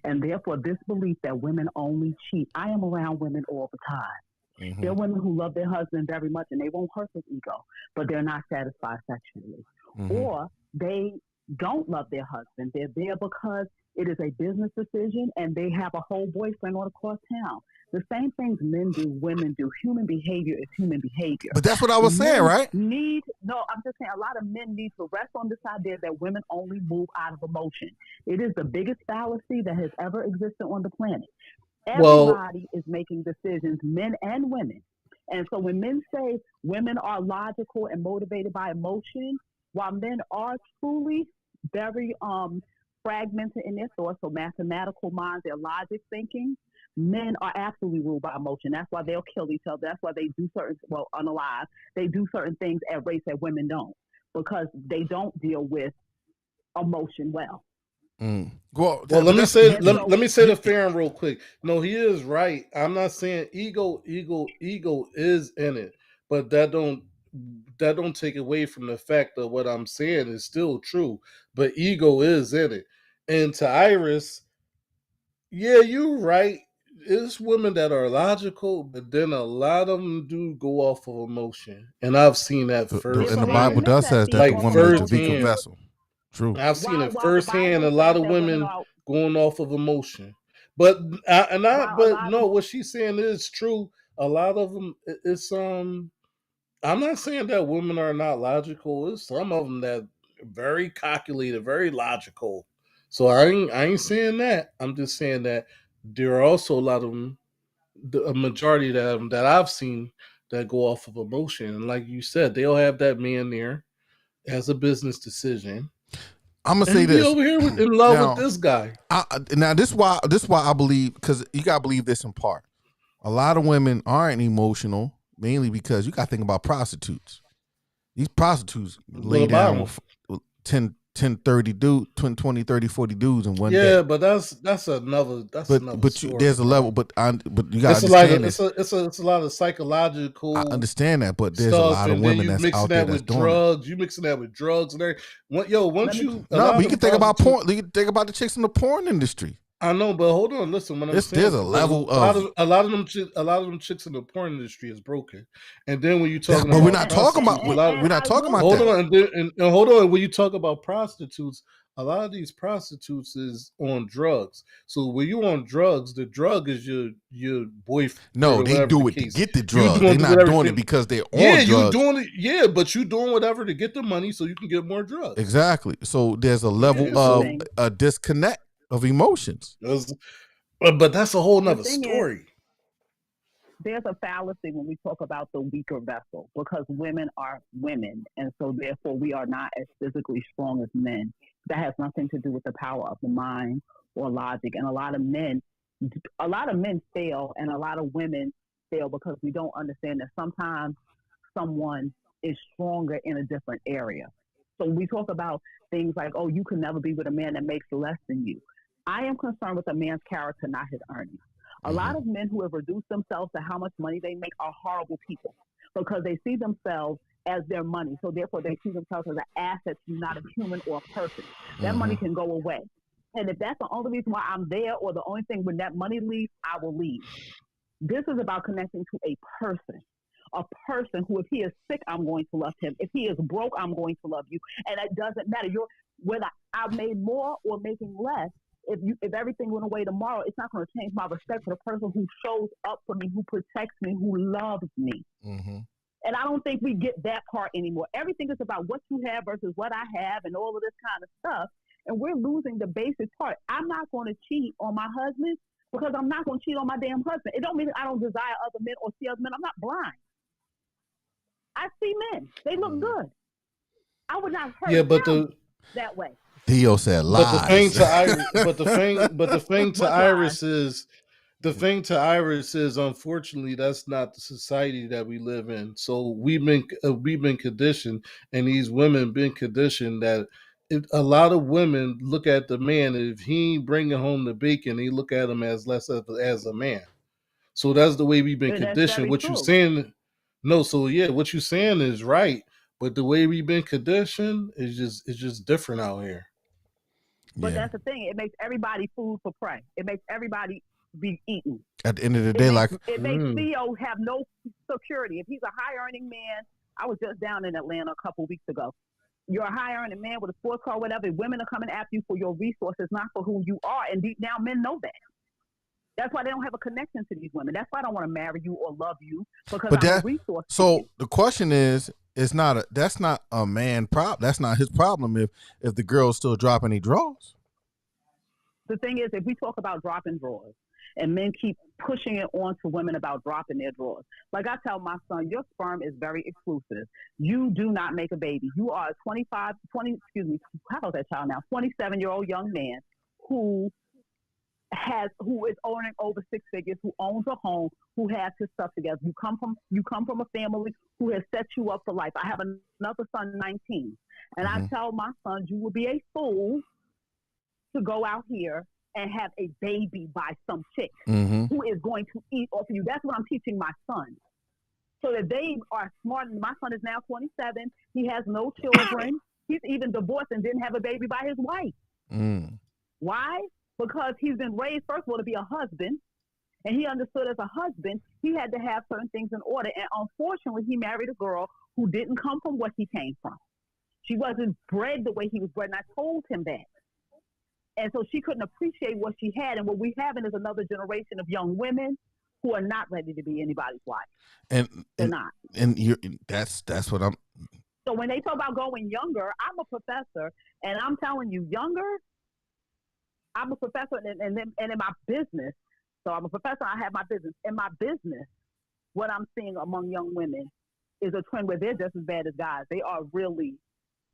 And therefore, this belief that women only cheat, I am around women all the time. Mm-hmm. There are women who love their husband very much and they won't hurt his ego, but they're not satisfied sexually. Mm-hmm. Or they don't love their husband. They're there because it is a business decision and they have a whole boyfriend all across town. The same things men do, women do. Human behavior is human behavior. But that's what I was saying, right? I'm just saying a lot of men need to rest on this idea that women only move out of emotion. It is the biggest fallacy that has ever existed on the planet. Everybody is making decisions, men and women. And so when men say women are logical and motivated by emotion, while men are truly very fragmented in their thoughts, so mathematical minds, their logic thinking, men are absolutely ruled by emotion. That's why they'll kill each other. That's why they do unalive. They do certain things at rates that women don't because they don't deal with emotion well. Well, let me say the Farron real quick. No, he is right. I'm not saying ego is in it, but that don't take away from the fact that what I'm saying is still true. But ego is in it. And to Iris, Yeah, you're right. It's women that are logical, but then a lot of them do go off of emotion, and I've seen that There's And a the lot of Bible firsthand. men does that says feed that the Like off woman is the weaker firsthand, emotion. vessel. True. I've seen it While the firsthand. Bible A lot says of that women women are, going off of emotion, while a but lot of no, what she's saying is true. A lot of them, it's I'm not saying that women are not logical. There's some of them that very calculated, very logical. So I ain't saying that. I'm just saying that there are also a lot of them, a majority of them that I've seen that go off of emotion. And like you said, they'll have that man there as a business decision I'm gonna say and be this over here in love with now. this guy. Now this why I believe, because you gotta believe this in part. A lot of women aren't emotional, mainly because you gotta think about prostitutes. These prostitutes What lay about down him? with 10, 30 dudes, 20, 30, 40 dudes in one day. Yeah, but that's another But story, there's a bro. level, but you gotta It's like understand this. it's a lot of I psychological understand that, but there's a stuff, lot of and then women you that's mixing out there that that's with doing it. drugs. You mixing that with drugs and everything. let Once me you a No, lot but of you them can think about prostitutes. porn. You can think about the chicks in the porn industry. I know, but hold on, listen. What I'm There's saying, a because level of, a lot of them chicks in the porn industry is broken. And then when you're that, talking but we're about not talking about, prostitutes, a lot. and we're not I talking will about Hold that. say on, and hold on. When you talk about prostitutes, a lot of these prostitutes is on drugs. So when you on drugs, the drug is your boyfriend No, or they whatever the do it to case. get the You drugs. They're doing do not whatever doing it thing. because they're Yeah, on you drugs. doing it. Yeah, but you doing whatever to get the money so you can get more drugs. Exactly. So there's a level Yeah, here's the of so thing. a disconnect of emotions. that's- but that's a whole The nother thing is, story. there's a fallacy when we talk about the weaker vessel because women are women, and so therefore we are not as physically strong as men. That has nothing to do with the power of the mind or logic. And a lot of men fail, and a lot of women fail because we don't understand that sometimes someone is stronger in a different area. So when we talk about things like, oh, you can never be with a man that makes less than you. I am concerned with a man's character, not his earnings. A lot of men who have reduced themselves to how much money they make are horrible people because they see themselves as their money. So therefore, they see themselves as an asset to not a human or a person. That money can go away. And if that's the only reason why I'm there or the only thing when that money leaves, I will leave. This is about connecting to a person. A person who, if he is sick, I'm going to love him. If he is broke, I'm going to love you. And it doesn't matter. Whether I've made more or making less, if everything went away tomorrow, it's not going to change my respect for the person who shows up for me, who protects me, who loves me. And I don't think we get that part anymore. Everything is about what you have versus what I have and all of this kind of stuff. And we're losing the basic part. I'm not going to cheat on my husband because I'm not going to cheat on my damn husband. It don't mean I don't desire other men or see other men. I'm not blind. I see men. They look good. I would not hurt Yeah, but him that way. Theo said but the thing lies. to Iris, but the thing to What Iris lies? is the thing to Iris is unfortunately that's not the society that we live in. So we've been conditioned, and these women been conditioned that a lot of women look at the man, and if he ain't bringing home the bacon, they look at him as less as a man. So that's the way we've been And that's conditioned. very What you true. saying? No, so yeah, what you saying is right, but the way we've been conditioned is just different out here. But Yeah. that's the thing. It makes everybody food for prey. It makes everybody be eaten. At the end of the It day, makes like, Theo have no security. If he's a high earning man, I was just down in Atlanta a couple weeks ago. You're a high earning man with a sports car, whatever. Women are coming after you for your resources, not for who you are. And deep down, men know that. That's why they don't have a connection to these women. That's why I don't want to marry you or love you because but I'm a that, resource. to so you. the question is, that's not a man problem. That's not his problem if the girl's still dropping any draws. The thing is, if we talk about dropping drawers and men keep pushing it on to women about dropping their drawers, like I tell my son, your sperm is very exclusive. You do not make a baby. You are a 27-year-old young man who is owning over six figures, who owns a home, who has his stuff together. You come from a family who has set you up for life. I have another son, 19, and I tell my son, you will be a fool to go out here and have a baby by some chick who is going to eat off of you. That's what I'm teaching my son. So that they are smart. My son is now 27. He has no children. He's even divorced and didn't have a baby by his wife. Why? because he's been raised, first of all, to be a husband. And he understood as a husband, he had to have certain things in order. And unfortunately, he married a girl who didn't come from what he came from. She wasn't bred the way he was bred, and I told him that. And so she couldn't appreciate what she had. And what we having is another generation of young women who are not ready to be anybody's wife. They're not. And that's what I'm. So when they talk about going younger, I'm a professor, and I'm telling you, younger. I'm a professor, and in my business. So I'm a professor. I have my business. In my business, what I'm seeing among young women is a trend where they're just as bad as guys. They are really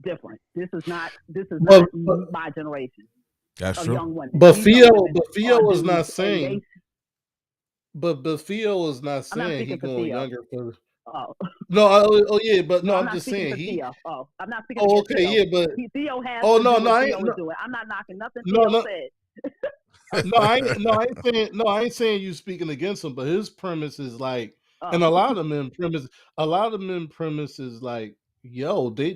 different. This is not my generation. That's of true. Young women. But These Theo, young women but Theo are is not dudes, and saying. But Theo is not I'm not saying he speaking for going Theo. younger for. Oh, No, yeah, but no, I'm I'm not just speaking saying for he. Theo. Oh, I'm not speaking Oh, against okay, Theo. yeah, but Theo has oh to no, do no, what I ain't, Theo no, is doing. I'm not knocking nothing no, Theo no, said. I ain't saying you speaking against him, but his premise is like, and Oh, a lot of men premise is like, yo, they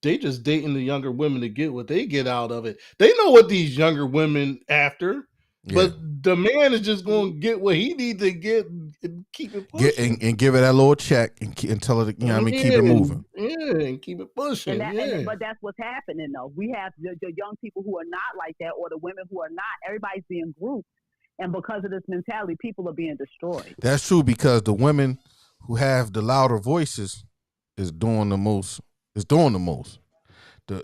just dating the younger women to get what they get out of it. They know what these younger women after, Yeah. but the man is just going to get what he need to get and keep it Get pushing. and give it that little check and tell her, you know what I mean, keep it moving. And keep it pushing. but that's what's happening though. We have the young people who are not like that, or the women who are not. Everybody's being grouped, and because of this mentality, people are being destroyed. That's true, because the women who have the louder voices is doing the most.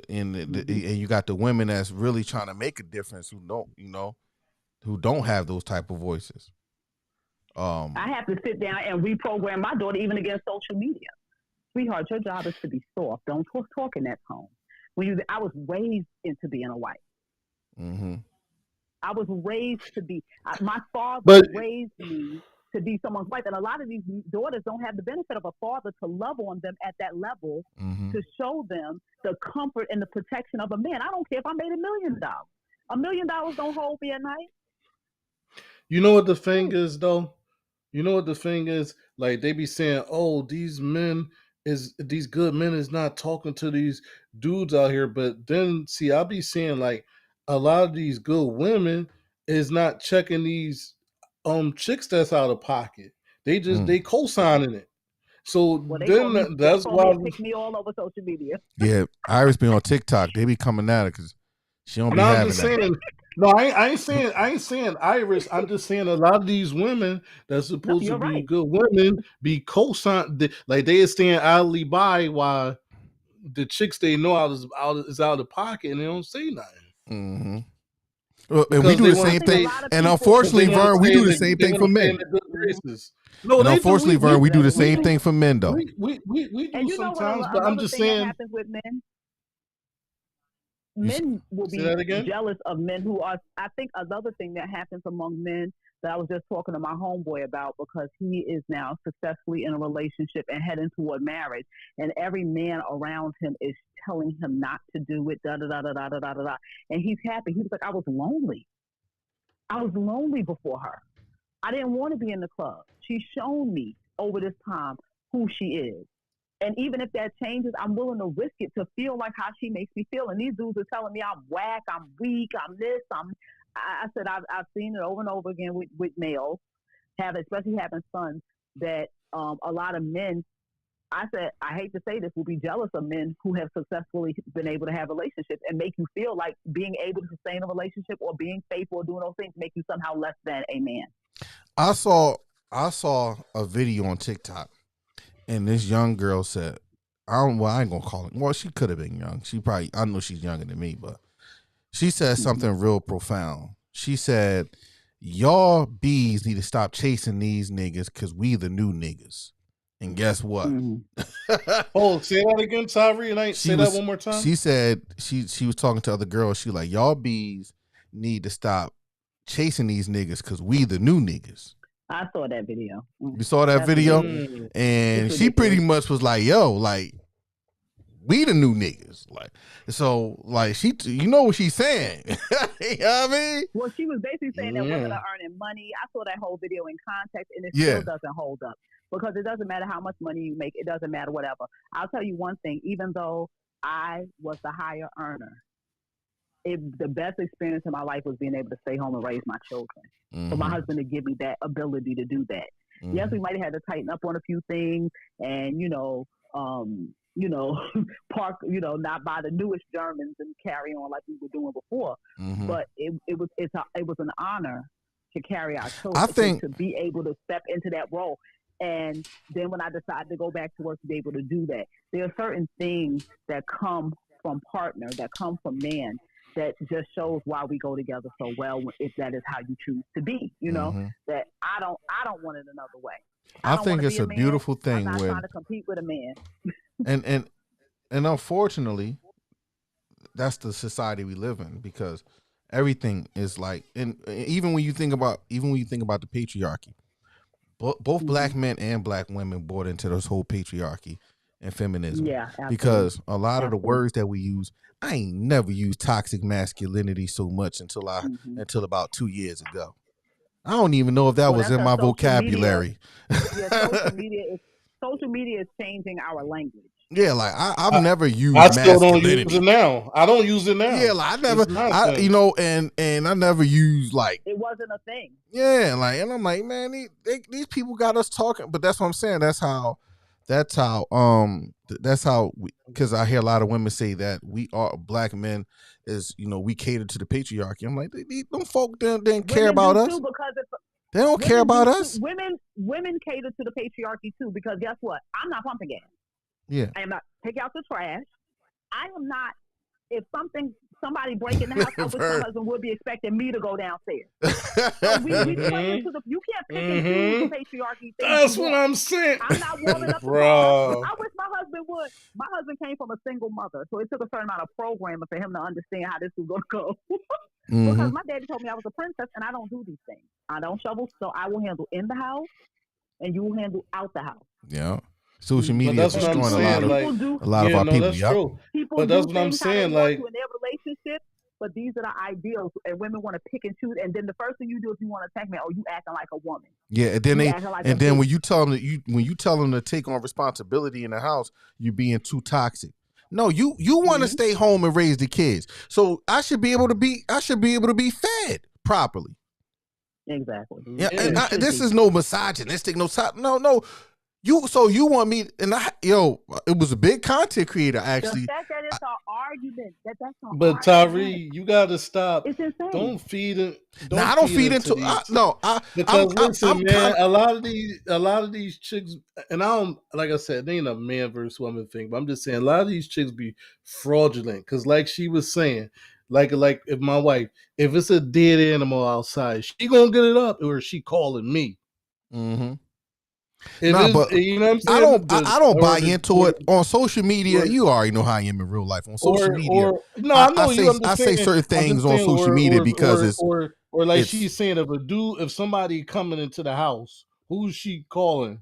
And you got the women that's really trying to make a difference who don't have those type of voices. I have to sit down and reprogram my daughter even against social media. Sweetheart, your job is to be soft. Don't talk in that tone. I was raised into being a wife. Mm-hmm. I was raised to be. My father raised me to be someone's wife, and a lot of these daughters don't have the benefit of a father to love on them at that level, to show them the comfort and the protection of a man. I don't care if I made $1 million. $1 million don't hold me at night. You know what the thing is, though? You know what the thing is? Like, they be saying, oh, these good men is not talking to these dudes out here. But then, see, I'll be seeing, like, a lot of these good women is not checking these chicks that's out of pocket. They just, they co-signing it. So then that's why. They pick me all over social media. Yeah, Iris be on TikTok. They be coming at her because she don't be I'm having just that. saying. No, I ain't saying Iris. I'm just saying a lot of these women that's supposed to be good women be co-signed, like they are staying idly by while the chicks they know is out of pocket and they don't say nothing. Mm-hmm. Well, and we do the same thing. And unfortunately, Vern, we do the same thing for men. No, and unfortunately, Vern, we do the same thing for men, though. We do sometimes, but I'm just saying saying. That happens with men. Men will be jealous of men who are. I think another thing that happens among men that I was just talking to my homeboy about, because he is now successfully in a relationship and heading toward marriage, and every man around him is telling him not to do it, da da da da da da da da. And he's happy. He was like, I was lonely. I was lonely before her. I didn't want to be in the club. She's shown me over this time who she is. And even if that changes, I'm willing to risk it to feel like how she makes me feel. And these dudes are telling me I'm whack, I'm weak, I'm this, I said I've seen it over and over again with males, especially having sons, that a lot of men, I said, I hate to say this, will be jealous of men who have successfully been able to have relationships and make you feel like being able to sustain a relationship or being faithful or doing those things make you somehow less than a man. I saw a video on TikTok, and this young girl said, I ain't gonna call it. Well, she could have been young. I know she's younger than me, but she said something real profound. She said, y'all bees need to stop chasing these niggas because we the new niggas. And guess what? Oh, say that again, Tyree. Say that one more time. She said she was talking to other girls. She like, y'all bees need to stop chasing these niggas because we the new niggas. I saw that video. You saw that video? And she pretty much was like, yo, like, we the new niggas. Like, so, like, you know what she's saying. You know what I mean? Well, she was basically saying that women are earning money. I saw that whole video in context, and it still doesn't hold up. Because it doesn't matter how much money you make. It doesn't matter whatever. I'll tell you one thing. Even though I was the higher earner, the best experience in my life was being able to stay home and raise my children. For my husband to give me that ability to do that. Yes, we might have had to tighten up on a few things, and park, not buy the newest Germans and carry on like we were doing before. But it was an honor to carry our children. I think to be able to step into that role. And then when I decided to go back to work to be able to do that, there are certain things that come from partner, that come from man, that just shows why we go together so well. If that is how you choose to be, that I don't want it another way. I think it's a beautiful thing I'm not when trying to compete with a man. and unfortunately, that's the society we live in, because everything is like, and even when you think about the patriarchy, both black men and black women bought into this whole patriarchy and feminism. Yeah, absolutely. Because a lot of the words that we use, I ain't never used toxic masculinity so much until about 2 years ago. I don't even know if that was in my vocabulary. Social media is changing our language. Yeah, like I've never used I still masculinity. don't use it now. I don't use it now. Yeah, like and I never used like, it wasn't a thing. Yeah, like, and I'm like, man, these people got us talking. But that's what I'm saying. That's how because I hear a lot of women say that we are black men is, we cater to the patriarchy. I'm like, them folk didn't care about us. They don't care about us. Women cater to the patriarchy too, because guess what? I'm not pumping gas. Yeah. I am not take out the trash. I am not. If somebody break in the house, I wish my husband would be expecting me to go downstairs. So we play into you can't pick and choose the patriarchy thing. That's what I'm saying. I'm not warming up the bar. I wish my husband would. My husband came from a single mother, so it took a certain amount of programming for him to understand how this was going to go. Because my daddy told me I was a princess, and I don't do these things. I don't shovel, so I will handle in the house, and you will handle out the house. Yeah. Social media is destroying a lot of our people. That's true. But that's what I'm saying. Like, in their relationship, but these are the ideals, and women want to pick and choose. And then the first thing you do if you want to attack me, you acting like a woman. Yeah, and then when you tell them to take on responsibility in the house, you're being too toxic. No, you want to stay home and raise the kids. So I should be able to be fed properly. Exactly. Yeah, and this is no misogynistic, no. You want me, and it was a big content creator actually. The fact that it's an argument, that's an but Tyree, you gotta stop. It's insane. Don't feed it. I don't feed into because listen, man. A lot of these chicks, and I don't, like I said, they ain't a man versus woman thing. But I'm just saying, a lot of these chicks be fraudulent. Because like she was saying, like if my wife, if it's a dead animal outside, she gonna get it up, or she calling me. Mm-hmm. But you know what I'm saying? I don't buy into it on social media. You already know how I am in real life. On social media, I say certain things on social media because it's like she's saying, if somebody coming into the house, who's she calling?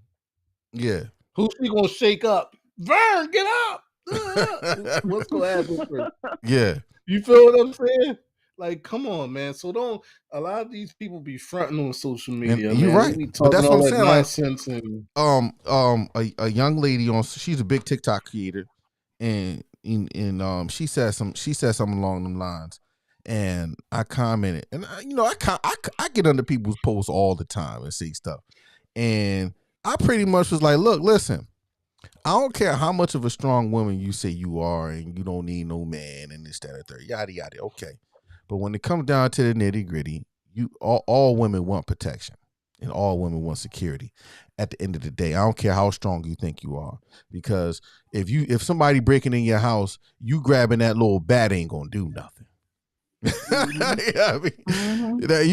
Yeah, who's she gonna shake up? Vern, get up! What's gonna happen? Yeah, you feel what I'm saying? Like, come on, man. So a lot of these people be fronting on social media. And you're right. But that's what I'm saying. Like, a young lady she's a big TikTok creator, and she said something along them lines, and I commented, and I get under people's posts all the time and say stuff, and I pretty much was like, look, listen, I don't care how much of a strong woman you say you are, and you don't need no man and this, that, and third, yada yada. Okay. But when it comes down to the nitty gritty, all women want protection, and all women want security. At the end of the day, I don't care how strong you think you are, because if somebody breaking in your house, you grabbing that little bat ain't gonna do nothing. You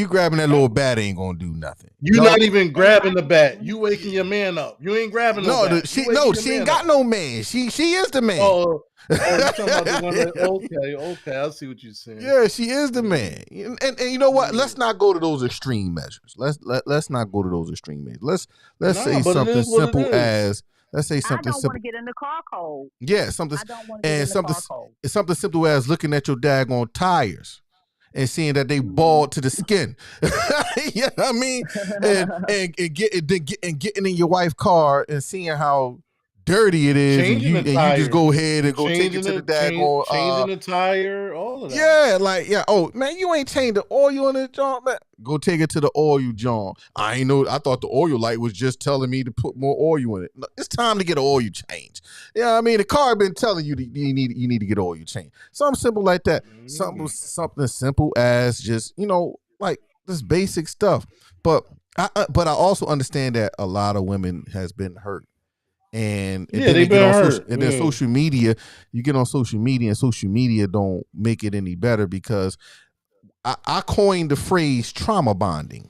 grabbing that little bat ain't gonna do nothing. You're not even grabbing the bat. You waking your man up. You ain't grabbing bat. She ain't got no man. She is the man. You talking about the one that, okay, I see what you're saying. Yeah, she is the man. And you know what? Let's not go to those extreme measures. Let's not go to those extreme measures. Let's say something simple as I don't want to get in the car cold. Yeah, something simple as looking at your daggone tires and seeing that they bald to the skin. You know what I mean? And getting in your wife's car and seeing how dirty it is, and Changing you the just tire, go ahead and go take it changing to the the changing the tire, all of that. yeah, like, yeah. Oh man, you ain't changed the oil in the joint, man. Go take it to the oil joint. I ain't know. I thought the oil light was just telling me to put more oil in it. No, it's time to get an oil change. Yeah, I mean the car been telling you that you need to get oil change. Something simple like that. Something simple as just like this basic stuff. But I also understand that a lot of women has been hurt. And Yeah, then they they get been on hurt. social, and then social media. You get on social media, and social media don't make it any better because I coined the phrase trauma bonding.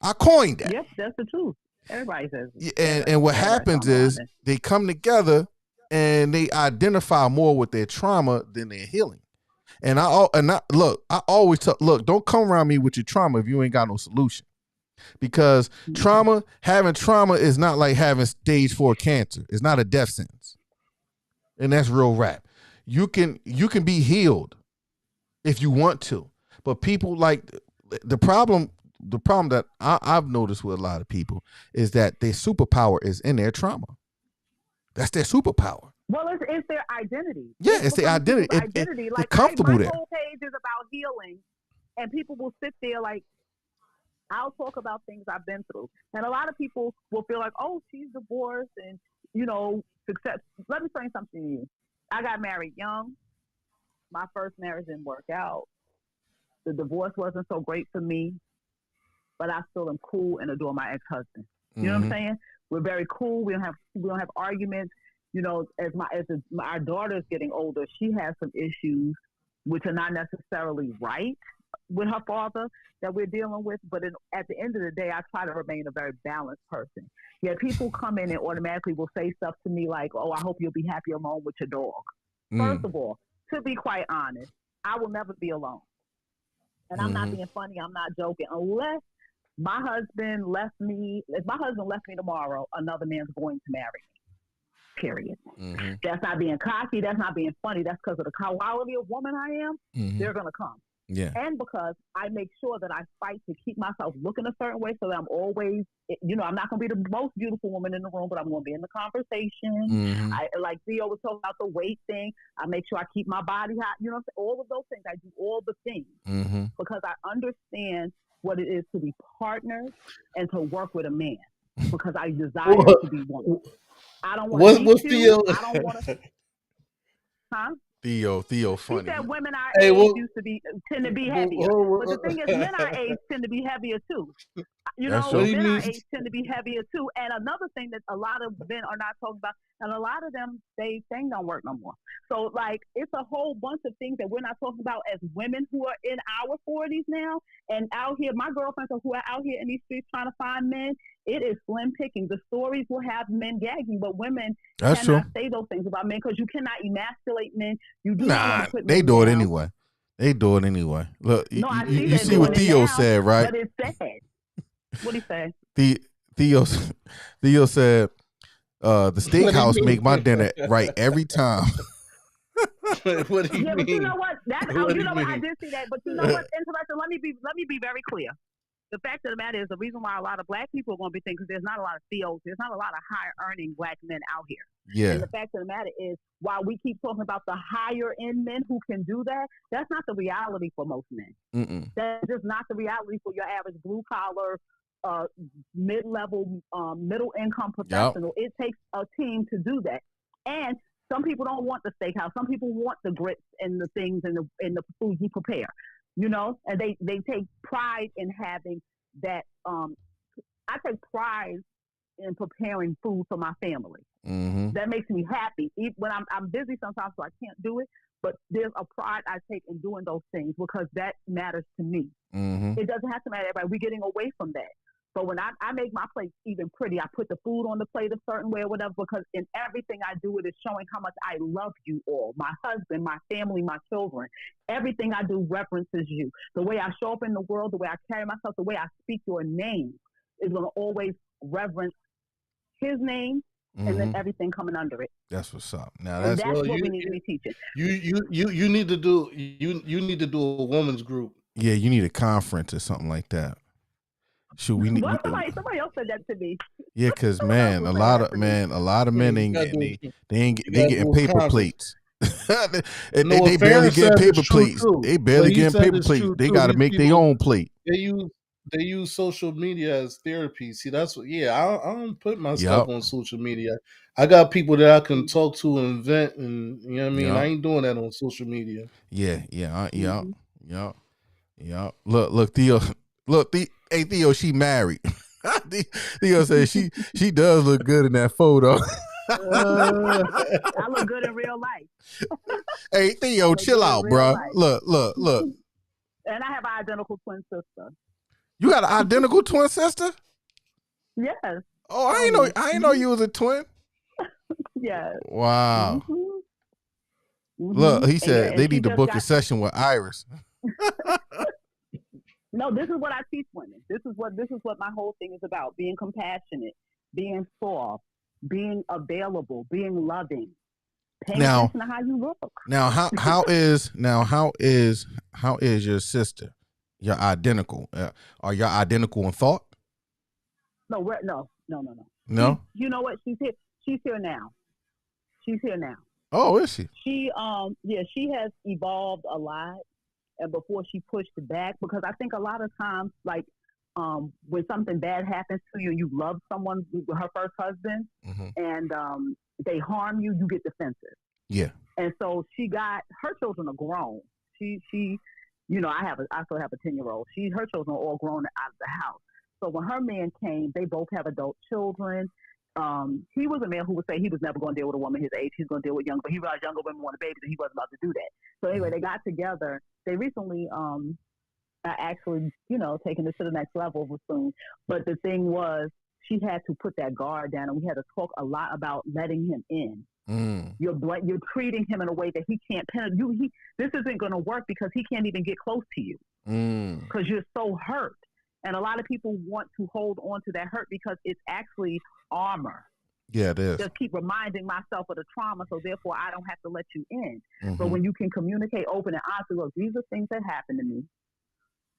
I coined that. Yep, that's the truth. Everybody says it. And what happens is they come together and they identify more with their trauma than their healing. And I always tell, look, don't come around me with your trauma if you ain't got no solution. Because having trauma is not like having stage 4 cancer. It's not a death sentence. And that's real rap. You can be healed if you want to. But people like the problem that I've noticed with a lot of people is that their superpower is in their trauma. That's their superpower. Well, it's their identity. Yeah, it's their identity. Like, they're comfortable my there. whole page is about healing, and people will sit there like, I'll talk about things I've been through. And a lot of people will feel like, oh, she's divorced and, success. Let me say something to you. I got married young. My first marriage didn't work out. The divorce wasn't so great for me, but I still am cool and adore my ex-husband. You know what I'm saying? We're very cool. We don't have arguments. As our daughter's getting older, she has some issues which are not necessarily right with her father that we're dealing with, but at the end of the day, I try to remain a very balanced person. Yeah, people come in and automatically will say stuff to me like, oh, I hope you'll be happy alone with your dog. First of all, to be quite honest, I will never be alone. And I'm not being funny, I'm not joking. Unless my husband left me, if my husband left me tomorrow, another man's going to marry me. Period. That's not being cocky, that's not being funny, that's because of the quality of woman I am, they're gonna come. Yeah. And because I make sure that I fight to keep myself looking a certain way so that I'm always, I'm not going to be the most beautiful woman in the room, but I'm going to be in the conversation. I, like Theo was talking about the weight thing. I make sure I keep my body hot. All of those things. I do all the things because I understand what it is to be partners and to work with a man because I desire to be one. I don't want to be you. I don't want to. Huh? Theo, funny. He said women our age tend to be heavier. But the thing is, men our age tend to be heavier too. Men our age tend to be heavier too. And another thing that a lot of men are not talking about, and a lot of them, they thing don't work no more. So, like, it's a whole bunch of things that we're not talking about as women who are in our 40s now and out here. My girlfriends who are out here in these streets trying to find men, it is slim picking. The stories will have men gagging, but women cannot say those things about men because you cannot emasculate men. You do not want to put they men do down. it anyway. They do it anyway. Look, you see what Theo Theo said, right? But it's sad. What did he say? Theo said, the steakhouse make my dinner right every time. What do you mean? But you know what? I did see that. But you know what's interesting? Let me be very clear. The fact of the matter is the reason why a lot of black people are going to be thinking because there's not a lot of CEOs, there's not a lot of higher earning black men out here. Yeah. And the fact of the matter is while we keep talking about the higher end men who can do that, that's not the reality for most men. That's just not the reality for your average blue collar, mid-level, middle income professional. It takes a team to do that. And some people don't want the steakhouse. Some people want the grits and the things and the food you prepare. And they take pride in having that. I take pride in preparing food for my family. That makes me happy. Even when I'm busy sometimes, so I can't do it. But there's a pride I take in doing those things because that matters to me. It doesn't have to matter to everybody. We're getting away from that. But when I make my plate even pretty, I put the food on the plate a certain way or whatever, because in everything I do, it is showing how much I love you all, my husband, my family, my children. Everything I do references you. The way I show up in the world, the way I carry myself, the way I speak your name is going to always reverence his name and then everything coming under it. That's what's up. Now that's what we need to be teaching. You need to do a women's group. Yeah, you need a conference or something like that. Shoot, we need. What? Somebody else said that to me. Yeah, cause Someone else man, was a saying lot that of to me. men You ain't gotta getting do, they you gotta getting do paper Congress. plates. No, they what barely Farron getting said is paper true plates. too. They barely What he getting said paper is plates. true They too. got to These make their people, own plate. they use social media as therapy. See, that's what. Yeah, I don't put my stuff Yep. on social media. I got people that I can talk to and vent, and you know what I mean. I Yep. ain't doing that on social media. Yeah. Yep. Mhm. Yep. Look, Theo. Look, hey Theo, she married. Theo said she does look good in that photo. I look good in real life. Hey Theo, chill out, bro. Look. And I have an identical twin sister. You got an identical twin sister? Yes. Oh, I ain't know you was a twin. Yes. Wow. Mm-hmm. Look, he And said they she need to just book a got. session with Iris. No, this is what I teach women. This is what my whole thing is about: being compassionate, being soft, being available, being loving, paying Now, attention to how you look. Now how is your sister? You're identical. Are y'all identical in thought? No, no. No. You know what? She's here. She's here now. She's here now. Oh, is she? She she has evolved a lot, and before she pushed back, because I think a lot of times, like when something bad happens to you, and you love someone, her first husband, and they harm you, you get defensive. Yeah. And so her children are grown. She I still have a 10-year-old. Her children are all grown out of the house. So when her man came, they both have adult children. He was a man who would say he was never going to deal with a woman his age. He's going to deal with younger, but he realized younger women wanted babies, and he wasn't about to do that. So anyway, they got together. They recently actually, taking this to the next level soon. But the thing was, she had to put that guard down, and we had to talk a lot about letting him in. You're treating him in a way that he can't penetrate you. This isn't going to work because he can't even get close to you because you're so hurt. And a lot of people want to hold on to that hurt because it's actually armor. Yeah, it is. Just keep reminding myself of the trauma, so therefore I don't have to let you in. Mm-hmm. But when you can communicate open and honestly, look, these are things that happened to me.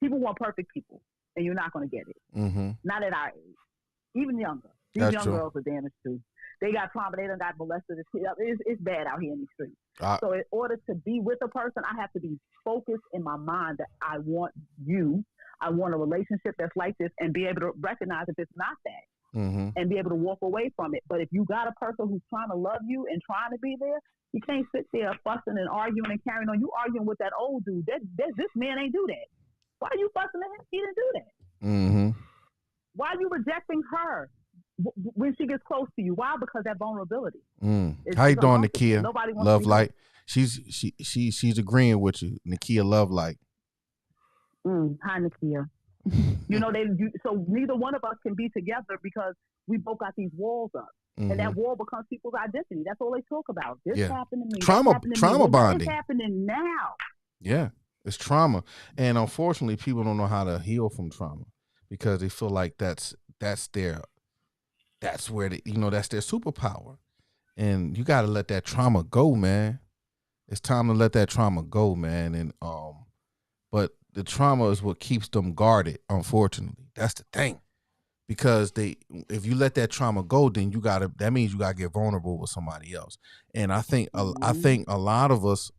People want perfect people, and you're not going to get it. Mm-hmm. Not at our age. Even younger. These That's young true. girls are damaged too. They got trauma. They done got molested. It's bad out here in the streets. So in order to be with a person, I have to be focused in my mind that I want you. I want a relationship that's like this, and be able to recognize if it's not that, and be able to walk away from it. But if you got a person who's trying to love you and trying to be there, you can't sit there fussing and arguing and carrying on. You arguing with that old dude. This man ain't do that. Why are you fussing at him? He didn't do that. Why are you rejecting her when she gets close to you? Why? Because that vulnerability. How you doing, Nakia? Nobody wants Love to Light. She's agreeing with you, Nakia. Love Light. Hi, Nakia. So neither one of us can be together because we both got these walls up, and that wall becomes people's identity. That's all they talk about. This happened to me. Trauma bonding. It's happening now. Yeah, it's trauma, and unfortunately, people don't know how to heal from trauma because they feel like that's their superpower, and you got to let that trauma go, man. It's time to let that trauma go, man, and but the trauma is what keeps them guarded. Unfortunately, that's the thing, because if you let that trauma go, then that means you gotta get vulnerable with somebody else. And I think a lot of us,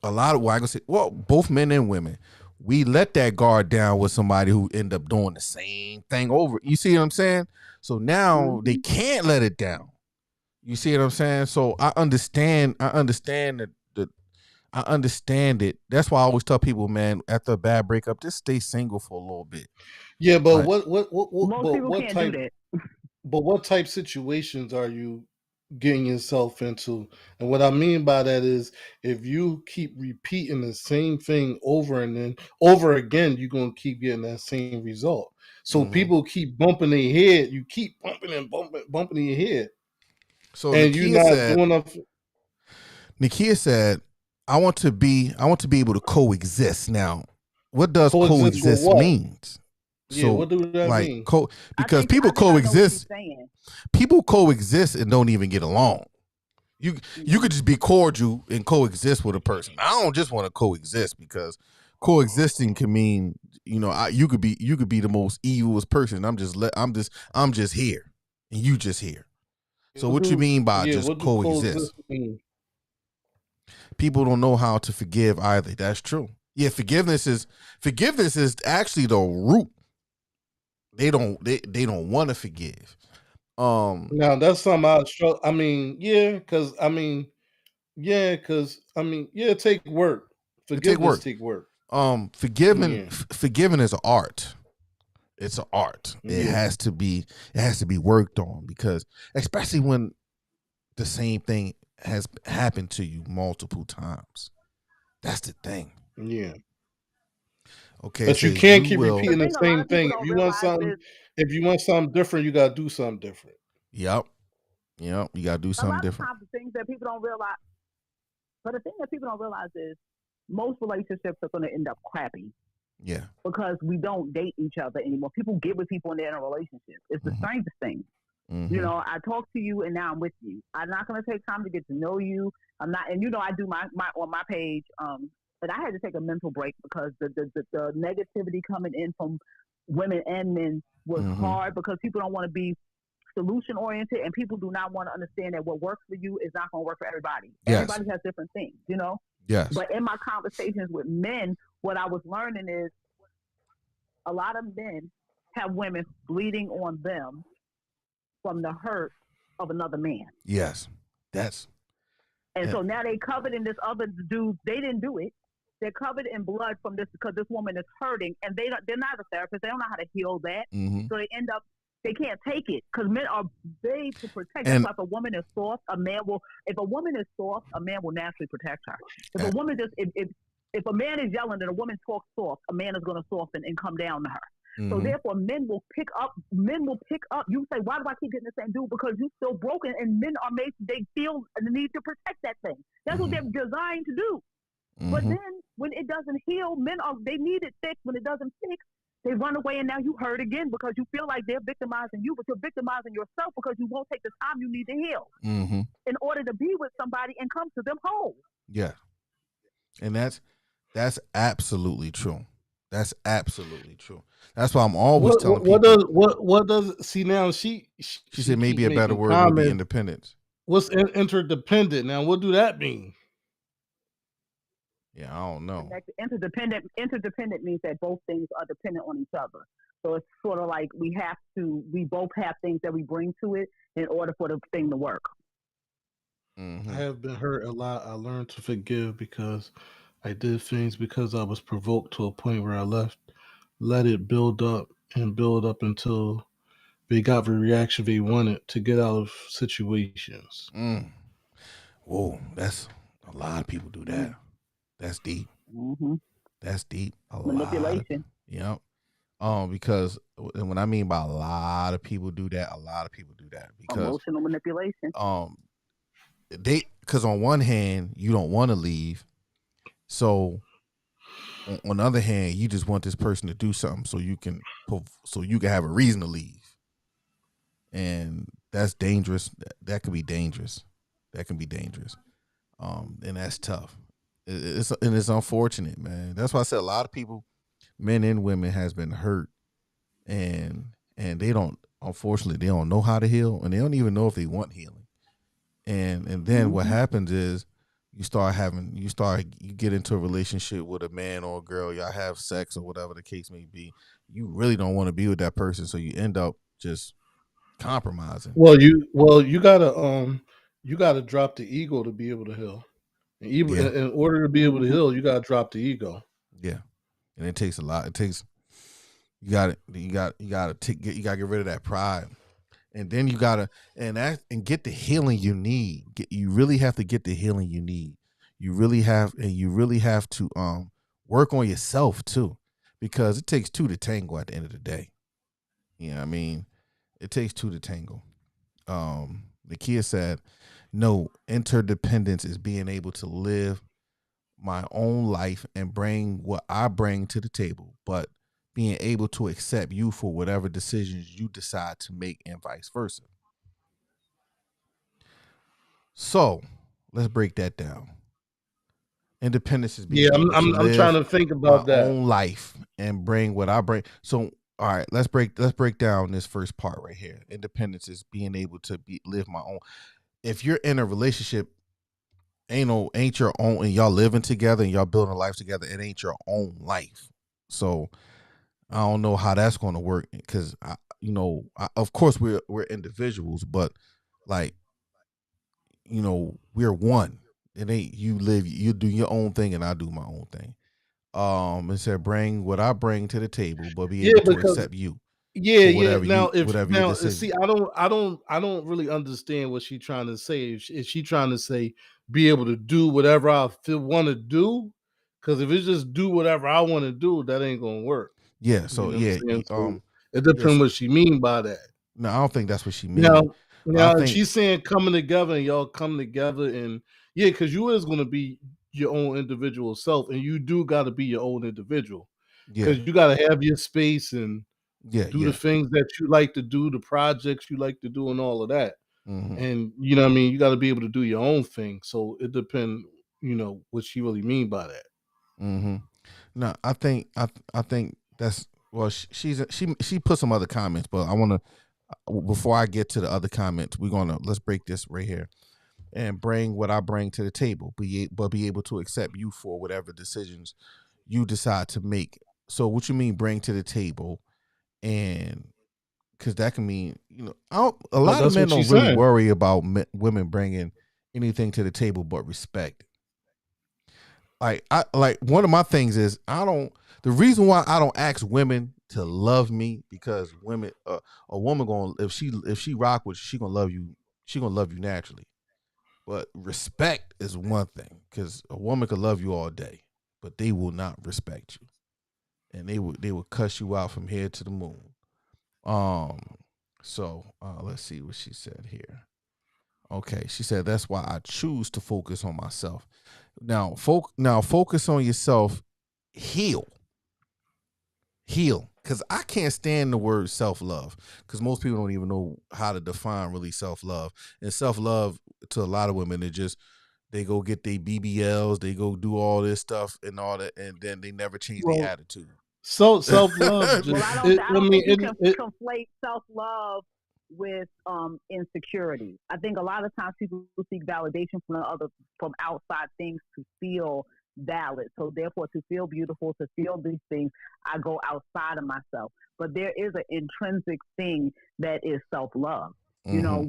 both men and women, we let that guard down with somebody who end up doing the same thing over. You see what I'm saying? So now they can't let it down. You see what I'm saying? So I understand it. That's why I always tell people, man, after a bad breakup, just stay single for a little bit. Yeah, but Most people can't type, do that. But what type situations are you getting yourself into? And what I mean by that is, if you keep repeating the same thing over and over again, you're gonna keep getting that same result. So people keep bumping their head. You keep bumping and bumping your head. So and you're not doing enough. Nakia said, I want to be able to coexist. Now, what does coexist mean? Yeah, what do that mean? Because people coexist. People coexist and don't even get along. You could just be cordial and coexist with a person. I don't just want to coexist because coexisting can mean, you could be the most evilest person. I'm just here, and you just here. So what you mean by just what do coexist? mean? People don't know how to forgive either. That's true. Yeah, forgiveness is actually the root. They don't want to forgive. Now that's something I struggle. I mean, it take work. it take Forgiveness work. take work. Forgiving Yeah. forgiving is an art. It's an art. It Yeah. has to be worked on, because especially when the same thing has happened to you multiple times. That's the thing. Yeah. Okay, But you says can't you keep will. repeating the thing a lot same of people thing. don't realize is If you want something different, you gotta do something different. Yep. You got to do a something lot of different. times the things that people don't realize. But the thing that people don't realize is most relationships are going to end up crappy Yeah. because we don't date each other anymore. People get with people and they're in a relationship. It's the strangest thing. Mm-hmm. You know, I talk to you and now I'm with you. I'm not going to take time to get to know you. I'm not, and I do my on my page. But I had to take a mental break because the negativity coming in from women and men was hard, because people don't want to be solution oriented, and people do not want to understand that what works for you is not going to work for everybody. Yes. Everybody has different things, Yes. But in my conversations with men, what I was learning is a lot of men have women bleeding on them from the hurt of another man. Yes. And so now they covered in this other dude. They didn't do it. They're covered in blood from this because this woman is hurting, and they're not a therapist. They don't know how to heal that. So they end up, they can't take it, because men are made to protect. That's why if a woman is soft, if a woman is soft, a man will naturally protect her. If a woman if a man is yelling and a woman talks soft, a man is going to soften and come down to her. So therefore, men will pick up. You say, why do I keep getting the same dude? Because you're still broken, and men are made. They feel the need to protect that thing. That's what they're designed to do. But then when it doesn't heal, they need it fixed. When it doesn't fix, they run away, and now you hurt again because you feel like they're victimizing you, but you're victimizing yourself because you won't take the time you need to heal in order to be with somebody and come to them whole. Yeah, and that's absolutely true. That's absolutely true. That's why I'm always telling people. What does see now? She said maybe a better word would be independence. What's interdependent? Now, what do that mean? Yeah, I don't know. Interdependent means that both things are dependent on each other. So it's sort of like we both have things that we bring to it in order for the thing to work. I have been hurt a lot. I learned to forgive because I did things because I was provoked to a point where I let it build up until they got the reaction they wanted to get out of situations. Whoa, that's a lot of people do that. That's deep. That's deep. Manipulation. Yep. Because when I mean by a lot of people do that, because emotional manipulation. Because on one hand you don't want to leave, so on the other hand you just want this person to do something so you can have a reason to leave, and that's dangerous. That can be dangerous. And that's tough. It's unfortunate, man. That's why I said a lot of people, men and women, has been hurt, and they don't, unfortunately, they don't know how to heal, and they don't even know if they want healing. And then what happens is you get into a relationship with a man or a girl, y'all have sex or whatever the case may be. You really don't want to be with that person, so you end up just compromising. Well, you gotta drop the ego to be able to heal. In order to be able to heal, you gotta drop the ego. Yeah, and it takes a lot. You gotta get rid of that pride, and then you gotta get the healing you need. You really have to get the healing you need. You really have to work on yourself too, because it takes two to tango at the end of the day. You know what I mean? It takes two to tango. Nakia said, no, interdependence is being able to live my own life and bring what I bring to the table, but being able to accept you for whatever decisions you decide to make, and vice versa. So let's break that down. Independence is Yeah, being able to I'm trying live to think my about that. own life and bring what I bring. So, all right, let's break down this first part right here. Independence is being able to live my own. If you're in a relationship, ain't your own, and y'all living together and y'all building a life together, it ain't your own life. So I don't know how that's going to work because of course we're individuals, but like we're one. It ain't you do your own thing and I do my own thing. It said bring what I bring to the table, but be Yeah, able to because accept you yeah, for yeah. whatever your decision. See, I don't really understand what she's trying to say. Is she trying to say be able to do whatever I feel want to do? Because if it's just do whatever I want to do, that ain't gonna work. Yeah. You So know what I'm yeah. saying? So it depends Yes. what she mean by that. No, I don't think that's what she mean. Now, But I if think she's saying coming together and y'all come together and yeah, because you is gonna be your own individual self, and you do got to be your own individual yeah, because you got to have your space and yeah, do the yeah. things that you like to do, the projects you like to do, and all of that. Mm-hmm. And you know what I mean? You got to be able to do your own thing. So it depends, what she really mean by that. Mm-hmm. No, I think that's well. She put some other comments, but I want to before I get to the other comments, let's break this right here and bring what I bring to the table, but be able to accept you for whatever decisions you decide to make. So, what you mean bring to the table, and because that can mean a But lot of that's men what don't she's really saying. worry about women bringing anything to the table but respect. Like one of my things is the reason why I don't ask women to love me because a woman going if she rock with you, she gonna love you naturally. But respect is one thing because a woman could love you all day, but they will not respect you, and they will cuss you out from here to the moon. Um, so let's see what she said here. Okay, she said that's why I choose to focus on myself. Now focus on yourself. Heal, because I can't stand the word self love because most people don't even know how to define really self love. And self love to a lot of women, they go get their BBLs, they go do all this stuff and all that, and then they never change their Well, attitude. so self love Well, just I don't think you can conflate self love with insecurity. I think a lot of times people seek validation from outside things to feel valid. So therefore, to feel beautiful, to feel these things, I go outside of myself. But there is an intrinsic thing that is self love. You know,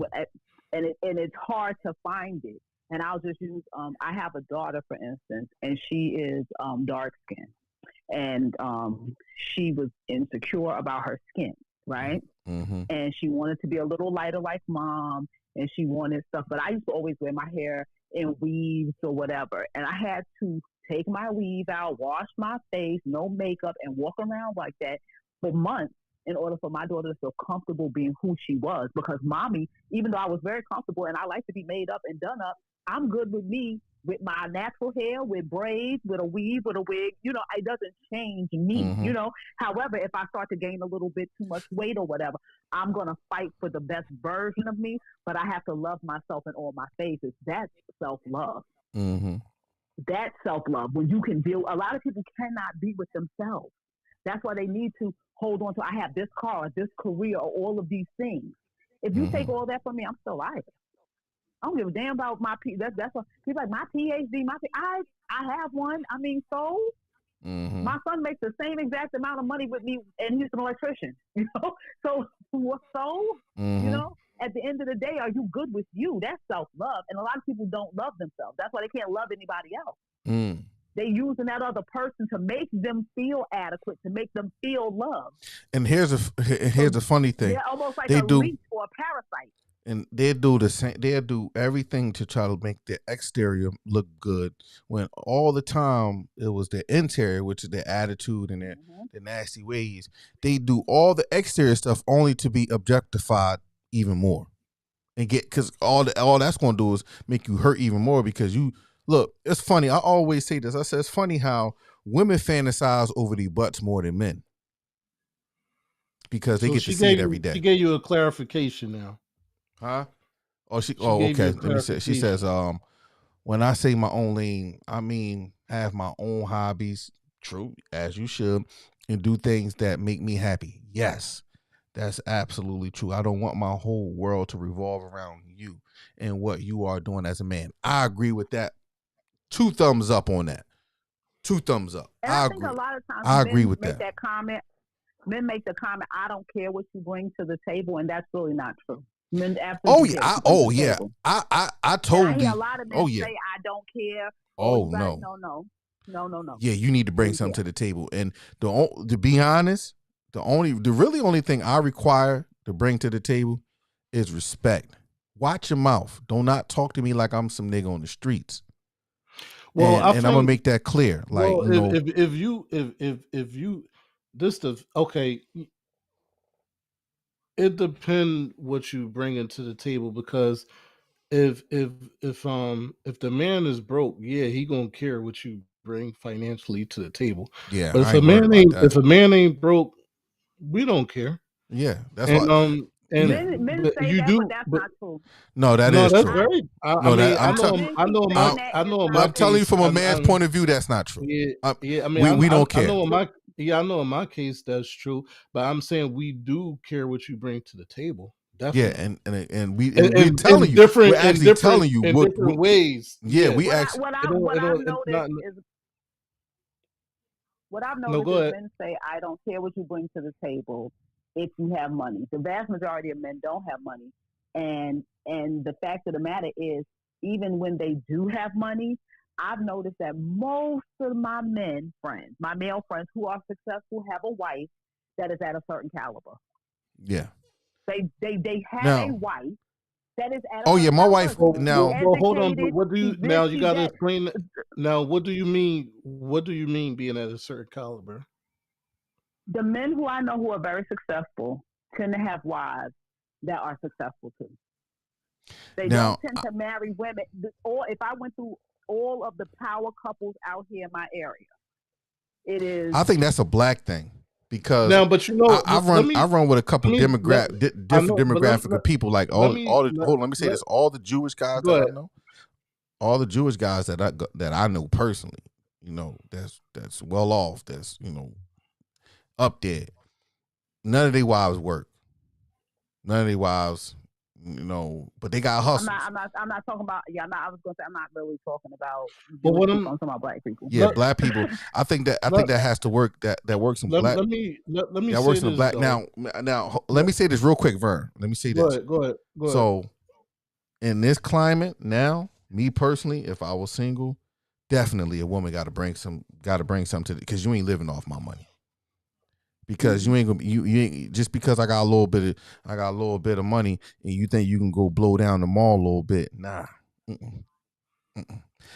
and it's hard to find it. And I'll just use I have a daughter, for instance, and she is dark skinned and she was insecure about her skin, right? Mm-hmm. And she wanted to be a little lighter like mom, and she wanted stuff. But I used to always wear my hair in weaves or whatever, and I had to take my weave out, wash my face, no makeup, and walk around like that for months in order for my daughter to feel comfortable being who she was. Because mommy, even though I was very comfortable and I like to be made up and done up, I'm good with me with my natural hair, with braids, with a weave, with a wig. It doesn't change me. However, if I start to gain a little bit too much weight or whatever, I'm going to fight for the best version of me, but I have to love myself in all my phases. That's self-love. Mm-hmm. That's self-love. When you can deal, a lot of people cannot be with themselves. That's why they need to hold on to, I have this car, this career, or all of these things. If you take all that from me, I'm still alive. I don't give a damn about my that's what people like my PhD. I have one. I mean, so my son makes the same exact amount of money with me, and he's an electrician. So at the end of the day, are you good with you? That's self love, and a lot of people don't love themselves. That's why they can't love anybody else. They using that other person to make them feel adequate, to make them feel loved. And here's the funny thing: they're almost like a leech or a parasite. And they do the same. They do everything to try to make their exterior look good, when all the time it was their interior, which is their attitude and their nasty ways. They do all the exterior stuff only to be objectified even more, and because all that's going to do is make you hurt even more. Because you look, it's funny. I always say this. I say it's funny how women fantasize over their butts more than men because they get to see it every day. She gave you a clarification now. Huh? Okay. Let me say. She says, when I say my own lane, I mean have my own hobbies, true, as you should, and do things that make me happy. Yes, that's absolutely true. I don't want my whole world to revolve around you and what you are doing as a man. I agree with that. 2 thumbs up on that. 2 thumbs up. And I think a lot of times I agree men with make that. that comment. Men make the comment, "I don't care what you bring to the table," and that's really not true. Men absolutely care. Oh yeah. I totally. I hear a lot of men oh yeah. say, "I don't care." Oh no, no. no. Yeah, you need to bring something to the table. And to be honest, the really only thing I require to bring to the table is respect. Watch your mouth. Do not talk to me like I'm some nigga on the streets. Well, and I'm gonna make that clear. Like, well, you know, if you this the okay, it depends what you bring into the table, because if the man is broke, yeah, he gonna care what you bring financially to the table. yeah, But I ain't worried about that. if a man ain't broke, we don't care. Yeah, that's And why. Men but say you that, do, but that's not true. No, that no, is that's true. very. I No, mean, that I'm telling. I know in my, I know in my I'm telling you case, from a man's point of view, that's not true. yeah. I mean, we don't care. I know in my, yeah, I know in my case that's true. But I'm saying we do care what you bring to the table. Definitely. Yeah, and we're telling you, different, we're actually telling you in different ways. Yeah, Yeah. we actually. What I've noticed No, go is ahead. men say, "I don't care what you bring to the table if you have money." The vast majority of men don't have money, and the fact of the matter is, even when they do have money, I've noticed that most of my men friends, my male friends who are successful, have a wife that is at a certain caliber. Yeah. They have a wife that is at a Oh yeah, certain my wife caliber. now. Well, hold on. But Educated, what do you she's now? this, You she's got to that. explain. Now, what do you mean? What do you mean being at a certain caliber? The men who I know who are very successful tend to have wives that are successful too. They Now, don't tend to marry women. Or if I went through all of the power couples out here in my area, it is. I think that's a black thing, because Now, but you know, I run with a couple different demographic of people. Like hold on, let me say this: all the Jewish guys that I know, all the Jewish guys that I know personally, you know, that's well off, that's, you know, up there. None of their wives work. None of their wives, you know, but they got hustles. I'm not talking about. Yeah, I was going to say I'm not really talking about. But what I'm talking about black people. Yeah, black people. I think that has to work. That works in black. Let me that say works in this, black. though. Now, let me say this real quick, Vern. Let me say this. Go ahead. So, in this climate now, me personally, if I was single, definitely a woman got to bring something to it, because you ain't living off my money. Because you ain't gonna you ain't just because I got a little bit of money and you think you can go blow down the mall a little bit. Nah.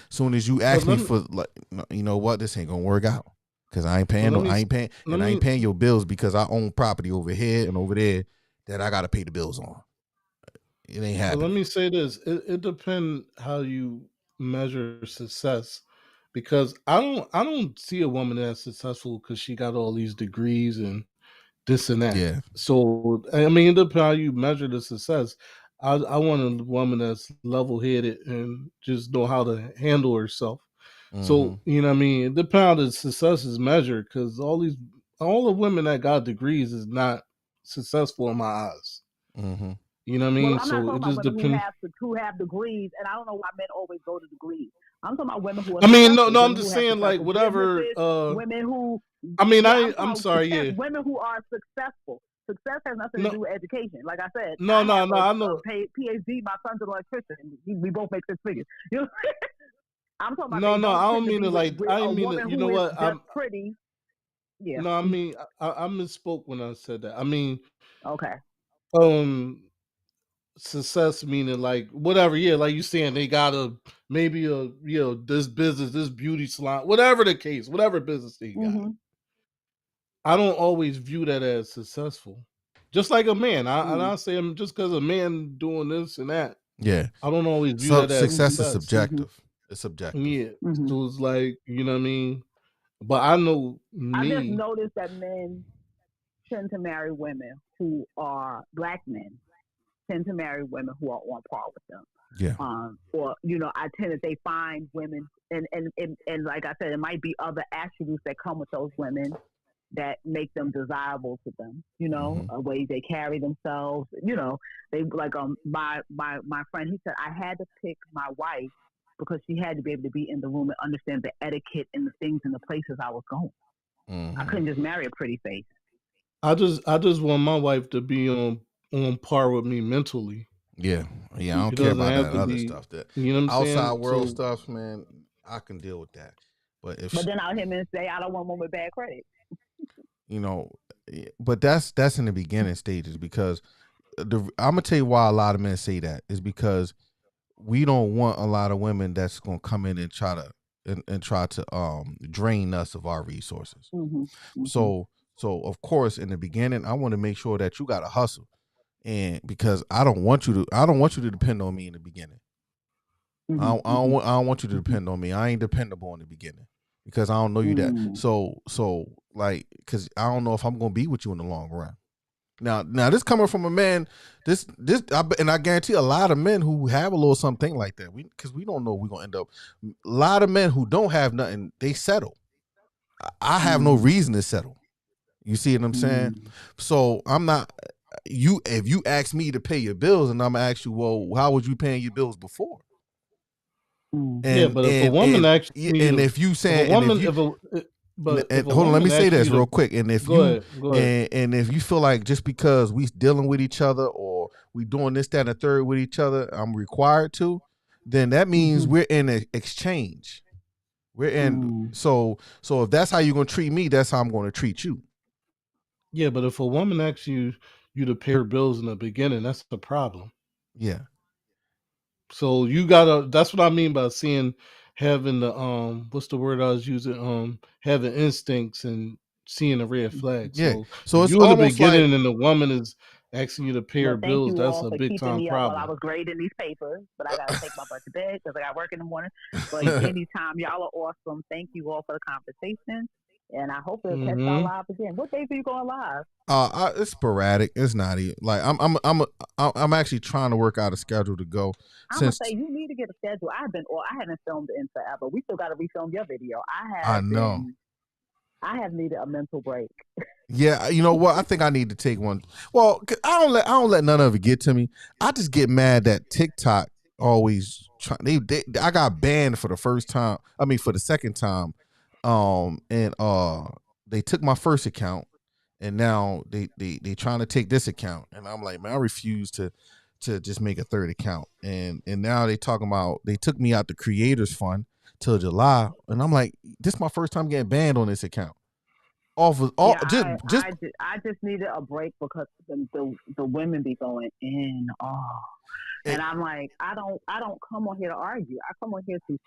Soon as you ask me for, like, you know what, this ain't gonna work out, because I ain't paying your bills, because I own property over here and over there that I gotta pay the bills on. It ain't happening. Let me say this: it depends how you measure success, because I don't see a woman that's successful because she got all these degrees and this and that. Yeah. So I mean, it depends how you measure the success. I want a woman that's level headed and just know how to handle herself. Mm-hmm. So, you know what I mean? It depends how the success is measured, because all the women that got degrees is not successful in my eyes. Mm-hmm. You know what I mean? Well, I'm so not talking it just about women depends. who have degrees, and I don't know why men always go to degrees. I'm talking about women who are. I mean, no, I'm just saying, like, whatever. Women who. I mean, yeah, I'm sorry, success, yeah. Women who are successful. Success has nothing to do with education. Like I said, no, I know. PhD. My son's an electrician. We both make 6 figures. You know? I'm talking about. No, I don't mean it like. I didn't mean it. You know what? I'm pretty. Yeah. No, I mean, I misspoke when I said that. I mean, okay. Success meaning like whatever. Yeah, like you saying they got this business, this beauty salon, whatever the case, whatever business they got. Mm-hmm. I don't always view that as successful. Just like a man, I say I'm just because a man doing this and that. Yeah, I don't always view that as success is subjective. Mm-hmm. It's subjective. Yeah, so it's like, you know what I mean. But I know I just noticed that men tend to marry women who are black men tend to marry women who are on par with them. Yeah. Or I tend to say find women, and like I said, it might be other attributes that come with those women that make them desirable to them. Ways they carry themselves. They like my friend. He said I had to pick my wife because she had to be able to be in the room and understand the etiquette and the things and the places I was going. I couldn't just marry a pretty face. I just want my wife to be on par with me mentally. Yeah. I don't It care doesn't about have that to other be, stuff. That you know what I'm outside saying? world So, stuff, man, I can deal with that. But then I'll hear men say, I don't want one with bad credit. But that's in the beginning stages, because I'm gonna tell you why a lot of men say that is because we don't want a lot of women that's gonna come in and try to drain us of our resources. So of course in the beginning I want to make sure that you got to hustle, and because I don't want you to depend on me in the beginning. I don't want you to depend on me. I ain't dependable in the beginning because I don't know you that. So like, because I don't know if I'm gonna be with you in the long run. Now this coming from a man, and I guarantee a lot of men who have a little something like that, because we don't know we're gonna end up. A lot of men who don't have nothing, they settle. I have no reason to settle. You see what I'm saying? So I'm not. If you ask me to pay your bills, and I'm gonna ask you, well, how was you paying your bills before? yeah, but if a woman asks me, if you saying, if a hold on, let me woman say asks this you real to quick. And if go you ahead, go ahead. and if you feel like just because we dealing with each other or we doing this, that, and the third with each other, I'm required to, then that means we're in an exchange. We're in so if that's how you're gonna treat me, that's how I'm gonna treat you. Yeah, but if a woman asks you to pay her bills in the beginning, that's the problem. Yeah. So you gotta. That's what I mean by having the what's the word I was using? Having instincts and seeing the red flag. Yeah. So So if it's you in the almost like, beginning and the woman is asking you to pay her Well, thank bills, you that's all a for big keeping time me up while I problem. was grading these papers, but I got to take my butt to bed because I got work in the morning. But anytime, y'all are awesome. Thank you all for the conversation, and I hope it'll catch y'all live again. What days are you going live? It's sporadic. It's not even like I'm actually trying to work out a schedule to go. I'm gonna say you need to get a schedule. I haven't filmed it in forever. We still got to refilm your video. I know. I have needed a mental break. Yeah, you know what? I think I need to take one. Well, I don't let none of it get to me. I just get mad that TikTok always I got banned for the first time. I mean, for the second time. And they took my first account, and now they trying to take this account, and I'm like, man, I refuse to just make a third account. And now they talking about they took me out the creators fund till July, and I'm like, this is my first time getting banned on this account. I just needed a break because the women be going in. And I'm like, I don't come on here to argue. I come on here to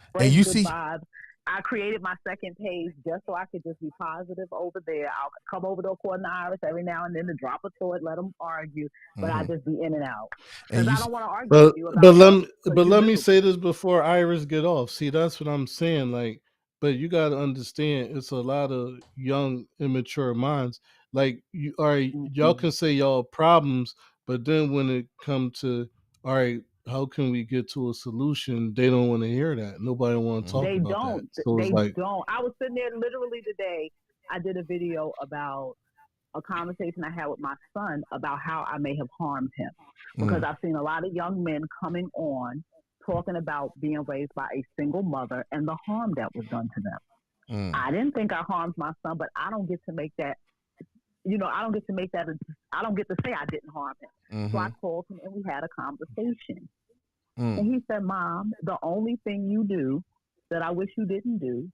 spread good vibes. I created my second page just so I could just be positive over there. I'll come over to According to Iris every now and then to drop a thought, let them argue, but I just be in and out because I don't want to argue with you about. But let me say this before Iris get off. See, that's what I'm saying. Like, but you got to understand, it's a lot of young, immature minds. Like, y'all can say y'all problems, but then when it comes to, all right, how can we get to a solution? They don't want to hear that. Nobody want to talk about that. So they don't. I was sitting there literally today. I did a video about a conversation I had with my son about how I may have harmed him because I've seen a lot of young men coming on talking about being raised by a single mother and the harm that was done to them. I didn't think I harmed my son, but I don't get to make that. I don't get to make that. I don't get to say I didn't harm him. So I called him and we had a conversation. And he said, Mom, the only thing you do that I wish you didn't do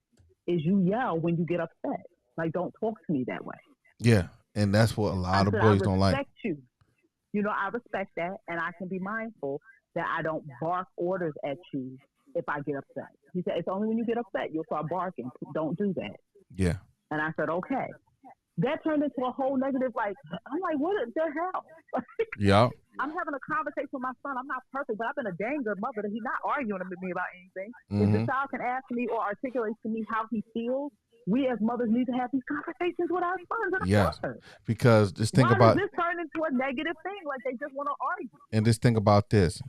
is you yell when you get upset. Like, don't talk to me that way. Yeah, and that's what a lot of boys don't like. I respect you. I respect that, and I can be mindful that I don't bark orders at you if I get upset. He said, it's only when you get upset you'll start barking. Don't do that. Yeah. And I said, okay. That turned into a whole negative, I'm like, what the hell? Yeah. I'm having a conversation with my son. I'm not perfect, but I've been a dang good mother that he's not arguing with me about anything. If the child can ask me or articulate to me how he feels, we as mothers need to have these conversations with our sons and our daughters. Because just think Why about does this turn into a negative thing? Like they just want to argue. And just think about this.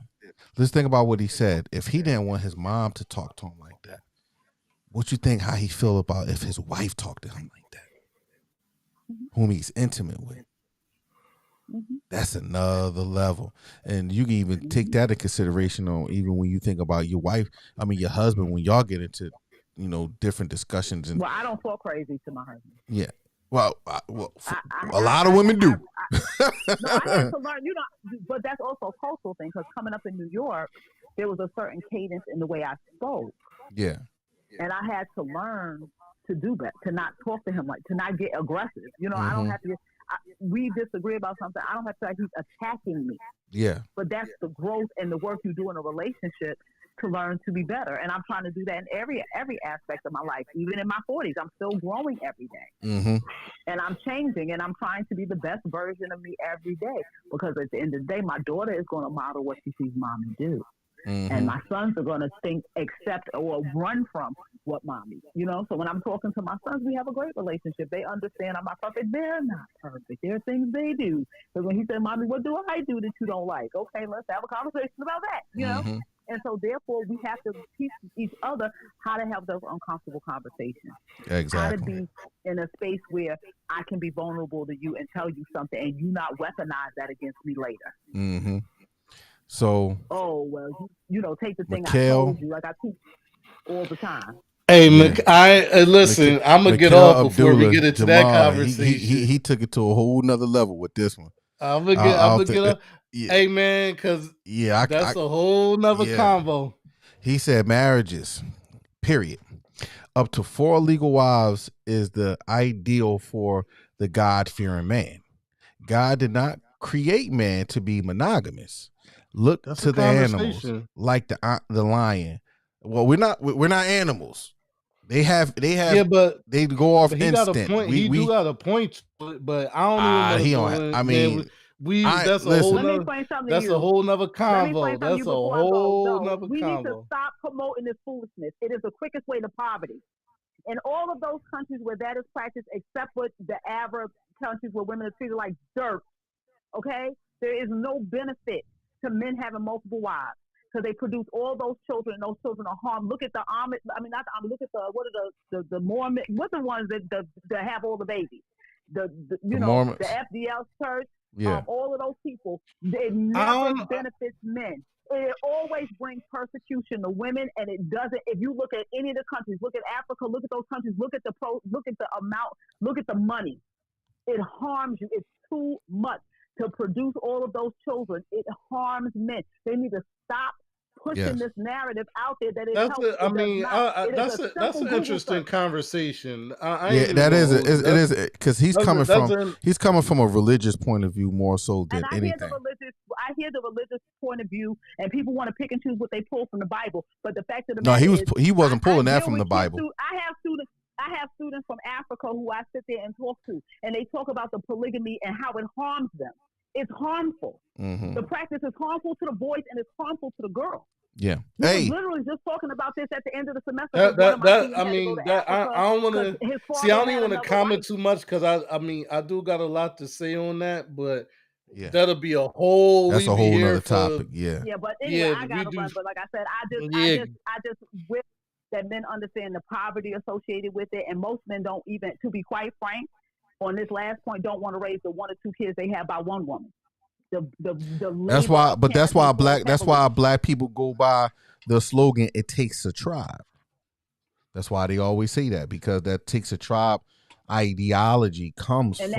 let's think about what he said. If he didn't want his mom to talk to him like that, what you think how he feel about if his wife talked to him like that, whom he's intimate with? That's another level. And you can even take that into consideration on even when you think about your wife, your husband, when y'all get into, different discussions. And Well, I don't talk crazy to my husband. yeah. Well, a lot of women do. No, I had to learn, but that's also a cultural thing, because coming up in New York, there was a certain cadence in the way I spoke. Yeah. And I had to learn to do that, to not talk to him, to not get aggressive. I don't have to, we disagree about something. I don't have to, he's attacking me. Yeah. But that's the growth and the work you do in a relationship to learn to be better. And I'm trying to do that in every aspect of my life. Even in my 40s, I'm still growing every day. Mm-hmm. And I'm changing, and I'm trying to be the best version of me every day. Because at the end of the day, my daughter is going to model what she sees mommy do. Mm-hmm. And my sons are going to accept or run from what mommy, So when I'm talking to my sons, we have a great relationship. They understand I'm not perfect. They're not perfect. There are things they do. So when he said, mommy, what do I do that you don't like? Okay, let's have a conversation about that, Mm-hmm. And so therefore we have to teach each other how to have those uncomfortable conversations. Exactly. How to be in a space where I can be vulnerable to you and tell you something, and you not weaponize that against me later. Mm-hmm. So, take the thing Mikhail, I told you, like I teach all the time. Hey, listen, I'm gonna get off before we get into that conversation. He took it to a whole nother level with this one. I'm gonna get up. Yeah. Hey, man, because that's a whole nother combo. He said marriages, period. Up to 4 legal wives is the ideal for the God-fearing man. God did not create man to be monogamous. Look to the animals, like the lion. Well, we're not animals. They but they go off instinct. Got a point. He got a point, but I don't even know. That's a whole nother combo. That's a whole nother combo. We need to stop promoting this foolishness. It is the quickest way to poverty. In all of those countries where that is practiced, except for the Arab countries where women are treated like dirt, okay? There is no benefit to men having multiple wives, because they produce all those children, and those children are harmed. Look at the Amish. Look at the Mormon. What the ones that have all the babies? The FDL church. Yeah. All of those people. It never benefits men. It always brings persecution to women, and it doesn't. If you look at any of the countries, look at Africa, look at those countries, look at the amount, look at the money. It harms you. It's too much to produce all of those children. It harms men. They need to stop pushing this narrative out there that it helps. That's an interesting conversation. It is because he's coming from a religious point of view more so than anything. I hear the religious point of view, and people want to pick and choose what they pull from the Bible. But the fact of the matter is, he wasn't pulling that from the Bible. I have students from Africa who I sit there and talk to, and they talk about the polygamy and how it harms them. It's harmful. Mm-hmm. The practice is harmful to the boys, and it's harmful to the girls. Yeah. We were literally just talking about this at the end of the semester. I don't want to see. I don't even want to comment too much, because I do got a lot to say on that, but that'll be a whole. That's a whole other topic. Yeah. Yeah, but anyway, I gotta run. But like I said, I just wish that men understand the poverty associated with it, and most men don't even, to be quite frank, on this last point, don't want to raise the 1 or 2 kids they have by one woman. That's why black people go by the slogan, "It takes a tribe." That's why they always say that, because that takes a tribe ideology comes from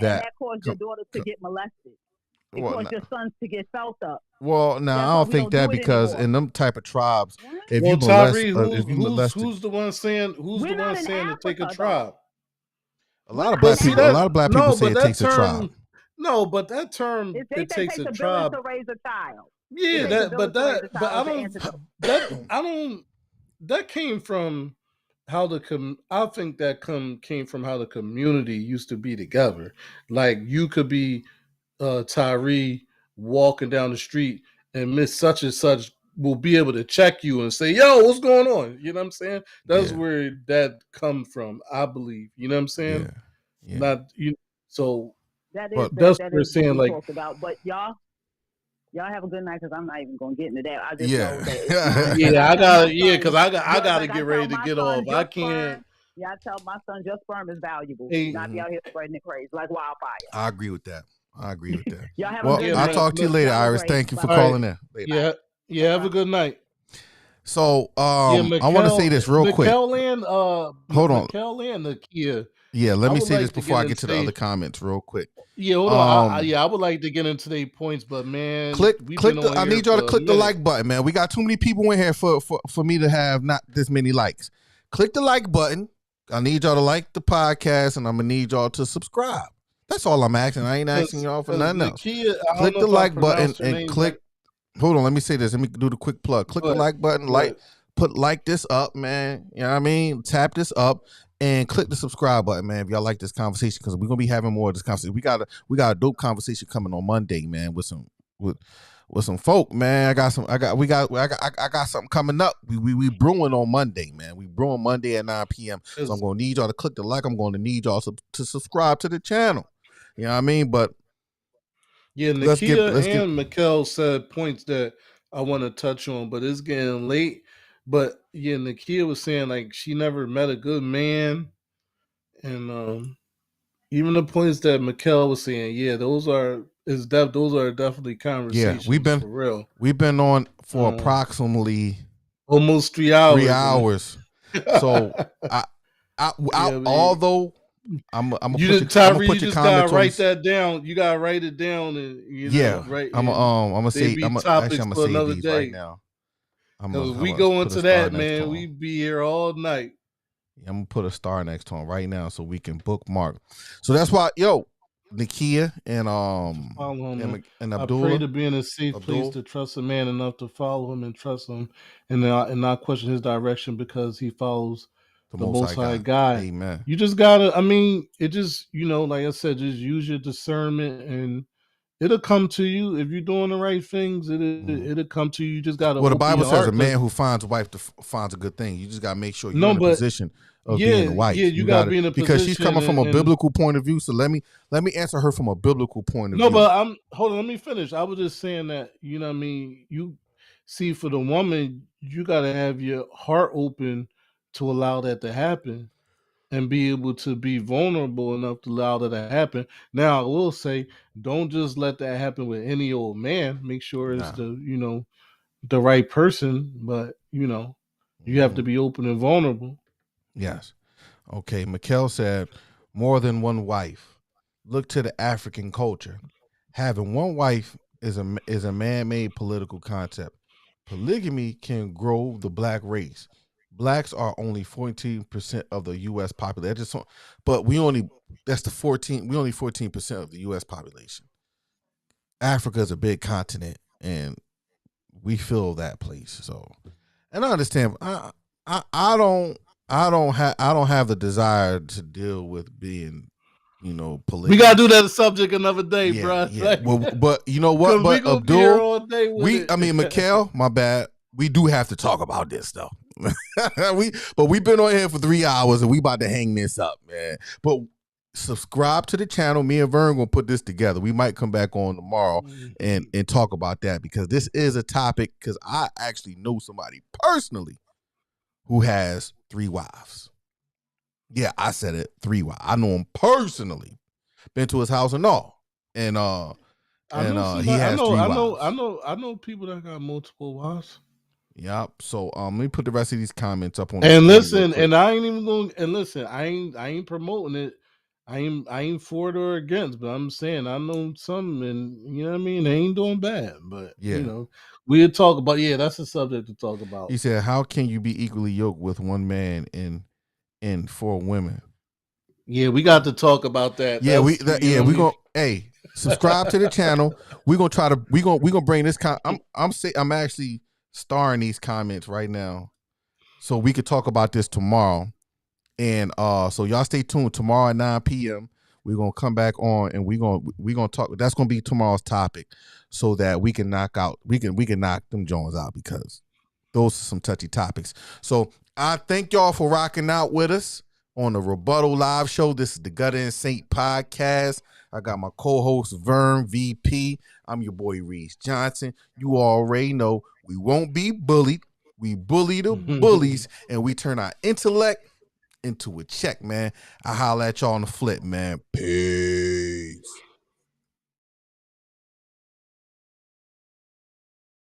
that caused your daughters to get molested. It caused your sons to get felt up. Well, no, I don't think that, because in them type of tribes, if you molest, who's the one saying to take a tribe? A lot of black people say it takes a tribe. No, but that term, it takes a tribe to raise a child. Yeah, that came from how I think that came from how the community used to be together. Like, you could be Tyree walking down the street, and Miss such and such will be able to check you and say, "Yo, what's going on?" You know what I'm saying? That's where that come from, I believe. You know what I'm saying? Yeah. Not you. So that's what we're saying, like, about. But y'all, Y'all have a good night, because I'm not even gonna get into that. I just Yeah. know that it's not. Yeah, I gotta. Yeah, son, because I gotta like I get tell ready to my get son, off. I your can't. sperm. Yeah, I tell my son, your sperm is valuable. Hey, Not be out here spreading it crazy like wildfire. I agree with that. Y'all have a Well, good yeah, I'll night. talk to you later, Y'all are Iris. great. Thank you for Bye-bye. all right. calling in. Later. Yeah, yeah. Have a good night. So, Yeah, I want to say this real quick. Mikkel and Hold on. Mikkel and Nakia. Yeah, let I me would say like this to before get I get into to the other comments real quick. Yeah, hold on. Um, I would like to get into their points, but man, click we've been the on I here need y'all to for a click the minute. like button, man. We got too many people in here for me to have not this many likes. Click the like button. I need y'all to like the podcast, and I'm gonna need y'all to subscribe. That's all I'm asking. I ain't asking y'all for nothing else. Nakia, I Click don't know the if I like button pronounced her and name click. Hold on, let me say this. Let me do the quick plug. Click the like button, put like this up, man. You know what I mean? Tap this up and click the subscribe button, man. If y'all like this conversation, because we're gonna be having more of this conversation. We got a dope conversation coming on Monday, man, with some folk, man. I got something coming up. We brewing on Monday, man. We brewing Monday at 9 p.m. So I'm gonna need y'all to click the like. I'm gonna need y'all to subscribe to the channel. You know what I mean? But yeah, Nakia and Mikkel said points that I want to touch on, but it's getting late. But yeah, Nakia was saying like she never met a good man, and even the points that Mikkel was saying, yeah, those are definitely conversations. Yeah, for real. We've been on for approximately almost 3 hours. 3 hours. So although I'm gonna put your comments gotta write that down. You gotta write it down, and right. I'm gonna say topics for another day right now. Because we go into that, man, we be here all night. I'm gonna put a star next to him right now so we can bookmark. So that's why, Nakia and Abdullah. I pray to be in a safe place to trust a man enough to follow him and trust him, and not question his direction because he follows the Most High God. Amen. You just gotta. I mean, it just like I said, just use your discernment and it'll come to you if you're doing the right things. It'll come to you. You just gotta. Well, the Bible says a man who finds a wife finds a good thing. You just gotta make sure you're in a position of being a wife. Yeah, you gotta be in a position because she's coming from a biblical point of view. So let me answer her from a biblical point of view. No, but hold on. Let me finish. I was just saying that you know what I mean. You see, for the woman, you gotta have your heart open to allow that to happen. And be able to be vulnerable enough to allow that to happen. Now, I will say, don't just let that happen with any old man. Make sure it's the right person, but you have to be open and vulnerable. Yes. Okay. Mikkel said, more than one wife. Look to the African culture. Having one wife is a man-made political concept. Polygamy can grow the black race. Blacks are only 14% of the U.S. population, but we only 14% of the U.S. population. Africa is a big continent, and we fill that place. So, and I understand. I don't have the desire to deal with being, polygamy. We gotta do that subject another day, bro. Yeah. But you know what? But Abdul, Mikkel, my bad. We do have to talk about this though. We've been on here for 3 hours and we about to hang this up, man. But subscribe to the channel. Me and Vern gonna put this together. We might come back on tomorrow and talk about that because this is a topic. Because I actually know somebody personally who has 3 wives. Yeah, I said it, 3 wives. I know him personally. Been to his house and all, and he has 3 wives. I know people that got multiple wives. Yep. So let me put the rest of these comments up on. And listen, and I ain't even going. And listen, I ain't promoting it. I ain't for it or against, but I'm saying I know some, and you know what I mean. They ain't doing bad, but we'll talk about. Yeah, that's a subject to talk about. He said, "How can you be equally yoked with one man and 4 women?" Yeah, we got to talk about that. Yeah, we gonna subscribe to the channel. We gonna bring this. I'm actually starring these comments right now so we could talk about this tomorrow, and so y'all stay tuned. Tomorrow at 9 p.m. we're gonna come back on and we're gonna talk. That's gonna be tomorrow's topic so that we can knock them Jones out because those are some touchy topics. So I thank y'all for rocking out with us on the Rebuttal live show. This is the Gutter and Saint podcast. I got my co-host Vern VP. I'm your boy Reese Johnson. You already know we won't be bullied. We bully the bullies, and we turn our intellect into a check, man. I holla at y'all on the flip, man. Peace.